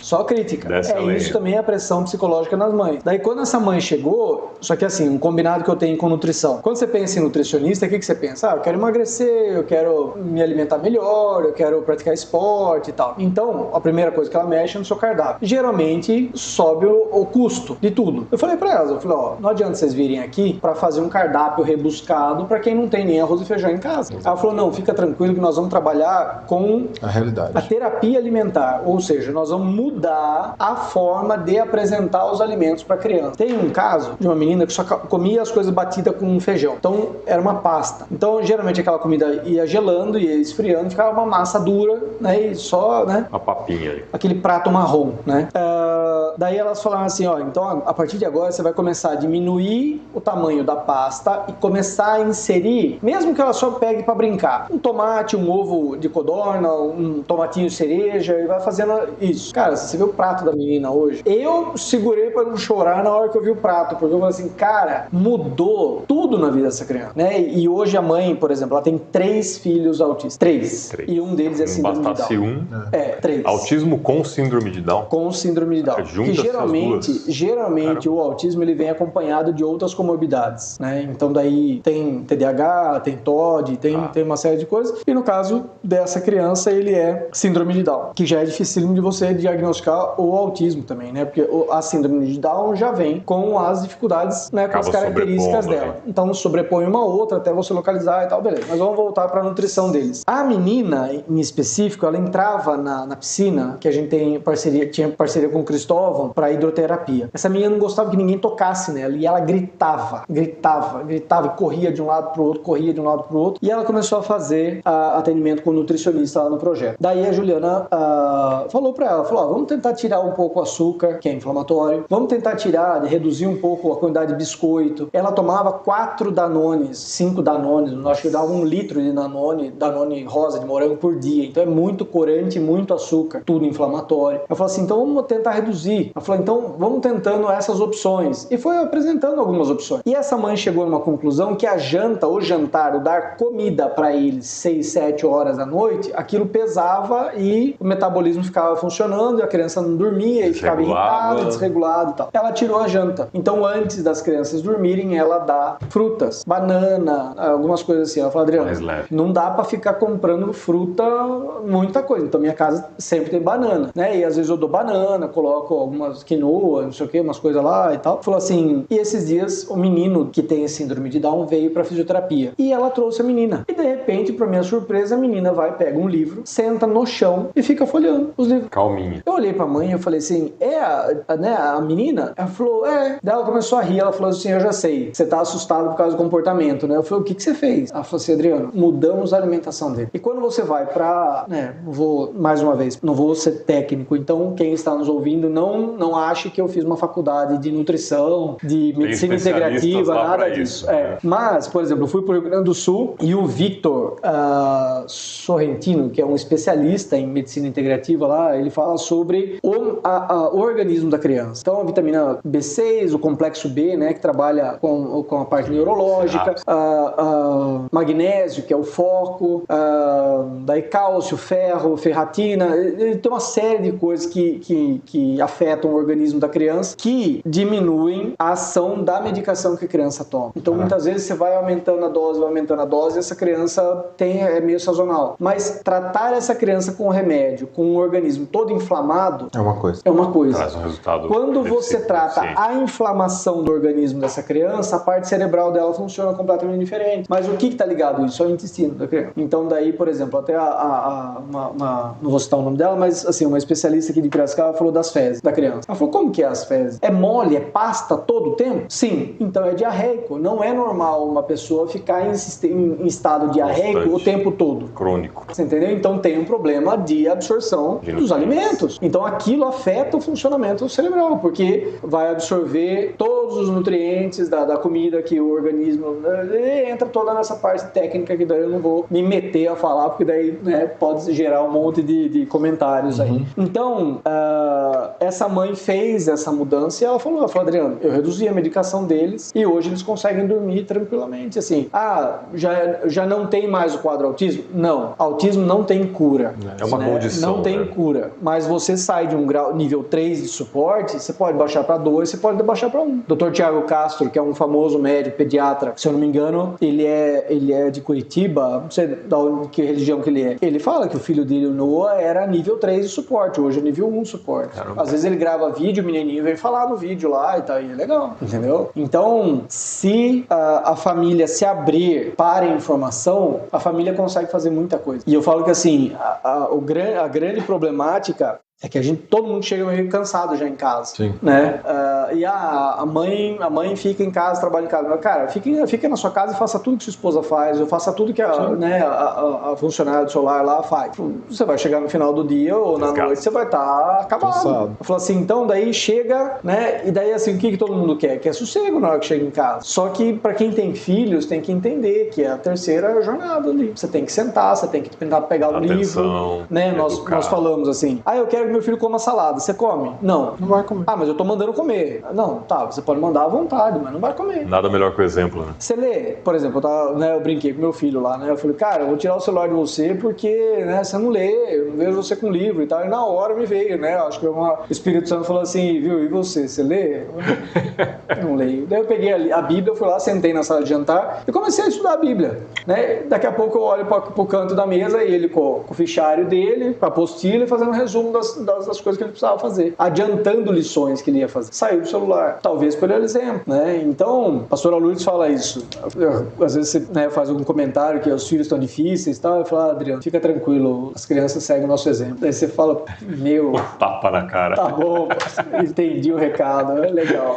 só critica. Isso também é a pressão psicológica nas mães. Daí quando essa mãe chegou, só que assim, um combinado que eu tenho com nutrição. Quando você pensa em nutricionista, o que você pensa? Eu quero emagrecer, eu quero me alimentar melhor, eu quero praticar esporte e tal. Então, a primeira coisa que ela mexe é no seu cardápio. Geralmente, sobe o custo de tudo. Eu falei pra elas, não adianta vocês virem aqui pra fazer um cardápio rebuscado pra quem não tem nem arroz e feijão em casa. Ela falou, não, fica tranquilo que nós vamos trabalhar com a realidade, a terapia alimentar, ou seja, nós vamos mudar a forma de apresentar os alimentos pra criança. Tem um caso de uma menina que só comia as coisas batidas com feijão, então era uma pasta. Então, geralmente aquela comida ia gelando, ia esfriando, ficava uma massa dura, né, e só, né, uma papinha aí. Aquele prato marrom, né. Daí elas falaram assim, então a partir de agora você vai começar a diminuir o tamanho da pasta e começar a inserir, mesmo que ela só pegue para brincar, um tomate, um ovo de codorna, um tomatinho cereja, e vai fazendo isso. Cara, você viu o prato da menina hoje? Eu segurei para não chorar na hora que eu vi o prato, porque eu falei assim, cara, mudou tudo na vida dessa criança, né? E hoje a mãe, por exemplo, ela tem 3 filhos autistas. 3. E um deles é síndrome de Down. 3. Autismo com síndrome de Down? Com síndrome de Down. Que geralmente o autismo ele vem acompanhado de outras comorbidades, né? Então daí tem TDAH, tem TOD, tem uma série de coisas. E no caso dessa criança, ele é síndrome de Down, que já é dificílimo de você diagnosticar o autismo também, né? Porque a síndrome de Down já vem com as dificuldades, né? Com as características dela. Né? Então sobrepõe uma outra até você localizar e tal, beleza. Mas vamos voltar para a nutrição deles. A menina, em específico, ela entrava na piscina, que a gente tinha parceria com o Cristóvão, para hidroterapia. Essa menina não gostava que ninguém tocasse nela e ela gritava, e corria de um lado pro outro, e ela começou a fazer atendimento com o nutricionista lá no projeto. Daí a Juliana falou para ela, vamos tentar tirar um pouco o açúcar, que é inflamatório, vamos tentar reduzir um pouco a quantidade de biscoito. Ela tomava 4 Danones, 5 Danones, acho que dava 1 litro de Danone rosa de morango por dia, então é muito corante, muito açúcar, tudo inflamatório. Ela falou assim, então vamos tentar reduzir dormir. Ela falou, então vamos tentando essas opções. E foi apresentando algumas opções. E essa mãe chegou numa conclusão que a janta, o jantar, o dar comida para eles 6, 7 horas da noite, aquilo pesava e o metabolismo ficava funcionando e a criança não dormia e ficava irritada, desregulada e tal. Ela tirou a janta. Então, antes das crianças dormirem, ela dá frutas, banana, algumas coisas assim. Ela falou, Adriano, não dá para ficar comprando fruta, muita coisa. Então, minha casa sempre tem banana, né? E às vezes eu dou banana, coloco algumas quinoa, não sei o que, umas coisas lá e tal. Falou assim, e esses dias o menino que tem síndrome de Down veio pra fisioterapia. E ela trouxe a menina. E de repente, pra minha surpresa, a menina vai, pega um livro, senta no chão e fica folheando os livros. Calminha. Eu olhei pra mãe e eu falei assim, a menina? Ela falou, Daí ela começou a rir, ela falou assim, eu já sei, você tá assustado por causa do comportamento, né? Eu falei, o que você fez? Ela falou assim, Adriano, mudamos a alimentação dele. E quando você vai pra, mais uma vez, não vou ser técnico, então quem está nos ouvindo não ache que eu fiz uma faculdade de nutrição, de medicina integrativa, nada disso. Mas, por exemplo, eu fui pro Rio Grande do Sul e o Victor Sorrentino, que é um especialista em medicina integrativa lá, ele fala sobre o organismo da criança. Então, a vitamina B6, o complexo B, né, que trabalha com a parte neurológica, magnésio, que é o foco, daí cálcio, ferro, ferratina, tem uma série de coisas que afetam o organismo da criança, que diminuem a ação da medicação que a criança toma. Então, muitas vezes você vai aumentando a dose, e essa criança é meio sazonal. Mas tratar essa criança com remédio, com um organismo todo inflamado, é uma coisa. Traz um resultado. Quando você trata a inflamação do organismo dessa criança, a parte cerebral dela funciona completamente diferente. Mas o que está ligado isso? É o intestino da criança. Então, daí, por exemplo, até não vou citar o nome dela, mas assim, uma especialista aqui de Piracicaba falou das fezes da criança. Ela falou, como que é as fezes? É mole, é pasta todo o tempo? Sim. Então é diarreico. Não é normal uma pessoa ficar em estado diarreico o tempo todo. Crônico. Você entendeu? Então tem um problema de absorção dos alimentos. Então aquilo afeta o funcionamento cerebral, porque vai absorver todos os nutrientes da comida que o organismo entra toda nessa parte técnica que daí eu não vou me meter a falar, porque daí pode gerar um monte de comentários aí. Então, essa mãe fez essa mudança e ela falou, Adriano, eu reduzi a medicação deles e hoje eles conseguem dormir tranquilamente. Assim, já não tem mais o quadro autismo? Não. Autismo não tem cura. É uma condição. Não tem cura. Mas você sai de um grau, nível 3 de suporte, você pode baixar para 2, você pode baixar para 1. Dr. Tiago Castro, que é um famoso médico pediatra, se eu não me engano, ele é de Curitiba, não sei que religião que ele é. Ele fala que o filho dele, o Noah, era nível 3 de suporte, hoje é nível 1 de suporte. Caramba. Às vezes ele grava vídeo, o menininho vem falar no vídeo lá e tal, e é legal, entendeu? Então, se a família se abrir para a informação, a família consegue fazer muita coisa. E eu falo que assim, a grande problemática é que todo mundo chega meio cansado já em casa. Sim. Né? E a mãe fica em casa, trabalha em casa. Mas, cara, fica na sua casa e faça tudo que sua esposa faz, ou faça tudo que a funcionária do seu lar lá faz. Você vai chegar no final do dia ou na noite, você vai estar acabado. Cansado. Eu falo assim, então daí chega, né? E daí assim, o que todo mundo quer? Quer sossego na hora que chega em casa. Só que pra quem tem filhos, tem que entender que é a terceira jornada ali. Você tem que sentar, você tem que tentar pegar o livro. Né? Nós falamos assim, eu quero que meu filho coma salada. Você come? Não. Não vai comer. Mas eu tô mandando comer. Não, tá, você pode mandar à vontade, mas não vai comer. Nada melhor que o exemplo, né? Você lê, por exemplo, eu brinquei com meu filho lá, né? Eu falei, cara, eu vou tirar o celular de você porque, né, você não lê, eu não vejo você com livro e tal. E na hora me veio, né? Acho que o Espírito Santo falou assim, viu, e você lê? Eu não leio. Daí eu peguei a Bíblia, fui lá, sentei na sala de jantar e comecei a estudar a Bíblia, né? Daqui a pouco eu olho pro canto da mesa e ele com o fichário dele, com a apostila e fazendo um resumo das coisas que ele precisava fazer, adiantando lições que ele ia fazer. Saiu do celular, talvez por exemplo, né? Então, a pastora Lourdes fala isso. Às vezes você faz algum comentário que os filhos estão difíceis e tal, eu falo, Adriano, fica tranquilo, as crianças seguem o nosso exemplo. Daí você fala, tapa na cara. Tá bom, entendi o recado, é legal.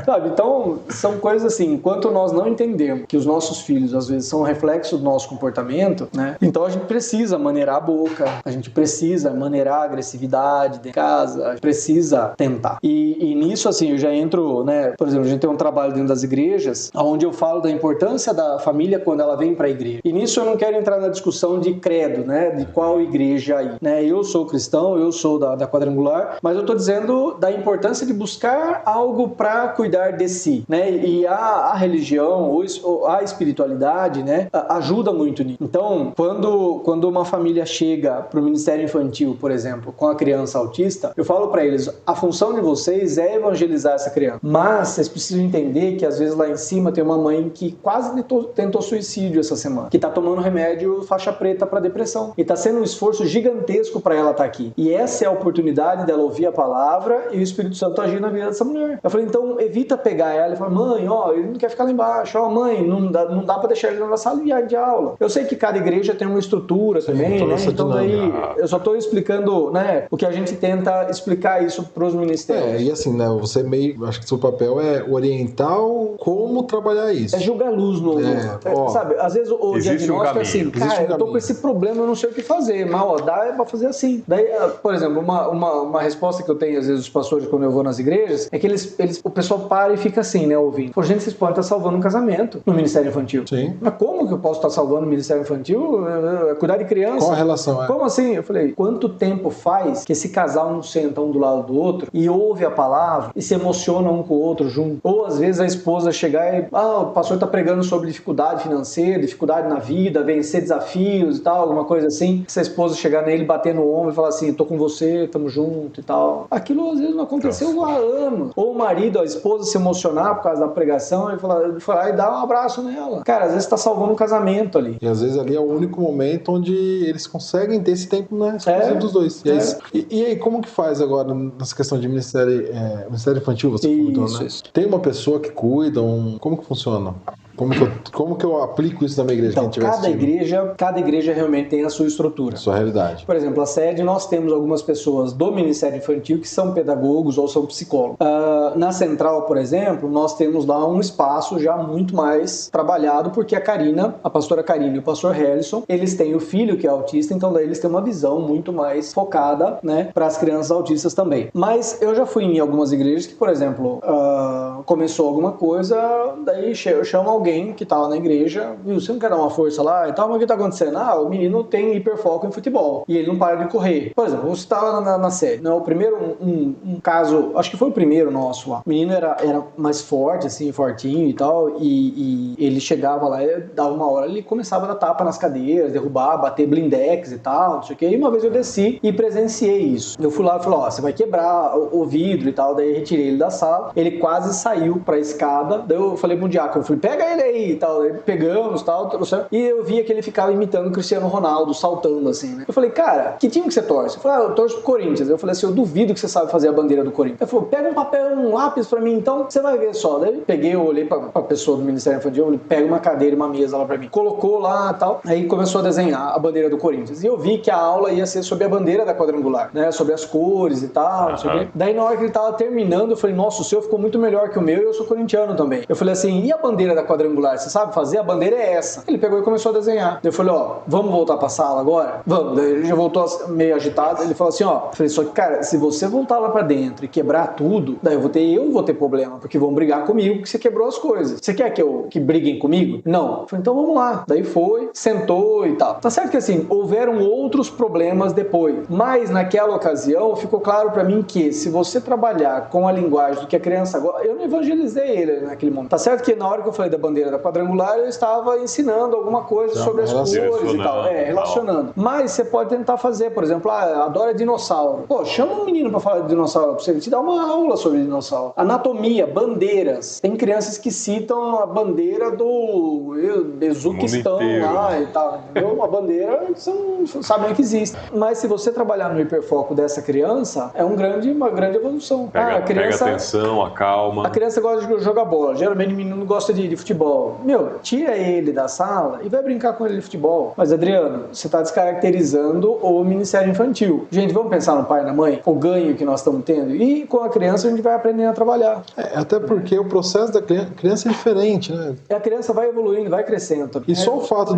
Sabe, então, são coisas assim, enquanto nós não entendemos que os nossos filhos, às vezes, são um reflexo do nosso comportamento, né? Então a gente precisa maneirar a boca, a gente precisa maneirar a agressividade, espiritualidade dentro de casa, precisa tentar. E nisso, assim, eu já entro, né? Por exemplo, a gente tem um trabalho dentro das igrejas, onde eu falo da importância da família quando ela vem para a igreja. E nisso eu não quero entrar na discussão de credo, né? De qual igreja ir, né? Eu sou cristão, eu sou da Quadrangular, mas eu estou dizendo da importância de buscar algo para cuidar de si, né? E a religião, ou a espiritualidade, né? Ajuda muito nisso. Então, quando uma família chega para o Ministério Infantil, por exemplo, com a criança autista, eu falo para eles, a função de vocês é evangelizar essa criança, mas vocês precisam entender que às vezes lá em cima tem uma mãe que quase tentou suicídio essa semana, que está tomando remédio faixa preta para depressão, e está sendo um esforço gigantesco para ela estar aqui, e essa é a oportunidade dela ouvir a palavra e o Espírito Santo agir na vida dessa mulher. Eu falei, então evita pegar ela e falar, mãe, ó, ele não quer ficar lá embaixo, ó, mãe, não dá para deixar ele na sala de aula. Eu sei que cada igreja tem uma estrutura também, né? Então daí eu só estou explicando, né, o que a gente tenta explicar isso para os ministérios. E assim, né, você meio, acho que seu papel é orientar como trabalhar isso. É jogar luz no... sabe, às vezes o diagnóstico é assim, cara, eu tô com esse problema, eu não sei o que fazer, mas ó, dá pra fazer assim. Daí, por exemplo, uma resposta que eu tenho às vezes os pastores quando eu vou nas igrejas, é que o pessoal para e fica assim, né, ouvindo. Pô, gente, vocês podem estar salvando um casamento no Ministério Infantil. Sim. Mas como que eu posso estar salvando o Ministério Infantil? Cuidar de criança? Qual a relação? Como assim? Eu falei, quanto tempo faz que esse casal não senta um do lado do outro e ouve a palavra e se emociona um com o outro junto? Ou às vezes a esposa chegar e, o pastor tá pregando sobre dificuldade financeira, dificuldade na vida, vencer desafios e tal, alguma coisa assim. Se a esposa chegar nele, bater no ombro e falar assim, tô com você, tamo junto e tal. Aquilo às vezes não aconteceu há anos. Ou o marido, a esposa se emocionar por causa da pregação e falar, e dar um abraço nela. Cara, às vezes tá salvando um casamento ali. E às vezes ali é o único momento onde eles conseguem ter esse tempo, né, dos dois. E aí, como que faz agora nessa questão de Ministério Infantil, você comentou, né? Isso. Tem uma pessoa que cuida, como que funciona? Como que eu aplico isso na minha igreja? Então, cada igreja realmente tem a sua estrutura. Sua realidade. Por exemplo, a sede, nós temos algumas pessoas do Ministério Infantil que são pedagogos ou são psicólogos. Na central, por exemplo, nós temos lá um espaço já muito mais trabalhado, porque a pastora Karina e o pastor Harrison, eles têm o filho que é autista, então daí eles têm uma visão muito mais focada, né, para as crianças autistas também. Mas eu já fui em algumas igrejas que, por exemplo, começou alguma coisa, daí chama alguém que tava na igreja, viu, você não quer dar uma força lá e tal, mas o que tá acontecendo? O menino tem hiperfoco em futebol e ele não para de correr. Por exemplo, você tava na série, né? O primeiro, um caso, acho que foi o primeiro nosso lá. O menino era mais forte, assim, fortinho e tal, e ele chegava lá e dava uma hora, ele começava a dar tapa nas cadeiras, derrubar, bater blindex e tal, não sei o que. E uma vez eu desci e presenciei isso. Eu fui lá e falei, você vai quebrar o vidro e tal, daí eu retirei ele da sala, ele quase saiu pra escada, daí eu falei pro diácono, eu falei, pega ele aí e tal, daí pegamos e tal, e eu via que ele ficava imitando o Cristiano Ronaldo, saltando assim, né? Eu falei, cara, que time que você torce? Eu falei, eu torço pro Corinthians. Eu falei assim, eu duvido que você sabe fazer a bandeira do Corinthians. Ele falou, pega um papel, um lápis pra mim, então você vai ver só. Daí eu peguei, eu olhei pra pessoa do Ministério Infantil, eu falei, pega uma cadeira e uma mesa lá pra mim. Colocou lá e tal, aí começou a desenhar a bandeira do Corinthians. E eu vi que a aula ia ser sobre a bandeira da Quadrangular, né? Sobre as cores e tal, não sei o quê. Daí na hora que ele tava terminando, eu falei, nossa, o seu ficou muito melhor que o meu e eu sou corintiano também. Eu falei assim, e a bandeira da Quadrangular? Você sabe fazer? A bandeira é essa. Ele pegou e começou a desenhar. Eu falei, vamos voltar pra sala agora? Vamos. Daí ele já voltou meio agitado. Ele falou assim, eu falei, só que, cara, se você voltar lá pra dentro e quebrar tudo, daí eu vou ter problema, porque vão brigar comigo porque você quebrou as coisas. Você quer que briguem comigo? Não. Eu falei, então vamos lá. Daí foi, sentou e tal. Tá certo que assim, houveram outros problemas depois, mas naquela ocasião ficou claro pra mim que se você trabalhar com a linguagem do que a criança gosta, eu não evangelizei ele naquele momento. Tá certo que na hora que eu falei da bandeira da Quadrangular, eu estava ensinando alguma coisa sobre as cores e tal. Relacionando. Mas você pode tentar fazer, por exemplo, adora dinossauro. Pô, chama um menino pra falar de dinossauro, pra você te dar uma aula sobre dinossauro. Anatomia, bandeiras. Tem crianças que citam a bandeira do Bezuquistão lá e tal, entendeu? Uma bandeira que você não sabe nem que existe. Mas se você trabalhar no hiperfoco dessa criança, é uma grande evolução. Pega atenção, acalma. A criança gosta de jogar bola. Geralmente o menino gosta de futebol. futebol. Meu, tira ele da sala e vai brincar com ele de futebol. Mas, Adriano, você está descaracterizando o Ministério Infantil. Gente, vamos pensar no pai e na mãe? O ganho que nós estamos tendo. E com a criança a gente vai aprendendo a trabalhar. Até porque o processo da criança é diferente, né? A criança vai evoluindo, vai crescendo. E só o fato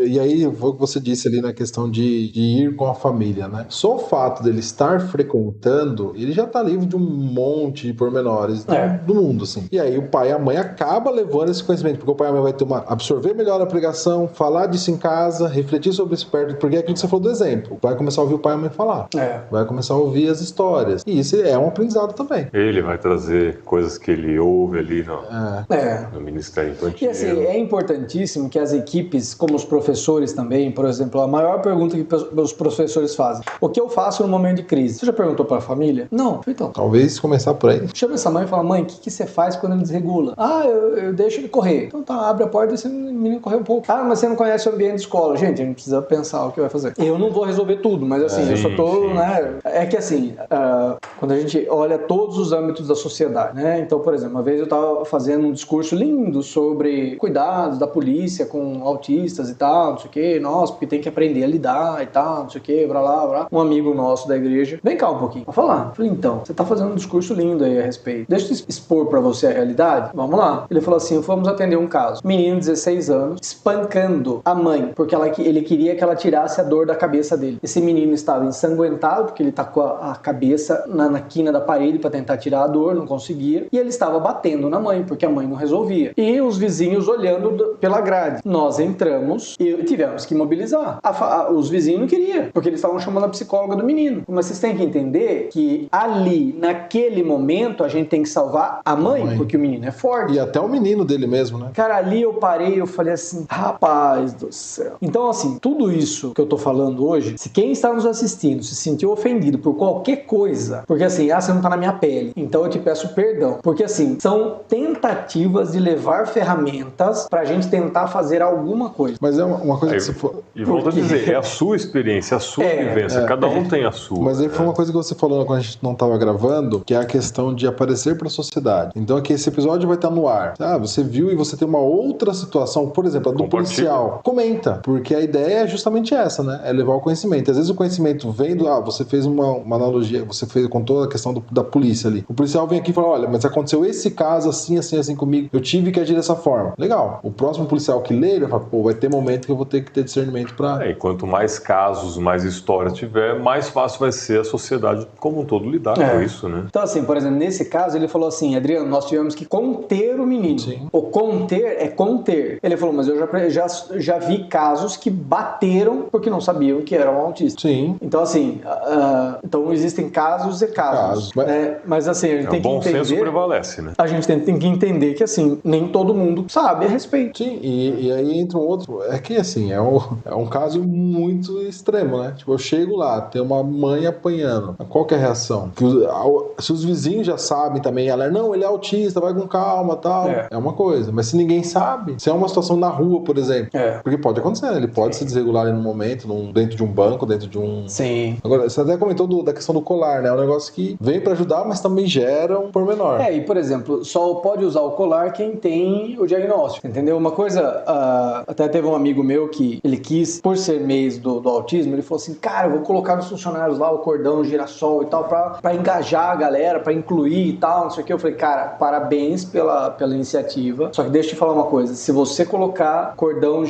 e aí foi o que você disse ali na questão de ir com a família, né? Só o fato dele estar frequentando, ele já tá livre de um monte de pormenores do mundo, assim. E aí o pai e a mãe acabam levando esse conhecimento, porque o pai e a mãe vai ter absorver melhor a pregação, falar disso em casa, refletir sobre isso perto, porque é aquilo que você falou do exemplo. Vai começar a ouvir o pai e a mãe falar. Vai começar a ouvir as histórias. E isso é um aprendizado também. Ele vai trazer coisas que ele ouve ali no Ministério Infantil. E assim, é importantíssimo que as equipes, como os professores também, por exemplo, a maior pergunta que os professores fazem: o que eu faço no momento de crise? Você já perguntou para a família? Não. Então, talvez começar por aí. Chama essa mãe e fala: mãe, o que você faz quando ele desregula? Eu deixo ele correr. Então tá, abre a porta e deixa o menino correr um pouco. Mas você não conhece o ambiente de escola. Gente, a gente precisa pensar o que vai fazer. Eu não vou resolver tudo, mas assim, eu só tô, né? É que assim, quando a gente olha todos os âmbitos da sociedade, né? Então, por exemplo, uma vez eu tava fazendo um discurso lindo sobre cuidados da polícia com autistas e tal, não sei o que, nossa, porque tem que aprender a lidar e tal, não sei o que, blá, blá, blá. Um amigo nosso da igreja, vem cá um pouquinho, vou falar. Eu falei, então, você tá fazendo um discurso lindo aí a respeito. Deixa eu expor pra você a realidade. Vamos lá. Ele falou assim, vamos atender um caso. Menino de 16 anos, espancando a mãe, porque ele queria que ela tirasse a dor da cabeça dele. Esse menino estava ensanguentado, porque ele tacou a cabeça na quina da parede pra tentar tirar a dor, não conseguia, e ele estava batendo na mãe, porque a mãe não resolvia. E os vizinhos olhando pela grade. Nós entramos e tivemos que mobilizar. Os vizinhos não queriam, porque eles estavam chamando a psicóloga do menino. Mas vocês têm que entender que ali, naquele momento, a gente tem que salvar a mãe, porque o menino é forte. E até o menino dele mesmo, né? Cara, ali eu parei, eu falei assim, rapaz do céu. Então, assim, tudo isso que eu tô falando hoje, se quem está nos assistindo se sentiu ofendido por qualquer coisa, porque assim, você não tá na minha pele, então eu te peço perdão. Porque assim, são tentativas de levar ferramentas pra gente tentar fazer alguma coisa. Mas é uma coisa que você falou. E volto a dizer, é a sua experiência, a sua vivência, cada um tem a sua. Mas aí foi uma coisa que você falou quando a gente não tava gravando, que é a questão de aparecer pra sociedade. Então aqui esse episódio vai estar no ar. Você viu e você tem uma outra situação, por exemplo, a do policial. Comenta, porque a ideia é justamente essa, né? É levar o conhecimento. Às vezes o conhecimento vem do... você fez uma analogia, você contou a questão da polícia ali. O policial vem aqui e fala, olha, mas aconteceu esse caso assim, assim, assim comigo, eu tive que agir dessa forma. Legal. O próximo policial que lê, ele vai falar, vai ter momento que eu vou ter que ter discernimento pra... E quanto mais casos, mais história tiver, mais fácil vai ser a sociedade como um todo lidar com isso, né? Então assim, por exemplo, nesse caso ele falou assim, Adriano, nós tivemos que conter o menino. Sim. O conter é conter. Ele falou, mas eu já vi casos que bateram porque não sabiam que eram autistas. Sim. Então assim, então existem casos e casos. Mas assim, a gente tem que entender... O bom senso prevalece, né? A gente tem que entender que assim, nem todo mundo sabe a respeito. Sim, e aí entra um outro... É que assim, é um caso muito extremo, né? Tipo, eu chego lá, tem uma mãe apanhando. Qual que é a reação? Se os vizinhos já sabem também, ela não, ele é autista, vai com calma, tal. É uma coisa. Mas se ninguém sabe, se é uma situação na rua, por exemplo, porque pode acontecer, né? Ele pode se desregular ali no momento, dentro de um banco, dentro de um... Sim. Agora, você até comentou da questão do colar, né? É um negócio que vem pra ajudar, mas também gera um pormenor. E por exemplo, só pode usar o colar quem tem o diagnóstico, entendeu? Uma coisa, até teve um amigo meu que ele quis, por ser mês do autismo, ele falou assim, cara, eu vou colocar nos funcionários lá o cordão, o girassol e tal, pra engajar a galera, pra incluir e tal, não sei o que. Eu falei, cara, parabéns pela iniciativa, só que deixa eu te falar uma coisa, se você colocar cordão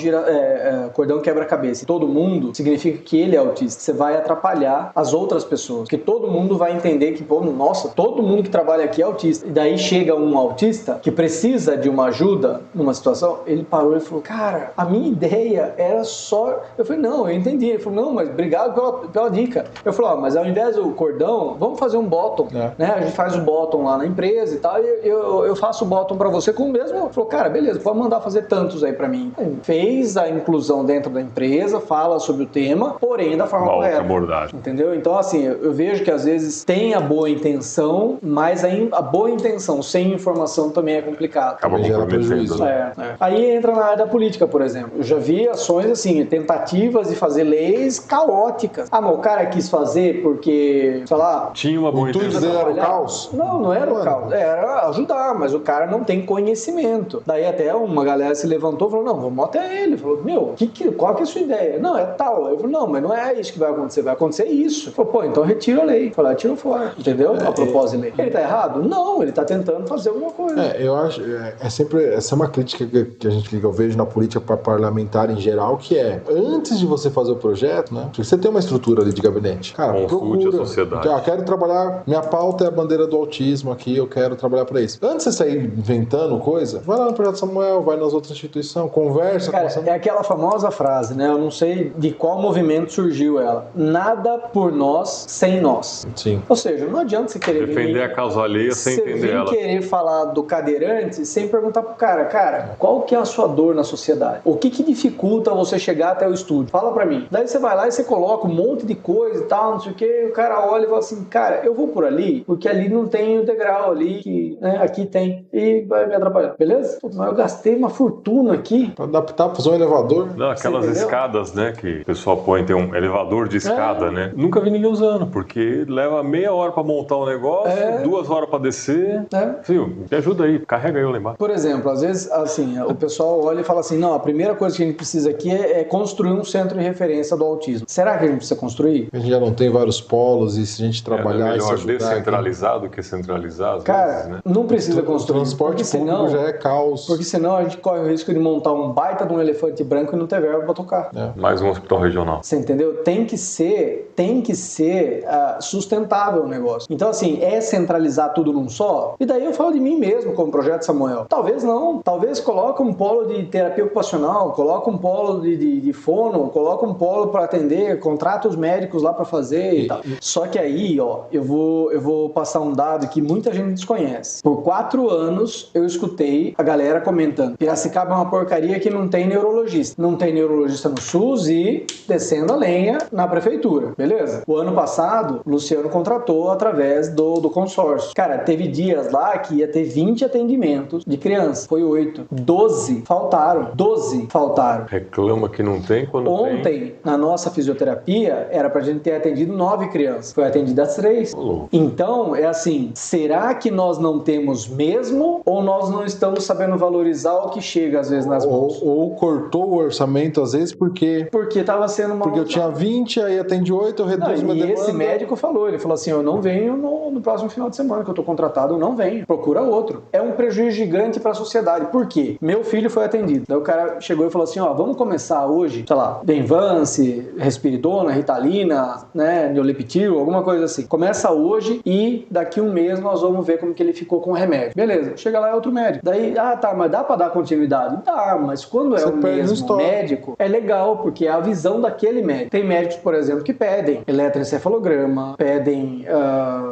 quebra-cabeça em todo mundo, significa que ele é autista, você vai atrapalhar as outras pessoas, porque todo mundo vai entender que, pô, nossa, todo mundo que trabalha aqui é autista, e daí chega um autista que precisa de uma ajuda numa situação, ele parou e falou, cara, a minha ideia era só... Eu falei, não, eu entendi. Ele falou, não, mas obrigado pela dica. Eu falei, mas ao invés do cordão, vamos fazer um bottom, né? A gente faz o bottom lá na empresa e tal, e eu faço o bottom pra você com o mesmo. Ele falou, cara, beleza, pode mandar fazer tantos aí pra mim. Fez a inclusão dentro da empresa, fala sobre o tema, porém da forma correta. Abordagem. Entendeu? Então, assim, eu vejo que às vezes tem a boa intenção, mas a boa intenção sem informação também é complicado. Acaba comprometendo, né? Aí entra na área da política, por exemplo. Eu já vi ações, assim, tentativas de fazer leis caóticas. Mas o cara quis fazer porque, sei lá... Tinha uma boa intenção. Era o caos? Não era o caos. Era ajudar, mas o cara não tem conhecimento. movimento. Daí até uma galera se levantou e falou, não, vamos até ele. Falou, meu, qual que é a sua ideia? Não, é tal. Eu falei, não, mas não é isso que vai acontecer isso. Falou, pô, então retira a lei. Falei, tira fora, entendeu? A propósito de lei. Ele tá errado? Não, ele tá tentando fazer alguma coisa. Eu acho, essa é uma crítica que eu vejo na política parlamentar em geral, que é, antes de você fazer o projeto, né, você tem uma estrutura ali de gabinete. Cara, consulte a sociedade. Quero trabalhar, minha pauta é a bandeira do autismo aqui, eu quero trabalhar para isso. Antes de você sair inventando coisa, vai lá no Projeto Samuel, vai nas outras instituições, conversa. Cara, é aquela famosa frase, né? Eu não sei de qual movimento surgiu ela. Nada por nós, sem nós. Sim. Ou seja, não adianta você querer defender a causa alheia sem entender ela. Você querer falar do cadeirante sem perguntar pro cara, qual que é a sua dor na sociedade? O que dificulta você chegar até o estúdio? Fala pra mim. Daí você vai lá e você coloca um monte de coisa e tal, não sei o que, o cara olha e fala assim, cara, eu vou por ali, porque ali não tem o degrau ali, que, né, aqui tem, e vai me atrapalhar, beleza? Mas eu gastei uma fortuna aqui. Pra adaptar, fazer um elevador. Não, aquelas escadas, né, que o pessoal põe, tem um elevador de escada, né? Nunca vi ninguém usando, porque leva meia hora pra montar um negócio, 2 horas pra descer. Viu? Me ajuda aí, carrega eu lá embaixo. Por exemplo, às vezes, assim, o pessoal olha e fala assim, não, a primeira coisa que a gente precisa aqui é construir um centro de referência do autismo. Será que a gente precisa construir? A gente já não tem vários polos e se a gente trabalhar... É melhor descentralizado que centralizado, cara, vezes, né? Não precisa construir. O transporte público já é caos. Porque senão a gente corre o risco de montar um baita de um elefante branco e não ter verba pra tocar. Mais um hospital regional. Você entendeu? Tem que ser sustentável o negócio. Então, assim, é centralizar tudo num só? E daí eu falo de mim mesmo como Projeto Samuel. Talvez não. Talvez coloque um polo de terapia ocupacional, coloque um polo de fono, coloque um polo para atender, contrata os médicos lá para fazer e tal. Só que aí, ó, eu vou passar um dado que muita gente desconhece. Por 4 anos eu escutei a galera comentando: Piracicaba é uma porcaria que não tem neurologista. Não tem neurologista no SUS e descendo a lenha na prefeitura. Beleza? O ano passado, o Luciano contratou através do consórcio. Cara, teve dias lá que ia ter 20 atendimentos de criança. Foi 8. 12 faltaram. Reclama que não tem quando Ontem, tem. na nossa fisioterapia, era pra gente ter atendido 9 crianças. Foi atendidas 3. Então, é assim, será que nós não temos mesmo ou nós não estamos sabendo valorizar o que chega às vezes nas mãos? Ou cortou o orçamento às vezes porque tava sendo uma... Porque eu tinha 20, aí atendi 8, eu reduzo minha demanda. E esse médico falou assim, eu não venho no próximo final de semana que eu tô contratado, eu não venho. Procura outro. É um prejuízo gigante pra sociedade. Por quê? Meu filho foi atendido. Daí o cara chegou e falou assim, vamos começar hoje, sei lá, Benvance, Respiridona, Ritalina, né, Neoleptil, alguma coisa assim. Começa hoje e daqui um mês nós vamos ver como que ele ficou com o remédio. Beleza, chega lá é outro médico. Daí, tá, mas dá pra dar continuidade? Dá, mas quando é o mesmo médico, é legal, porque é a visão daquele médico. Tem médicos, por exemplo, que pedem eletroencefalograma, pedem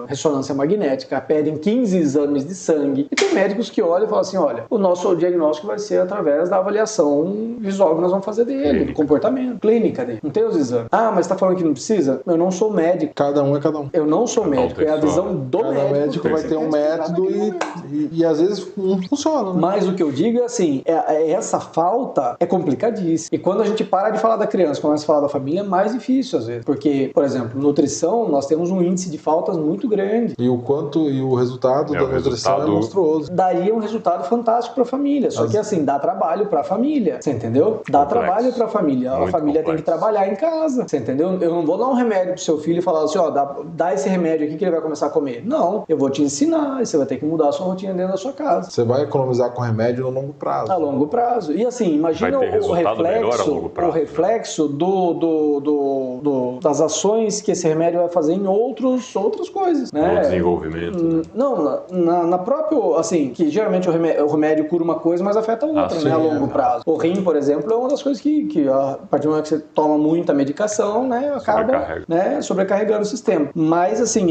ressonância magnética, pedem 15 exames de sangue. E tem médicos que olham e falam assim, olha, o nosso diagnóstico vai ser através da avaliação visual que nós vamos fazer dele, do comportamento, clínica dele. Não tem os exames. Mas tá falando que não precisa? Eu não sou médico. Cada um é cada um. Eu não sou médico, é a visão do cada médico. Cada médico vai ter um método e às vezes não funciona, né? Mas o que eu digo é assim, essa falta é complicadíssima. E quando a gente para de falar da criança, começa a falar da família, é mais difícil às vezes. Porque, por exemplo, nutrição, nós temos um índice de faltas muito grande. E o resultado da nutrição é monstruoso. Daria um resultado fantástico para a família. Só que assim, dá trabalho para a família. Você entendeu? Dá trabalho para a família. A família tem que trabalhar em casa. Você entendeu? Eu não vou dar um remédio pro seu filho e falar assim, dá esse remédio aqui que ele vai começar a comer. Não, eu vou te ensinar e você vai ter que mudar a sua rotina dentro da sua casa. Você vai economizar com remédio no longo prazo. A longo prazo. E assim, imagina o reflexo das ações que esse remédio vai fazer em outras coisas, né? No desenvolvimento. Não, na própria, assim, que geralmente o remédio cura uma coisa, mas afeta outra, né? A longo prazo. O rim, por exemplo, é uma das coisas que a partir do momento que você toma muita medicação, né? Acaba sobrecarregando o sistema. Mas assim,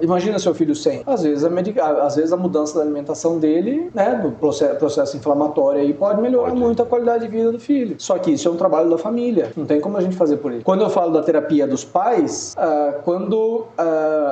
imagina seu filho sem. Às vezes a mudança da alimentação dele, né? Do processo inflamatório aí pode melhorar muito a qualidade de vida do filho. Só que isso é um trabalho da família. Não tem como a gente fazer por ele. Quando eu falo da terapia dos pais, quando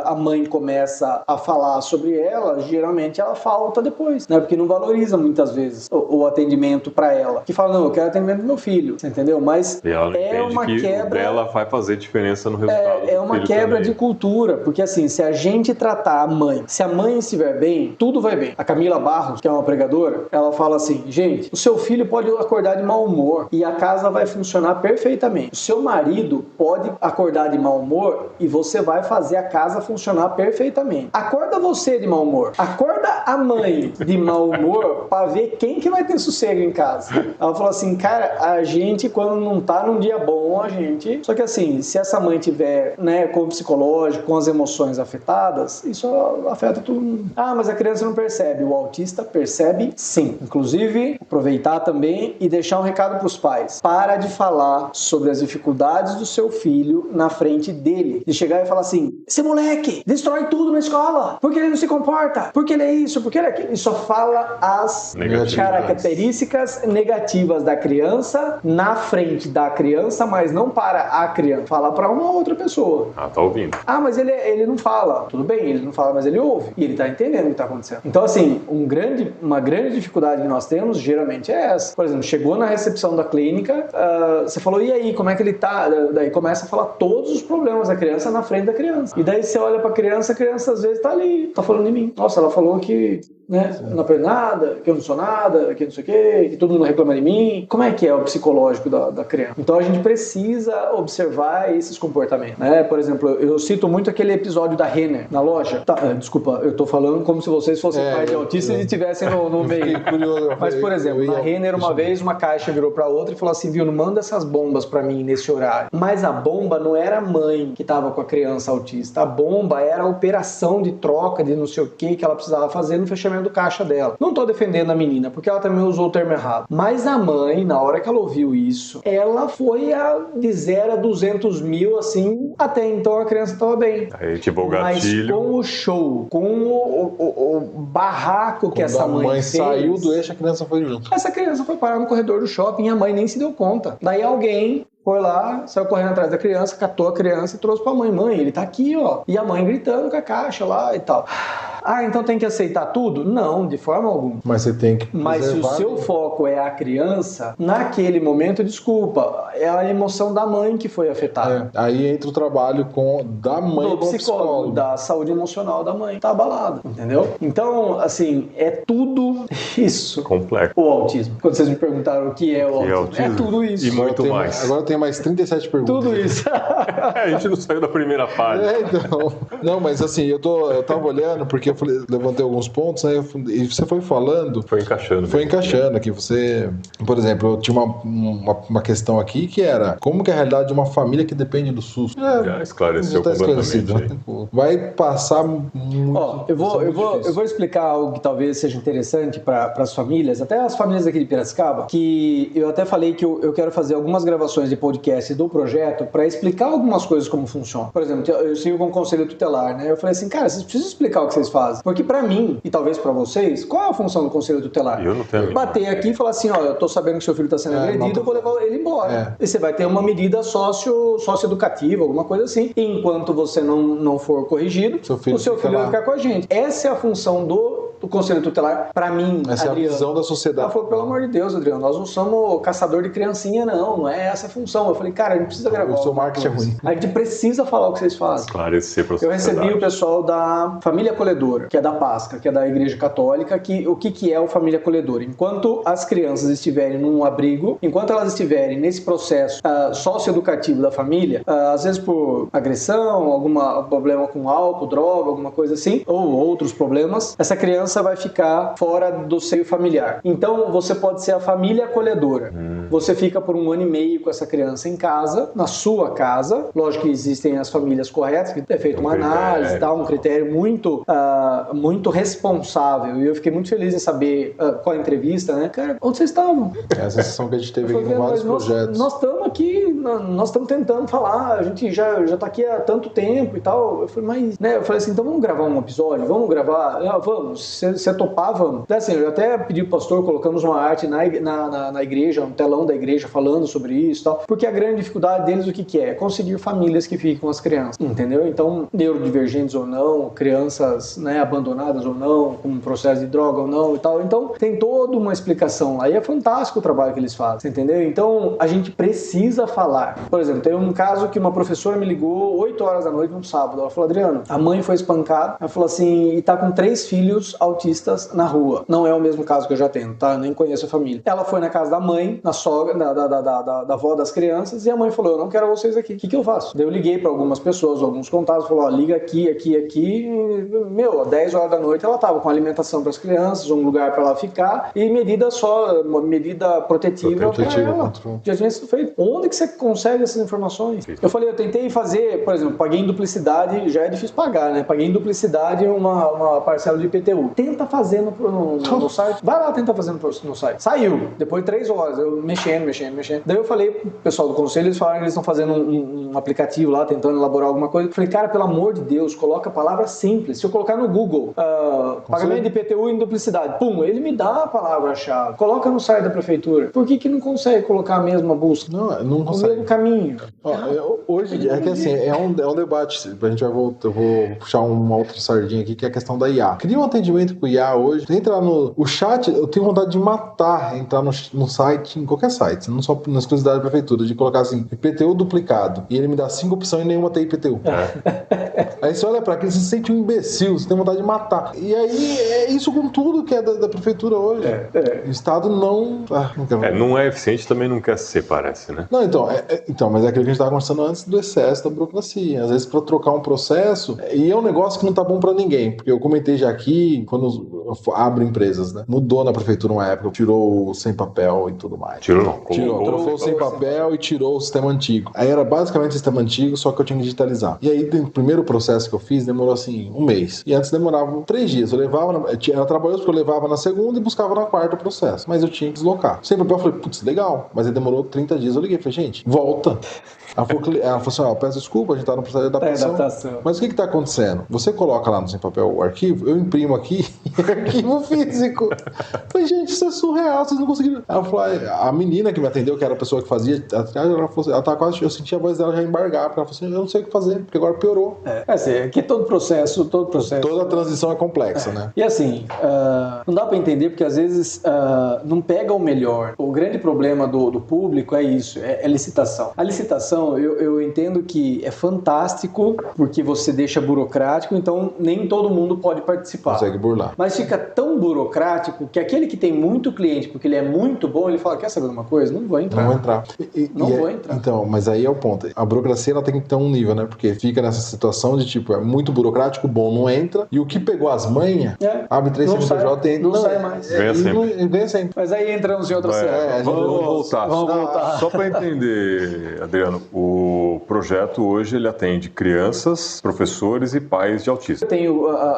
a mãe começa a falar sobre ela, geralmente ela falta depois, né? Porque não valoriza muitas vezes o atendimento para ela. Que fala, não, eu quero atendimento do meu filho, você entendeu? Mas e ela é uma que quebra. Dela vai fazer diferença no resultado. É uma quebra de cultura, porque assim, se a gente tratar a mãe, se a mãe estiver bem, tudo vai bem. A Camila Barros, que é uma pregadora, ela fala assim, gente, o seu filho pode acordar de mau humor e a casa vai funcionar perfeitamente. O seu marido pode acordar de mau humor e você vai fazer a casa funcionar perfeitamente. Acorda você de mau humor. Acorda a mãe de mau humor pra ver quem que vai ter sossego em casa. Ela falou assim, cara, a gente quando não tá num dia bom, a gente... Só que assim, se essa mãe tiver, né, com o psicológico, com as emoções afetadas, isso afeta todo mundo. Ah, mas a criança não percebe. O autista percebe sim. Inclusive, aproveitar também e deixar um recado pros pais. Para de falar sobre as dificuldades do seu filho na frente dele. De chegar e falar assim, esse moleque destrói tudo na escola. Porque ele não se comporta. Porque ele é isso, porque ele é aquilo. E só fala as características negativas da criança na frente da criança, mas não para a criança. Fala para uma outra pessoa. Ah, tá ouvindo. Ah, mas ele não fala. Tudo bem, ele não fala, mas ele ouve. E ele tá entendendo o que tá acontecendo. Então, assim, uma grande dificuldade que nós temos, geralmente, é essa. Por exemplo, chegou na recepção da clínica, você falou, e aí, como é que ele tá? Daí começa a falar todos os problemas da criança na frente da criança. E daí você olha pra criança, a criança às vezes tá ali, tá falando de mim. Nossa, ela falou que, né, não aprende nada, que eu não sou nada, que não sei o quê, que todo mundo reclama de mim. Como é que é o psicológico da criança? Então a gente precisa observar esses comportamentos, né? Por exemplo, eu cito muito aquele episódio da Renner na loja. Desculpa, eu tô falando como se vocês fossem pais de autistas e estivessem no meio. Mas, por exemplo, na Renner, uma vez, uma caixa virou pra outra e falou assim, viu, não manda essas bombas pra mim nesse horário. Mas a bomba não era a mãe que tava com a criança autista. A bomba era a operação de troca de não sei o que ela precisava fazer no fechamento do caixa dela. Não tô defendendo a menina, porque ela também usou o termo errado. Mas a mãe, na hora que ela ouviu isso, ela foi de 0 a 200 mil, assim, até então a criança tava bem. Aí, tipo, o gatilho. Mas com o show, com o barraco que essa mãe fez... saiu do eixo, a criança foi junto. Essa criança foi parar no corredor do shopping e a mãe nem se deu conta. Daí alguém foi lá, saiu correndo atrás da criança, catou a criança e trouxe pra mãe. Mãe, ele tá aqui, ó. E a mãe gritando com a caixa lá e tal. Ah, então tem que aceitar tudo? Não, de forma alguma. Mas você tem que... Mas se o seu foco é a criança, naquele momento, desculpa, é a emoção da mãe que foi afetada. Aí entra o trabalho da mãe do psicólogo, da saúde emocional da mãe. Tá abalada, entendeu? Então, assim, é tudo isso. Complexo. O autismo. Quando vocês me perguntaram o que é o autismo. É tudo isso. E muito mais. Agora tem mais 37 perguntas. Tudo isso. A gente não saiu da primeira fase. Então. Não, mas assim, eu tava olhando, porque eu levantei alguns pontos, né? E você foi falando. Foi encaixando. Foi encaixando aqui. Você, por exemplo, eu tinha uma questão aqui que era como que é a realidade de uma família que depende do SUS. Já esclareceu completamente. Né? Vai passar muito. Ó, eu vou explicar algo que talvez seja interessante para as famílias, até as famílias aqui de Piracicaba, que eu até falei que eu quero fazer algumas gravações de podcast do projeto para explicar algumas coisas como funciona. Por exemplo, eu sigo com o conselho tutelar, né? Eu falei assim, cara, vocês precisam explicar o que vocês fazem. Porque pra mim, e talvez pra vocês, qual é a função do conselho tutelar? Eu não tenho. Bater aqui e falar assim, ó, eu tô sabendo que seu filho tá sendo agredido, eu vou levar ele embora. E você vai ter uma medida socioeducativa, alguma coisa assim. E enquanto você não for corrigido, o seu filho vai ficar com a gente. Essa é a função do conselho tutelar, pra mim, essa Adriano. É a visão da sociedade. Ela falou, pelo amor de Deus, Adriano, nós não somos caçador de criancinha, não é essa a função. Eu falei, cara, a gente precisa gravar. O seu marketing é ruim. A gente precisa falar o que vocês fazem. Esclarecer pra Eu recebi o pessoal da Família Acolhedora, que é da PASCA, que é da Igreja Católica, o que é o Família Acolhedora? Enquanto as crianças estiverem num abrigo, enquanto elas estiverem nesse processo socioeducativo da família, às vezes por agressão, algum problema com álcool, droga, alguma coisa assim, ou outros problemas, essa criança vai ficar fora do seio familiar. Então, você pode ser a família acolhedora. Você fica por 1 ano e meio com essa criança em casa, na sua casa. Lógico que existem as famílias corretas, que é feito uma análise, tá? Um critério muito responsável. E eu fiquei muito feliz em saber com a entrevista, né? Cara, onde vocês estavam? É a sensação que a gente teve aqui com vários projetos. Nós estamos aqui, nós estamos tentando falar, a gente já tá aqui há tanto tempo e tal. Eu falei, mas, né? Eu falei assim, então vamos gravar um episódio? Vamos gravar? Vamos, se topar, vamos. Então, assim, eu até pedi pro pastor, colocamos uma arte na igreja, um telão da igreja falando sobre isso e tal, porque a grande dificuldade deles, o que é? É conseguir famílias que fiquem com as crianças, entendeu? Então, neurodivergentes ou não, crianças, né, abandonadas ou não, com processo de droga ou não e tal. Então, tem toda uma explicação lá. E é fantástico o trabalho que eles fazem, entendeu? Então, a gente precisa falar falar. Por exemplo, tem um caso que uma professora me ligou 8 horas da noite num sábado. Ela falou, Adriano, a mãe foi espancada. Ela falou assim, e tá com 3 filhos autistas na rua. Não é o mesmo caso que eu já tenho, tá? Eu nem conheço a família. Ela foi na casa da mãe, na sogra, da avó das crianças, e a mãe falou, eu não quero vocês aqui. O que eu faço? Daí eu liguei pra algumas pessoas, alguns contatos, falou, ó, liga aqui. Meu, às 10 horas da noite ela tava com alimentação pras crianças, um lugar pra ela ficar, e medida protetiva pra ela. Já tinha sido feito. Onde que você consegue essas informações? Eu falei, eu tentei fazer, por exemplo, paguei em duplicidade, já é difícil pagar, né? Paguei em duplicidade uma parcela de IPTU. Tenta fazer no site. Vai lá tentar fazer no site. Saiu. Depois de 3 horas, eu mexendo. Daí eu falei pro pessoal do conselho, eles falaram que eles estão fazendo um aplicativo lá, tentando elaborar alguma coisa. Eu falei, cara, pelo amor de Deus, coloca a palavra simples. Se eu colocar no Google, pagamento de IPTU em duplicidade, pum, ele me dá a palavra-chave. Coloca no site da prefeitura. Por que não consegue colocar a mesma busca? Não consegue. O mesmo caminho. Hoje, é que assim, é um debate. A gente vai voltar, eu vou puxar uma outra sardinha aqui, que é a questão da IA. Cria um atendimento com IA hoje. Você entra o chat, eu tenho vontade de matar, entrar no site, em qualquer site, não só na exclusividade da prefeitura, de colocar assim, IPTU duplicado. E ele me dá 5 opções e nenhuma tem IPTU. Aí você olha pra aquilo, você se sente um imbecil, você tem vontade de matar. E aí é isso com tudo que é da prefeitura hoje. O Estado não quer. Não é eficiente, também não quer ser, parece, né? Não, então, mas é aquilo que a gente estava conversando antes do excesso da burocracia. Às vezes, para trocar um processo, e é um negócio que não tá bom para ninguém, porque eu comentei já aqui, quando abre empresas, né? Mudou na prefeitura uma época, tirou o sem papel e tudo mais. Trocou o sem papel e tirou o sistema antigo. Aí era basicamente o sistema antigo, só que eu tinha que digitalizar. E aí, o primeiro processo que eu fiz demorou assim, 1 mês. E antes demorava 3 dias. Eu levava, era trabalhoso porque eu levava na segunda e buscava na quarta o processo. Mas eu tinha que deslocar. Sem papel, eu falei, putz, legal. Mas aí demorou 30 dias. Eu liguei, falei, gente, volta. Ela falou assim, peço desculpa, a gente tá no processo de adaptação. Mas o que tá acontecendo? Você coloca lá no sem papel o arquivo, eu imprimo aqui arquivo físico. Falei, gente, isso é surreal, vocês não conseguiram. Ela falou, a menina que me atendeu, que era a pessoa que fazia a triagem, ela falou assim, ela tava quase, eu senti a voz dela já embargar, porque ela falou assim, eu não sei o que fazer, porque agora piorou. Assim, aqui todo processo. Toda a transição é complexa, né? E assim, não dá pra entender, porque às vezes não pega o melhor. O grande problema do público é isso, é licitação. A licitação, eu entendo que é fantástico, porque você deixa burocrático, então nem todo mundo pode participar. Consegue burlar. Mas fica tão burocrático que aquele que tem muito cliente, porque ele é muito bom, ele fala, quer saber de uma coisa? Não vou entrar. Não vou entrar. Não vou entrar. Então, mas aí é o ponto. A burocracia, ela tem que ter um nível, né? Porque fica nessa situação de, tipo, é muito burocrático, bom, não entra, e o que pegou as manhas, abre 3 CNPJ e não sai mais. Vem sempre. Mas aí entramos em outra série. Vamos voltar. Só para entender, Adriano, o projeto hoje ele atende crianças, professores e pais de autistas.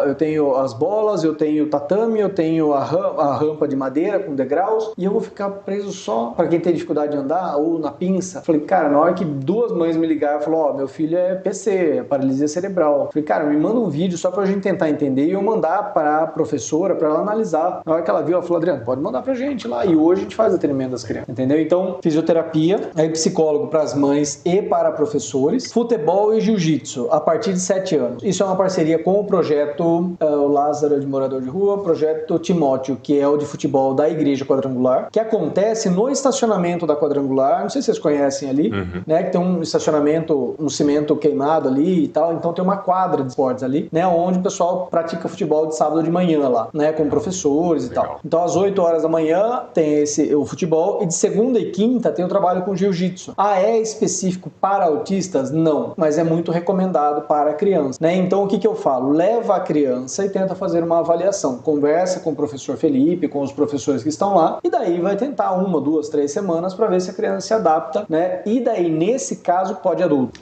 Eu tenho as bolas, eu tenho o tatame, eu tenho a rampa de madeira com degraus, e eu vou ficar preso só para quem tem dificuldade de andar ou na pinça. Falei, cara, na hora que 2 mães me ligaram, falou, meu filho é PC, é paralisia cerebral. Falei, cara, me manda um vídeo só pra gente tentar entender e eu mandar para a professora para ela analisar. Na hora que ela viu, ela falou, Adriano, pode mandar pra gente lá. E hoje a gente faz atendimento das crianças, entendeu? Então, fisioterapia, aí psicólogo para as mães e para professores, futebol e jiu-jitsu a partir de 7 anos. Isso é uma parceria com o projeto o Lázaro de Morador de Rua, projeto Timóteo, que é o de futebol da Igreja Quadrangular, que acontece no estacionamento da Quadrangular, não sei se vocês conhecem ali, né, que tem um estacionamento, um cimento queimado ali e tal, então tem uma quadra de esportes ali, né, onde o pessoal pratica futebol de sábado de manhã lá, né, com professores e tal. Então às 8 horas da manhã tem o futebol e de segunda e quinta tem o trabalho com jiu-jitsu. É específico para autistas? Não, mas é muito recomendado para criança, né? Então o que eu falo? Leva a criança e tenta fazer uma avaliação, conversa com o professor Felipe, com os professores que estão lá, e daí vai tentar 1, 2, 3 semanas para ver se a criança se adapta, né? E daí nesse caso pode adulto.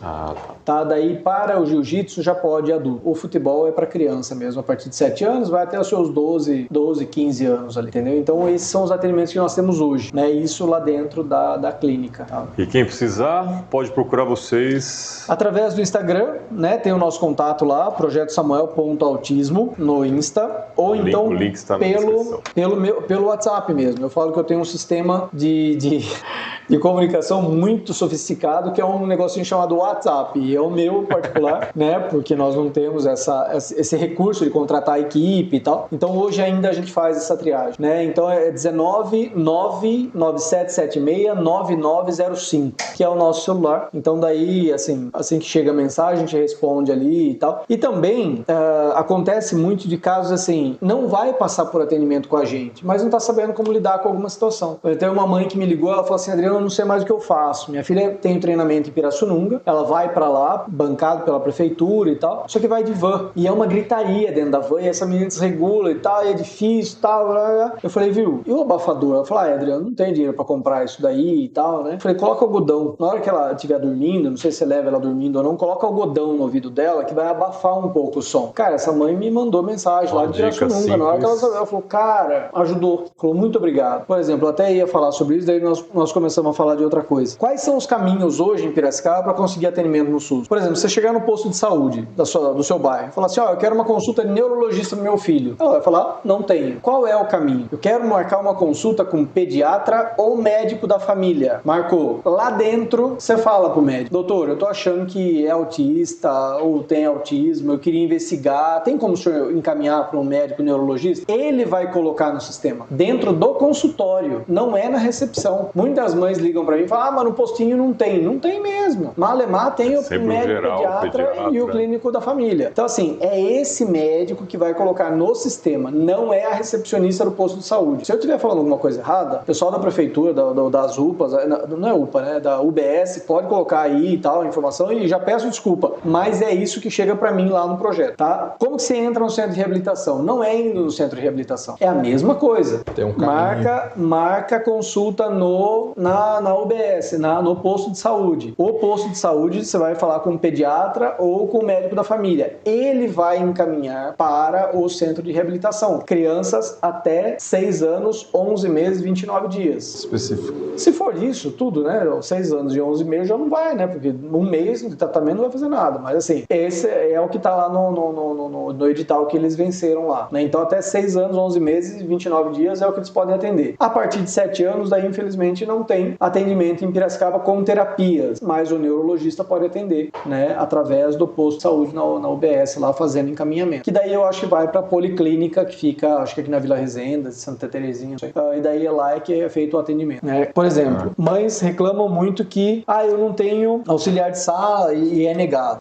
Tá? Daí para o jiu-jitsu já pode adulto. O futebol é para criança mesmo, a partir de 7 anos vai até os seus 12, 15 anos ali, entendeu? Então esses são os atendimentos que nós temos hoje, né? Isso lá dentro da clínica. Tá? E quem precisar pode procurar vocês através do Instagram, né? Tem o nosso contato lá, projetosamuel.autismo no Insta, ou então o link está na descrição. pelo WhatsApp mesmo. Eu falo que eu tenho um sistema de comunicação muito sofisticado, que é um negocinho chamado WhatsApp. e é o meu particular, né? Porque nós não temos esse recurso de contratar a equipe e tal. Então hoje ainda a gente faz essa triagem, né? Então é 19 99776 9905, que é o nosso celular. Então daí, assim que chega a mensagem, a gente responde ali e tal. E também acontece muito de casos assim, não vai passar por atendimento com a gente, mas não tá sabendo como lidar com alguma situação. Eu tenho uma mãe que me ligou, ela falou assim: Adriano, eu não sei mais o que eu faço. Minha filha tem um treinamento em Pirassununga, ela vai pra lá, bancado pela prefeitura e tal, só que vai de van. E é uma gritaria dentro da van, e essa menina desregula e tal, e é difícil e tal. Blá, blá. Eu falei, viu, e o abafador? Ela falou, Adriano, não tem dinheiro pra comprar isso daí e tal, né? Eu falei, coloca algodão. Na hora que ela estiver dormindo, não sei se você leva ela dormindo ou não, coloca algodão no ouvido dela, que vai abafar um pouco o som. Cara, essa mãe me mandou mensagem lá de Pirassununga. Na hora que ela falou, cara, ajudou. Falou, muito obrigado. Por exemplo, eu até ia falar sobre isso, daí nós começamos a falar de outra coisa. Quais são os caminhos hoje em Piracicaba para conseguir atendimento no SUS? Por exemplo, você chegar no posto de saúde do seu bairro e falar assim, eu quero uma consulta de neurologista do meu filho. Ela vai falar, não tenho. Qual é o caminho? Eu quero marcar uma consulta com pediatra ou médico da família. Marcou. Lá dentro, você fala pro médico, doutor, eu tô achando que é autista ou tem autismo, eu queria investigar, tem como o senhor encaminhar para um médico neurologista? Ele vai colocar no sistema, dentro do consultório, não é na recepção. Muitas mães ligam para mim e falam, mas no postinho não tem. Não tem mesmo. Malemar tem o médico pediatra e o clínico da família. Então, assim, é esse médico que vai colocar no sistema, não é a recepcionista do posto de saúde. Se eu estiver falando alguma coisa errada, o pessoal da prefeitura, das UPAs, não é UPA, né? Da UBS, pode colocar aí e tal, a informação, e já peço desculpa, mas é isso que chega para mim lá no projeto, tá? Como que você entra no centro de reabilitação? Não é indo no centro de reabilitação, é a mesma coisa. Tem um marca consulta na UBS, no posto de saúde. O posto de saúde, você vai falar com o pediatra ou com o médico da família. Ele vai encaminhar para o centro de reabilitação. Crianças até 6 anos, 11 meses, 29 dias. Específico. Se for isso, tudo, né? 6 anos e 11 meses já não vai, né? Porque um mês de tratamento não vai fazer nada. Mas assim, esse é o que tá lá no edital que eles venceram lá, né? Então até 6 anos, 11 meses e 29 dias é o que eles podem atender. A partir de 7 anos, daí infelizmente não tem atendimento em Piracicaba com terapias, mas o neurologista pode atender, né? Através do posto de saúde na UBS lá fazendo encaminhamento. Que daí eu acho que vai pra policlínica que fica, acho que aqui na Vila Resenda, de Santa Terezinha, e daí é lá que é feito o atendimento, né? Por exemplo, mães reclamam muito que eu não tenho auxiliar de sala e é negado.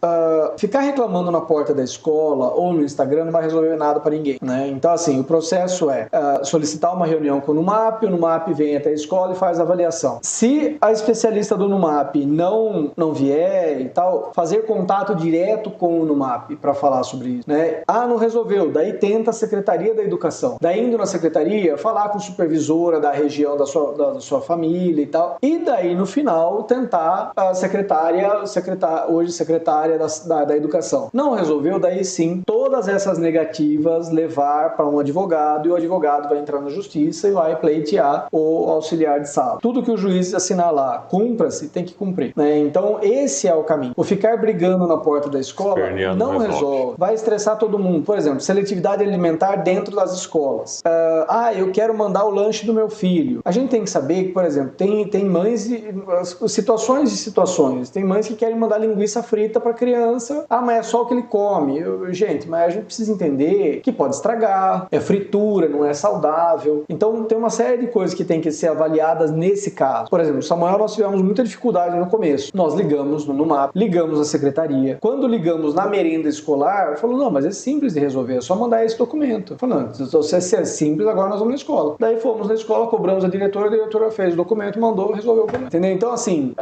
Ficar reclamando na porta da escola ou no Instagram não vai resolver nada para ninguém, né? Então assim, o processo é solicitar uma reunião com o NUMAP, o NUMAP vem até a escola e faz a avaliação. Se a especialista do NUMAP não vier e tal, fazer contato direto com o NUMAP para falar sobre isso, né? Não resolveu, daí tenta a Secretaria da Educação. Daí indo na Secretaria, falar com a supervisora da região da sua família e tal. E daí no final tentar a hoje secretária da Educação. Não resolveu, daí sim, todas essas negativas levar para um advogado e o advogado vai entrar na justiça e vai pleitear o auxiliar de sala. Tudo que o juiz assinar lá, cumpra-se, tem que cumprir, né? Então esse é o caminho. O ficar brigando na porta da escola não resolve. Vai estressar todo mundo. Por exemplo, seletividade alimentar dentro das escolas. Eu quero mandar o lanche do meu filho. A gente tem que saber que, por exemplo, tem mães situações de situações. Tem mães que querem mandar linguiça frita para criança. Mas é só o que ele come. Gente, mas a gente precisa entender que pode estragar. É fritura, não é saudável. Então tem uma série de coisas que tem que ser avaliadas nesse caso. Por exemplo, Samuel, nós tivemos muita dificuldade no começo. Nós ligamos no NUMAP, ligamos na secretaria. Quando ligamos na merenda escolar, falou, não, mas é simples de resolver, é só mandar esse documento. Falou, não, se é simples, agora nós vamos na escola. Daí fomos na escola, cobramos a diretora fez o documento, mandou, resolveu o problema. Entendeu? Então assim,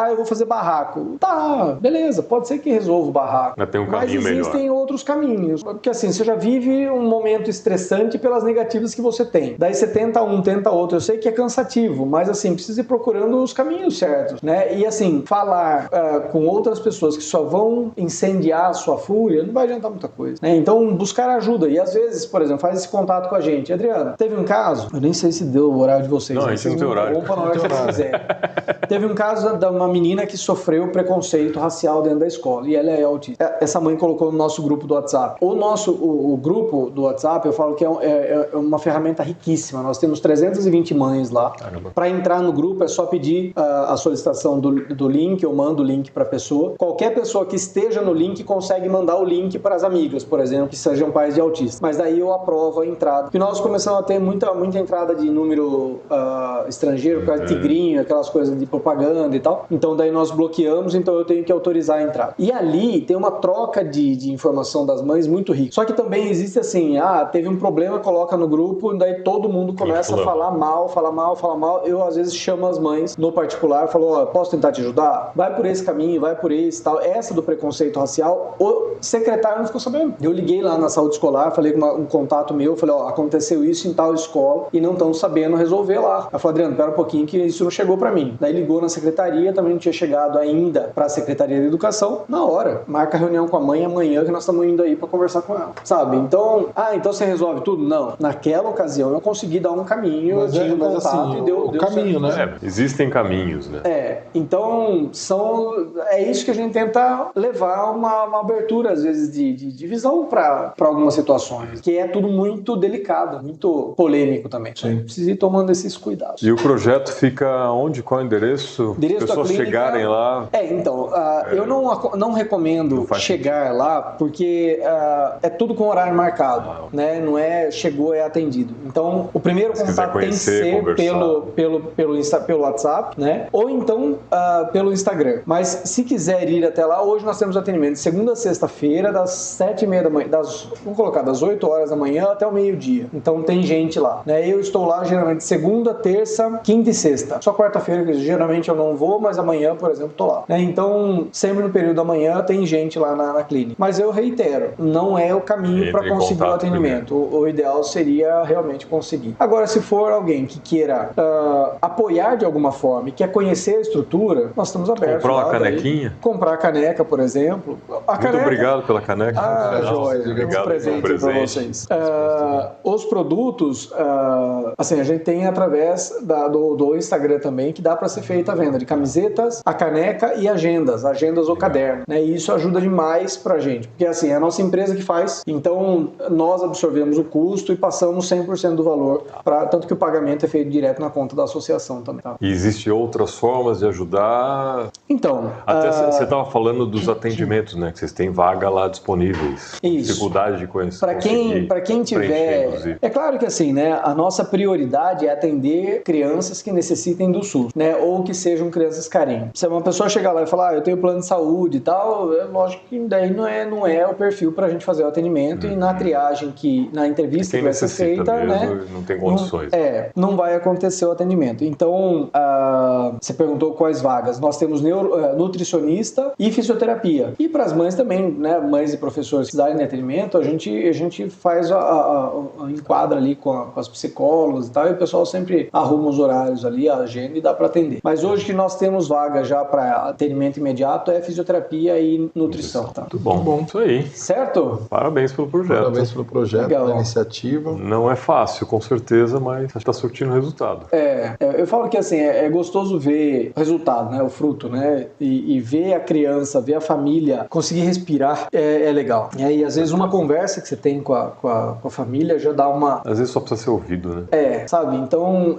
eu vou fazer barraco. Tá, beleza, pode ser que resolva o barraco. Mas tem um caminho melhor. Mas existem outros caminhos. Porque assim, você já vive um momento estressante pelas negativas que você tem. Daí você tenta um, tenta outro. Eu sei que é cansativo, mas assim, precisa ir procurando os caminhos certos, né? E assim, falar com outras pessoas que só vão incendiar a sua fúria, não vai adiantar muita coisa, né? Então, buscar ajuda. E às vezes, por exemplo, faz esse contato com a gente. Adriana, teve um caso, eu nem sei se deu o horário de vocês. Não, a gente não tem horário. Opa, na hora que vocês quiserem. Teve um caso de uma menina que sofreu preconceito racial dentro da escola e ela é autista. Essa mãe colocou no nosso grupo do WhatsApp. O grupo do WhatsApp, eu falo que é uma ferramenta riquíssima. Nós temos 320 mães lá. Para entrar no grupo é só pedir a solicitação do link, eu mando o link para a pessoa. Qualquer pessoa que esteja no link consegue mandar o link para as amigas, por exemplo, que sejam pais de autistas. Mas daí eu aprovo a entrada. Porque nós começamos a ter muita entrada de número estrangeiro, por causa de tigrinho, aquelas coisas de propaganda e tal. Então daí nós bloqueamos, então eu tenho que autorizar a entrada. E ali tem uma troca de informação das mães muito rica. Só que também existe assim, teve um problema, coloca no grupo, daí todo mundo começa a falar mal. Eu às vezes chamo as mães no particular, falo, posso tentar te ajudar? Vai por esse caminho, vai por esse tal. Essa do preconceito racial, o secretário não ficou sabendo. Eu liguei lá na saúde escolar, falei com um contato meu, falei, aconteceu isso em tal escola e não estão sabendo resolver lá. Ela falou, Adriano, pera um pouquinho que isso não chegou pra mim. Daí ligou na secretaria, também não tinha chegado ainda pra Secretaria de Educação. Na hora, marca a reunião com a mãe amanhã que nós estamos indo aí pra conversar com ela. Sabe? Então, então você resolve tudo? Não. Naquela ocasião eu consegui dar um caminho, eu tinha um contato assim, e deu caminho, certo. né? Existem caminhos, né? Então é isso que a gente tenta levar uma abertura, às vezes, de visão para algumas situações, que é tudo muito delicado, muito polêmico também. Sim. Precisa ir tomando esses cuidados. E o projeto fica onde? Qual é o endereço? Endereço As pessoas da clínica, chegarem lá. Eu não recomendo chegar lá porque é tudo com horário marcado, né? Não é chegou, é atendido. Então, o primeiro contato tem que ser pelo WhatsApp, né? Ou então pelo Instagram. Mas se quiser ir até lá, hoje nós temos atendimento de segunda a sexta-feira, das 7h30 da manhã, vamos colocar, das 8 horas da manhã até o meio-dia. Então tem gente lá, né? Eu estou lá geralmente segunda, terça, quinta e sexta. Só quarta-feira, que geralmente eu não vou, mas amanhã, por exemplo, estou lá, né? Então, sempre no período da manhã tem gente lá na clínica. Mas eu reitero, não é o caminho para conseguir o atendimento. O ideal seria realmente conseguir. Agora, se for alguém que queira apoiar de alguma forma e quer conhecer a estrutura, nós estamos abertos. Comprar uma canequinha? Comprar a caneca, por exemplo. Muito obrigado pela caneca. Joia. Obrigado Presente para vocês. Os produtos, assim, a gente tem através do Instagram também, que dá para ser feita a venda de camisetas, a caneca e agendas ou caderno, né? E isso ajuda demais pra gente, porque assim, é a nossa empresa que faz, então nós absorvemos o custo e passamos 100% do valor, tanto que o pagamento é feito direto na conta da associação também. Tá? E existem outras formas de ajudar? Então... Até você estava falando dos atendimentos, né? Que vocês têm vaga lá disponíveis. Isso. Dificuldade de conhecer. Para quem tiver... É claro que assim, né? A nossa prioridade é atender crianças que necessitem do SUS, né? Ou que sejam crianças carentes. Se uma pessoa chegar lá e falar, eu tenho plano de saúde e tal, é lógico que daí não é o perfil para a gente fazer o atendimento e na triagem, na entrevista que vai ser feita, mesmo, né? Não tem condições. Não vai acontecer o atendimento. Então, você perguntou quais vagas. Nós temos nutricionista e fisioterapia. E para as mães também, né? Mães e professores que precisarem de atendimento, a gente faz a enquadra ali com as psicólogas e tal, e o pessoal sempre arruma os horários ali, a agenda e dá para atender. Mas hoje que nós temos vaga já para atendimento imediato é fisioterapia e nutrição. Tá? Muito bom. Isso aí. Certo? Parabéns pelo projeto. Parabéns pelo projeto, pela iniciativa. Não é fácil, com certeza, mas está surtindo resultado. Eu falo que assim, é gostoso ver o resultado, né? O fruto, né? E ver a criança, ver a família conseguir respirar é legal. E aí, às vezes, uma conversa que você tem com a família já dá uma... Às vezes só precisa ser ouvido, né? Sabe? Então,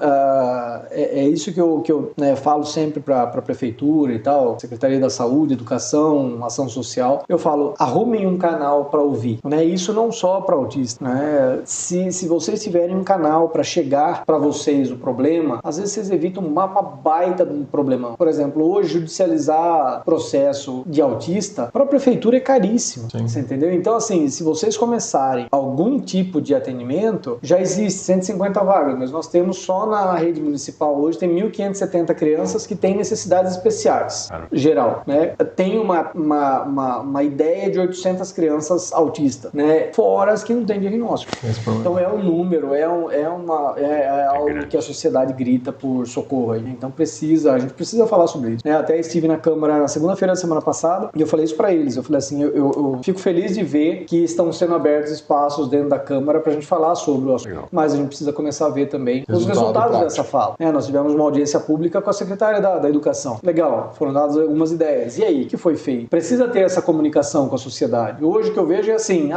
é isso que eu né, falo sempre para a prefeitura e tal, Secretaria da Saúde, Educação, Ação Social. Eu falo, arrumem um canal para ouvir, né? Isso não só para autistas, né? Se vocês tiverem um canal para chegar para vocês o problema, às vezes vocês evitam uma baita de um problemão. Por exemplo, hoje judicializar processo de autista para a prefeitura é caríssimo. Sim. Você entendeu? Então, assim, se vocês começarem algum tipo de atendimento, já existe 150 vagas, mas nós temos só na rede municipal hoje, tem 1.570 crianças que têm necessidades especiais, geral, né? Tem uma ideia de 800 crianças autistas, né? Fora as que não têm diagnóstico. Então é um número, é algo que a sociedade grita por socorro aí. Então a gente precisa falar sobre isso, né? Até estive na Câmara na segunda-feira da semana passada e eu falei isso pra eles, eu falei assim, eu fico feliz de ver que estão sendo abertos espaços dentro da Câmara pra gente falar sobre o assunto, mas a gente precisa começar começar a ver também os resultados dessa fala. Nós tivemos uma audiência pública com a secretária da Educação. Legal, foram dadas algumas ideias. E aí, o que foi feito? Precisa ter essa comunicação com a sociedade. Hoje o que eu vejo é assim,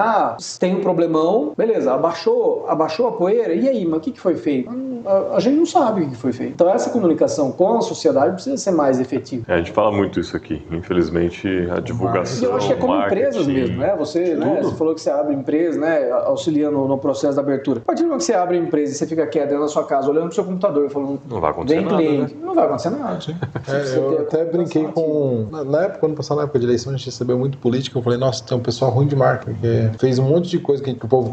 tem um problemão, beleza, abaixou a poeira, e aí, mas o que foi feito? A gente não sabe o que foi feito. Então essa comunicação com a sociedade precisa ser mais efetiva. A gente fala muito isso aqui. Infelizmente, a divulgação, eu acho que é como empresas mesmo, né? Você falou que você abre empresa, né? Auxiliando no processo da abertura. A partir do momento que você abre empresa e você fica quieto dentro da sua casa, olhando pro seu computador e falando, não vai acontecer nada, cliente, né? não vai acontecer nada. Eu até brinquei com... Na época, quando passava na época de eleição, a gente recebeu muito político. Eu falei, nossa, tem um pessoal ruim de marketing, que fez um monte de coisa que o povo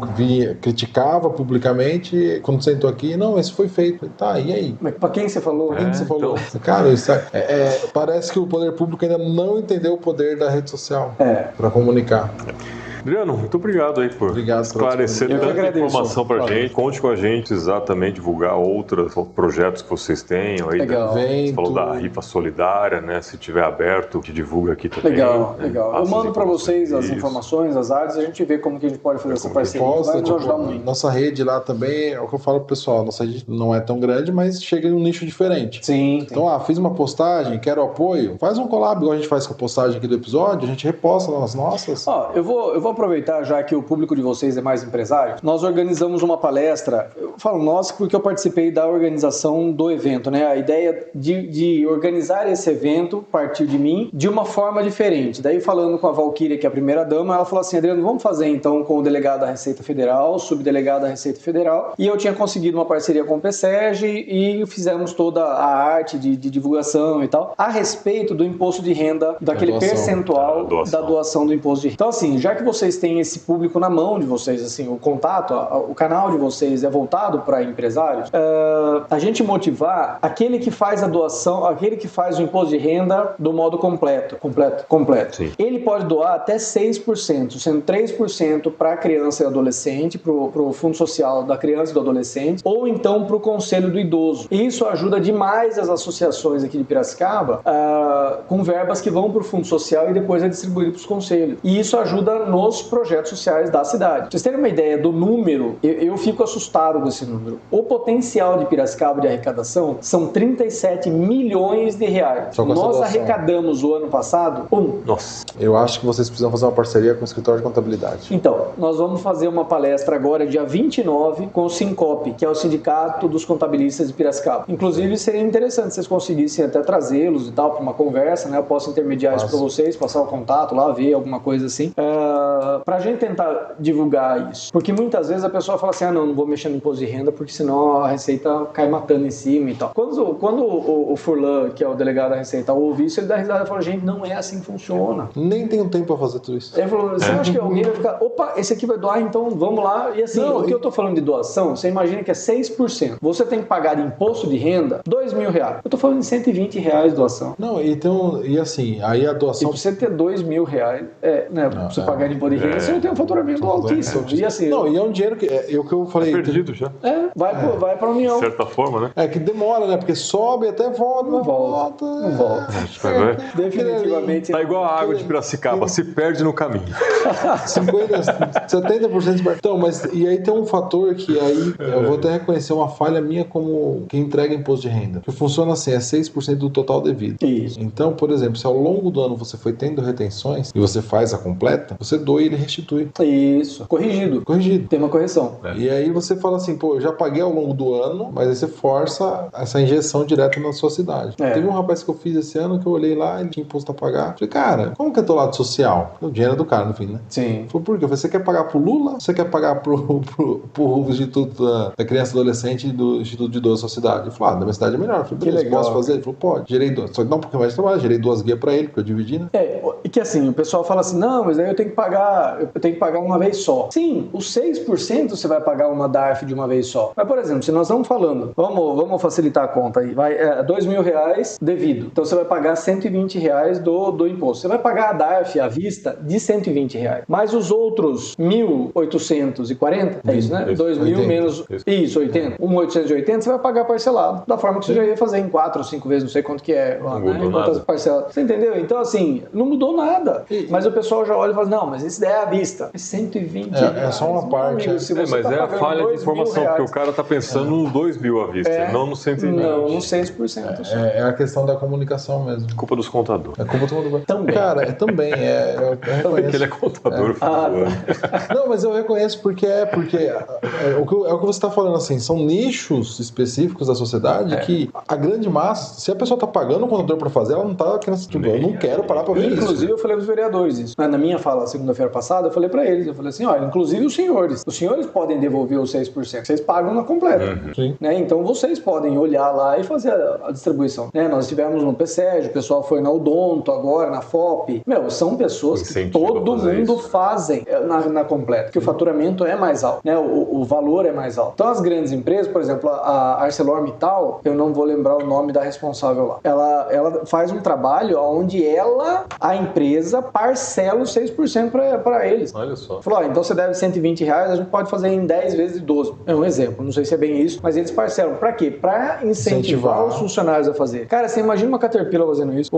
criticava publicamente, e quando sentou aqui, não, isso foi feito. Tá, e aí? Mas pra quem você falou? Quem você falou? Então... Cara, isso parece que o poder público ainda não entendeu o poder da rede social para comunicar. Adriano, muito obrigado aí por esclarecer tanta informação pra gente. Conte com a gente exatamente, divulgar outros projetos que vocês tenham aí. Legal. Né? Você falou da rifa solidária, né? Se tiver aberto, te divulga aqui também. Legal, né? legal. Eu mando pra vocês as informações, as áreas, a gente vê como que a gente pode fazer essa parceria. Vai nos ajudar muito. Nossa rede lá também, é o que eu falo pro pessoal, nossa rede não é tão grande, mas chega em um nicho diferente. Sim. Então, fiz uma postagem, quero apoio, faz um collab, igual a gente faz com a postagem aqui do episódio, a gente reposta nas nossas. Eu vou aproveitar, já que o público de vocês é mais empresário, nós organizamos uma palestra, eu falo nós porque eu participei da organização do evento, né? A ideia de organizar esse evento, partir de mim, de uma forma diferente. Daí falando com a Valquíria, que é a primeira dama, ela falou assim, Adriano, vamos fazer então com o delegado da Receita Federal, subdelegado da Receita Federal, e eu tinha conseguido uma parceria com o PSEG e fizemos toda a arte de divulgação e tal, a respeito do imposto de renda, daquele percentual da doação do imposto de renda. Então assim, já que vocês têm esse público na mão de vocês, assim, o contato, o canal de vocês é voltado para empresários, a gente motivar aquele que faz a doação, aquele que faz o imposto de renda do modo completo. Sim. Ele pode doar até 6%, sendo 3% para a criança e adolescente, para o Fundo Social da Criança e do Adolescente, ou então para o Conselho do Idoso. E isso ajuda demais as associações aqui de Piracicaba com verbas que vão para o Fundo Social e depois é distribuído para os conselhos. E isso ajuda nos projetos sociais da cidade. Pra vocês terem uma ideia do número, eu fico assustado com esse número. O potencial de Piracicaba de arrecadação são 37 milhões de reais. Nós arrecadamos o ano passado Nossa. Eu acho que vocês precisam fazer uma parceria com o escritório de contabilidade. Então, nós vamos fazer uma palestra agora, dia 29, com o Sincope, que é o Sindicato dos Contabilistas de Piracicaba. Inclusive, seria interessante se vocês conseguissem até trazê-los e tal, para uma conversa, né? Eu posso intermediar isso para vocês, passar o contato lá, ver alguma coisa assim. Pra gente tentar divulgar isso. Porque muitas vezes a pessoa fala assim, não vou mexer no imposto de renda porque senão a Receita cai matando em cima e tal. Quando o Furlan, que é o delegado da Receita, ouve isso, ele dá risada e fala, gente, não é assim que funciona. Nem tenho tempo pra fazer tudo isso. Ele falou, você acha que alguém vai ficar, opa, esse aqui vai doar, então vamos lá. E assim, o que eu tô falando de doação, você imagina que é 6%. Você tem que pagar de imposto de renda R$2.000. Eu tô falando de R$120 doação. Não, então, e assim, aí a doação... E pra você ter R$2.000, pra você pagar de imposto de renda, você não tem um faturamento altíssimo. E assim... Não, e é um dinheiro que... É o que eu falei... perdido já. Vai pra União. De certa forma, né? É que demora, né? Porque sobe até volta, não volta. Definitivamente. Tá igual a água de Piracicaba, se perde no caminho. 70% então, mas e aí tem um fator que aí eu vou até reconhecer uma falha minha como quem entrega imposto de renda. Que funciona assim, é 6% do total devido. Isso. Então, por exemplo, se ao longo do ano você foi tendo retenções e você faz a completa, você doa e ele restitui. Isso. Corrigido. Tem uma correção. E aí você fala assim, pô, eu já paguei ao longo do ano, mas aí você força essa injeção direta na sua cidade. Teve um rapaz que eu fiz esse ano que eu olhei lá, ele tinha imposto a pagar. Falei, cara, como que é teu lado social? O dinheiro é do cara, no fim, né? Sim. Falei, por quê? Você quer pagar pro Lula? Você quer pagar pro Instituto da Criança e Adolescente e do Instituto de Idoso da sua cidade? Eu falei, da minha cidade é melhor. Eu falei, beleza, posso fazer? Ele falou, pode. Gerei duas. Só que não um pouquinho mais de trabalho, gerei 2 guias pra ele, porque eu dividi, né? E que assim, o pessoal fala assim, não, mas aí eu tenho que pagar uma vez só. Sim, os 6% você vai pagar uma DARF de uma vez só. Mas, por exemplo, se nós estamos falando, vamos facilitar a conta aí, vai, R$2.000 devido. Então você vai pagar R$120 do imposto. Você vai pagar a DARF à vista de R$120. Mas os outros 1.840, é isso, né? 2.000 menos... Isso, 80. 1.880 você vai pagar parcelado. Da forma que você já ia fazer em 4 ou 5 vezes, não sei quanto que é lá, né? Quantas parcelas. Você entendeu? Então, assim, não mudou nada. Mas o pessoal já olha e fala, não, mas se der à vista, é 120 É só uma parte. Amigo, se você Mas tá é a pagando falha de 2 mil informação, porque o reais, cara tá pensando nos 2 mil à vista, não no 120. não, no 6%. só. É a questão da comunicação mesmo. Culpa dos contadores. É culpa do mundo. Também. Cara, também. Eu reconheço. Porque ele é contador. Não, mas eu reconheço porque o que você está falando assim, são nichos específicos da sociedade que a grande massa, se a pessoa está pagando o contador para fazer, ela não está querendo, tipo, eu não quero parar para ver isso. Inclusive, eu falei para os vereadores isso. Na minha fala, segunda-feira passada, eu falei para eles, eu falei assim, olha, inclusive os senhores podem devolver os 6%, vocês pagam na completa. Sim. Né? Então, vocês podem olhar lá e fazer a distribuição. Né? Nós estivemos no PSEG, o pessoal foi na Odonto agora, na FOP. São pessoas que todo mundo fazem na completa, porque o faturamento é mais alto, né? O valor é mais alto. Então, as grandes empresas, por exemplo, a ArcelorMittal, eu não vou lembrar o nome da responsável lá, ela faz um trabalho onde a empresa, parcela os 6% para eles. Olha só. Falou, então você deve R$120, a gente pode fazer em 10 vezes de 12. É um exemplo, não sei se é bem isso, mas eles parcelam. Para quê? Para incentivar os funcionários a fazer. Cara, você imagina uma Caterpillar fazendo isso,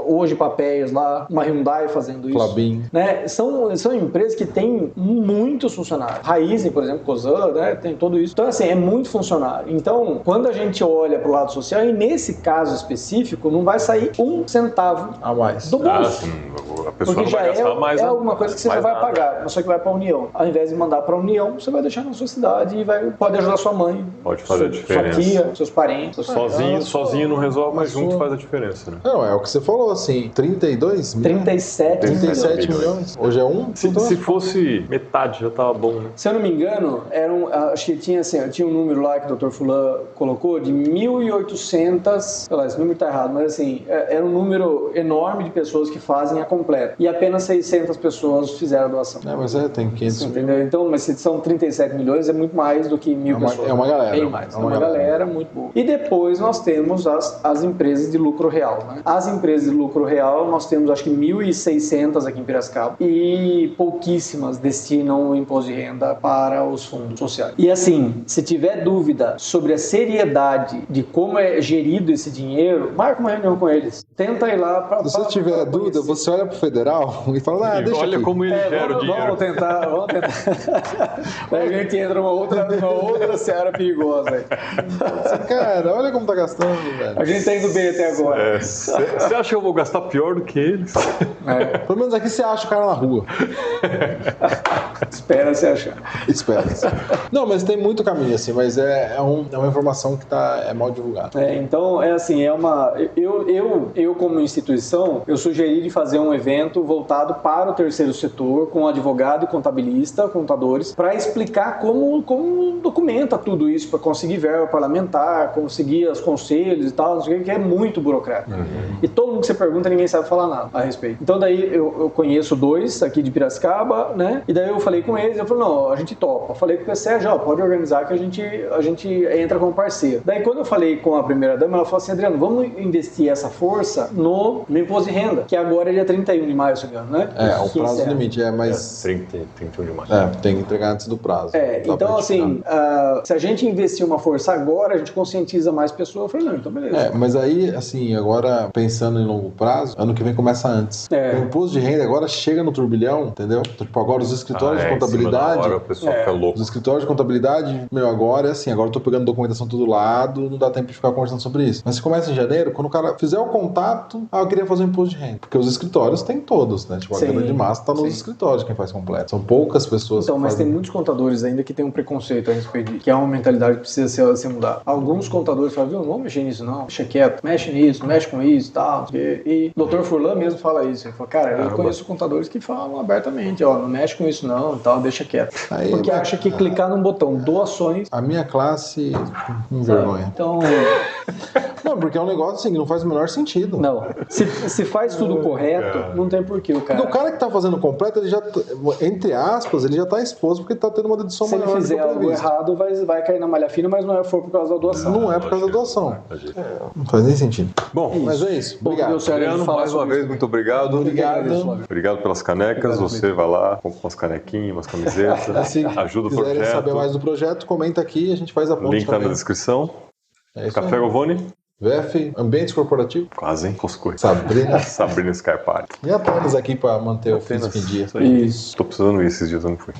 hoje Papéias lá, uma Hyundai fazendo isso. Klabin. Né? São empresas que têm muitos funcionários. Raizen, por exemplo, Cosan, né? Tem tudo isso. Então, assim, é muito funcionário. Então, quando a gente olha para o lado social, e nesse caso específico, não vai sair um centavo a mais do bolso. Sim, a pessoa Porque não já vai gastar mais. É alguma coisa que você já vai nada. pagar, mas só que vai para a União. Ao invés de mandar para a União, você vai deixar na sua cidade e pode ajudar sua mãe. Pode fazer a diferença. Sua tia, seus parentes. Sozinho não resolve, mas junto faz a diferença, né? Não, é o que você falou, assim, 32 milhões? 37 milhões. Hoje é um? Se fosse metade, já tava bom, né? Se eu não me engano, acho que tinha um número lá que o Dr. Fulan colocou de 1.800, sei lá, esse número tá errado, mas assim, era um número enorme de pessoas que fazem a completa. E apenas 600 pessoas fizeram a doação. Mas tem 500 mil. Entendeu? Então, mas se são 37 milhões, é muito mais do que 1.000 pessoas. É uma galera. Bem mais. É uma galera muito boa. E depois nós temos as empresas de lucro real, né? As empresas de lucro real, nós temos acho que 1.600 aqui em Piracicaba e pouquíssimas destinam o imposto de renda para os fundos sociais. E assim, se tiver dúvida sobre a seriedade de como é gerido esse dinheiro, marca uma reunião com eles. Tenta ir lá para... Se você tiver dúvida, você olha para o federal e fala, deixa olha aqui. como ele gera o dinheiro. Vamos tentar. Aí a gente entra numa outra seara perigosa aí. Cara, olha como tá gastando, velho. A gente tá indo bem até agora. Você acha que eu vou gastar pior do que eles? Pelo menos aqui você acha o cara na rua. Espera se achar. Espera. Não, mas tem muito caminho, assim, mas é uma informação que é mal divulgada. Então, eu como instituição, eu sugeri de fazer um evento voltado para o terceiro setor, com advogado e contabilista, contadores, para explicar como documenta tudo isso, para conseguir verba parlamentar, conseguir os conselhos e tal, não sei o que é muito burocrático. E todo mundo que você pergunta, ninguém sabe falar nada a respeito. Então, daí eu conheço 2 aqui de Piracicaba, né? E daí eu falei com eles, eu falei, não, a gente topa. Falei com o PSEG, pode organizar que a gente entra como parceiro. Daí quando eu falei com a primeira-dama, ela falou assim, Adriano, vamos investir essa força no imposto de renda, que agora é dia 31 de maio, se não me engano, né? O prazo limite, mas... 31 de maio. Tem que entregar antes do prazo. Então assim, se a gente investir uma força agora, a gente conscientiza mais pessoas. Eu falei, não, então beleza. Mas aí, assim, agora pensando em longo prazo, ano que vem começa antes. O imposto de renda agora chega no turbilhão, entendeu? Tipo, agora os escritórios de contabilidade... Hora, o pessoal fica louco. Os escritórios de contabilidade, agora é assim, agora eu tô pegando documentação todo lado, não dá tempo de ficar conversando sobre isso. Mas se começa em janeiro, quando o cara fizer o contato, eu queria fazer um imposto de renda. Porque os escritórios têm todos, né? Tipo, a grande massa tá nos escritórios quem faz completo. São poucas pessoas que mas fazem... tem muitos contadores ainda que tem um preconceito a respeito disso, que é uma mentalidade que precisa ser mudada. Alguns contadores falam, viu, não vamos mexer nisso não, deixa quieto, mexe nisso, mexe com isso e tal. E o Dr. Furlan mesmo fala isso. Ele fala, cara, eu conheço contadores que falam abertamente, não mexe com isso não e tal, deixa quieto. Porque acha que clicar num botão doações... A minha classe, vergonha. Então... Não, porque é um negócio assim que não faz o menor sentido. Não. Se faz tudo correto, não tem porquê o cara... Porque o cara que tá fazendo completo, ele já, entre aspas, ele já tá exposto porque tá tendo uma dedução maior. Se ele fizer algo errado, vai cair na malha fina, mas não for por causa da doação. Não é por causa da doação. Não faz nem sentido. Bom, mas é isso. Obrigado. Adriano, mais uma vez, muito obrigado. Obrigado pelas canecas. Você vai lá, compra umas canequinhas, umas camisetas, ajuda o projeto. Se quiserem saber mais do projeto, comenta aqui e a gente faz a ponte Link tá na descrição. Café Govone. VF, ambientes corporativos. Quase, hein? Coscoe. Sabrina. Sabrina Scarpari. E apenas aqui para manter o físico em dia. Isso. Tô precisando ir esses dias, eu não fui.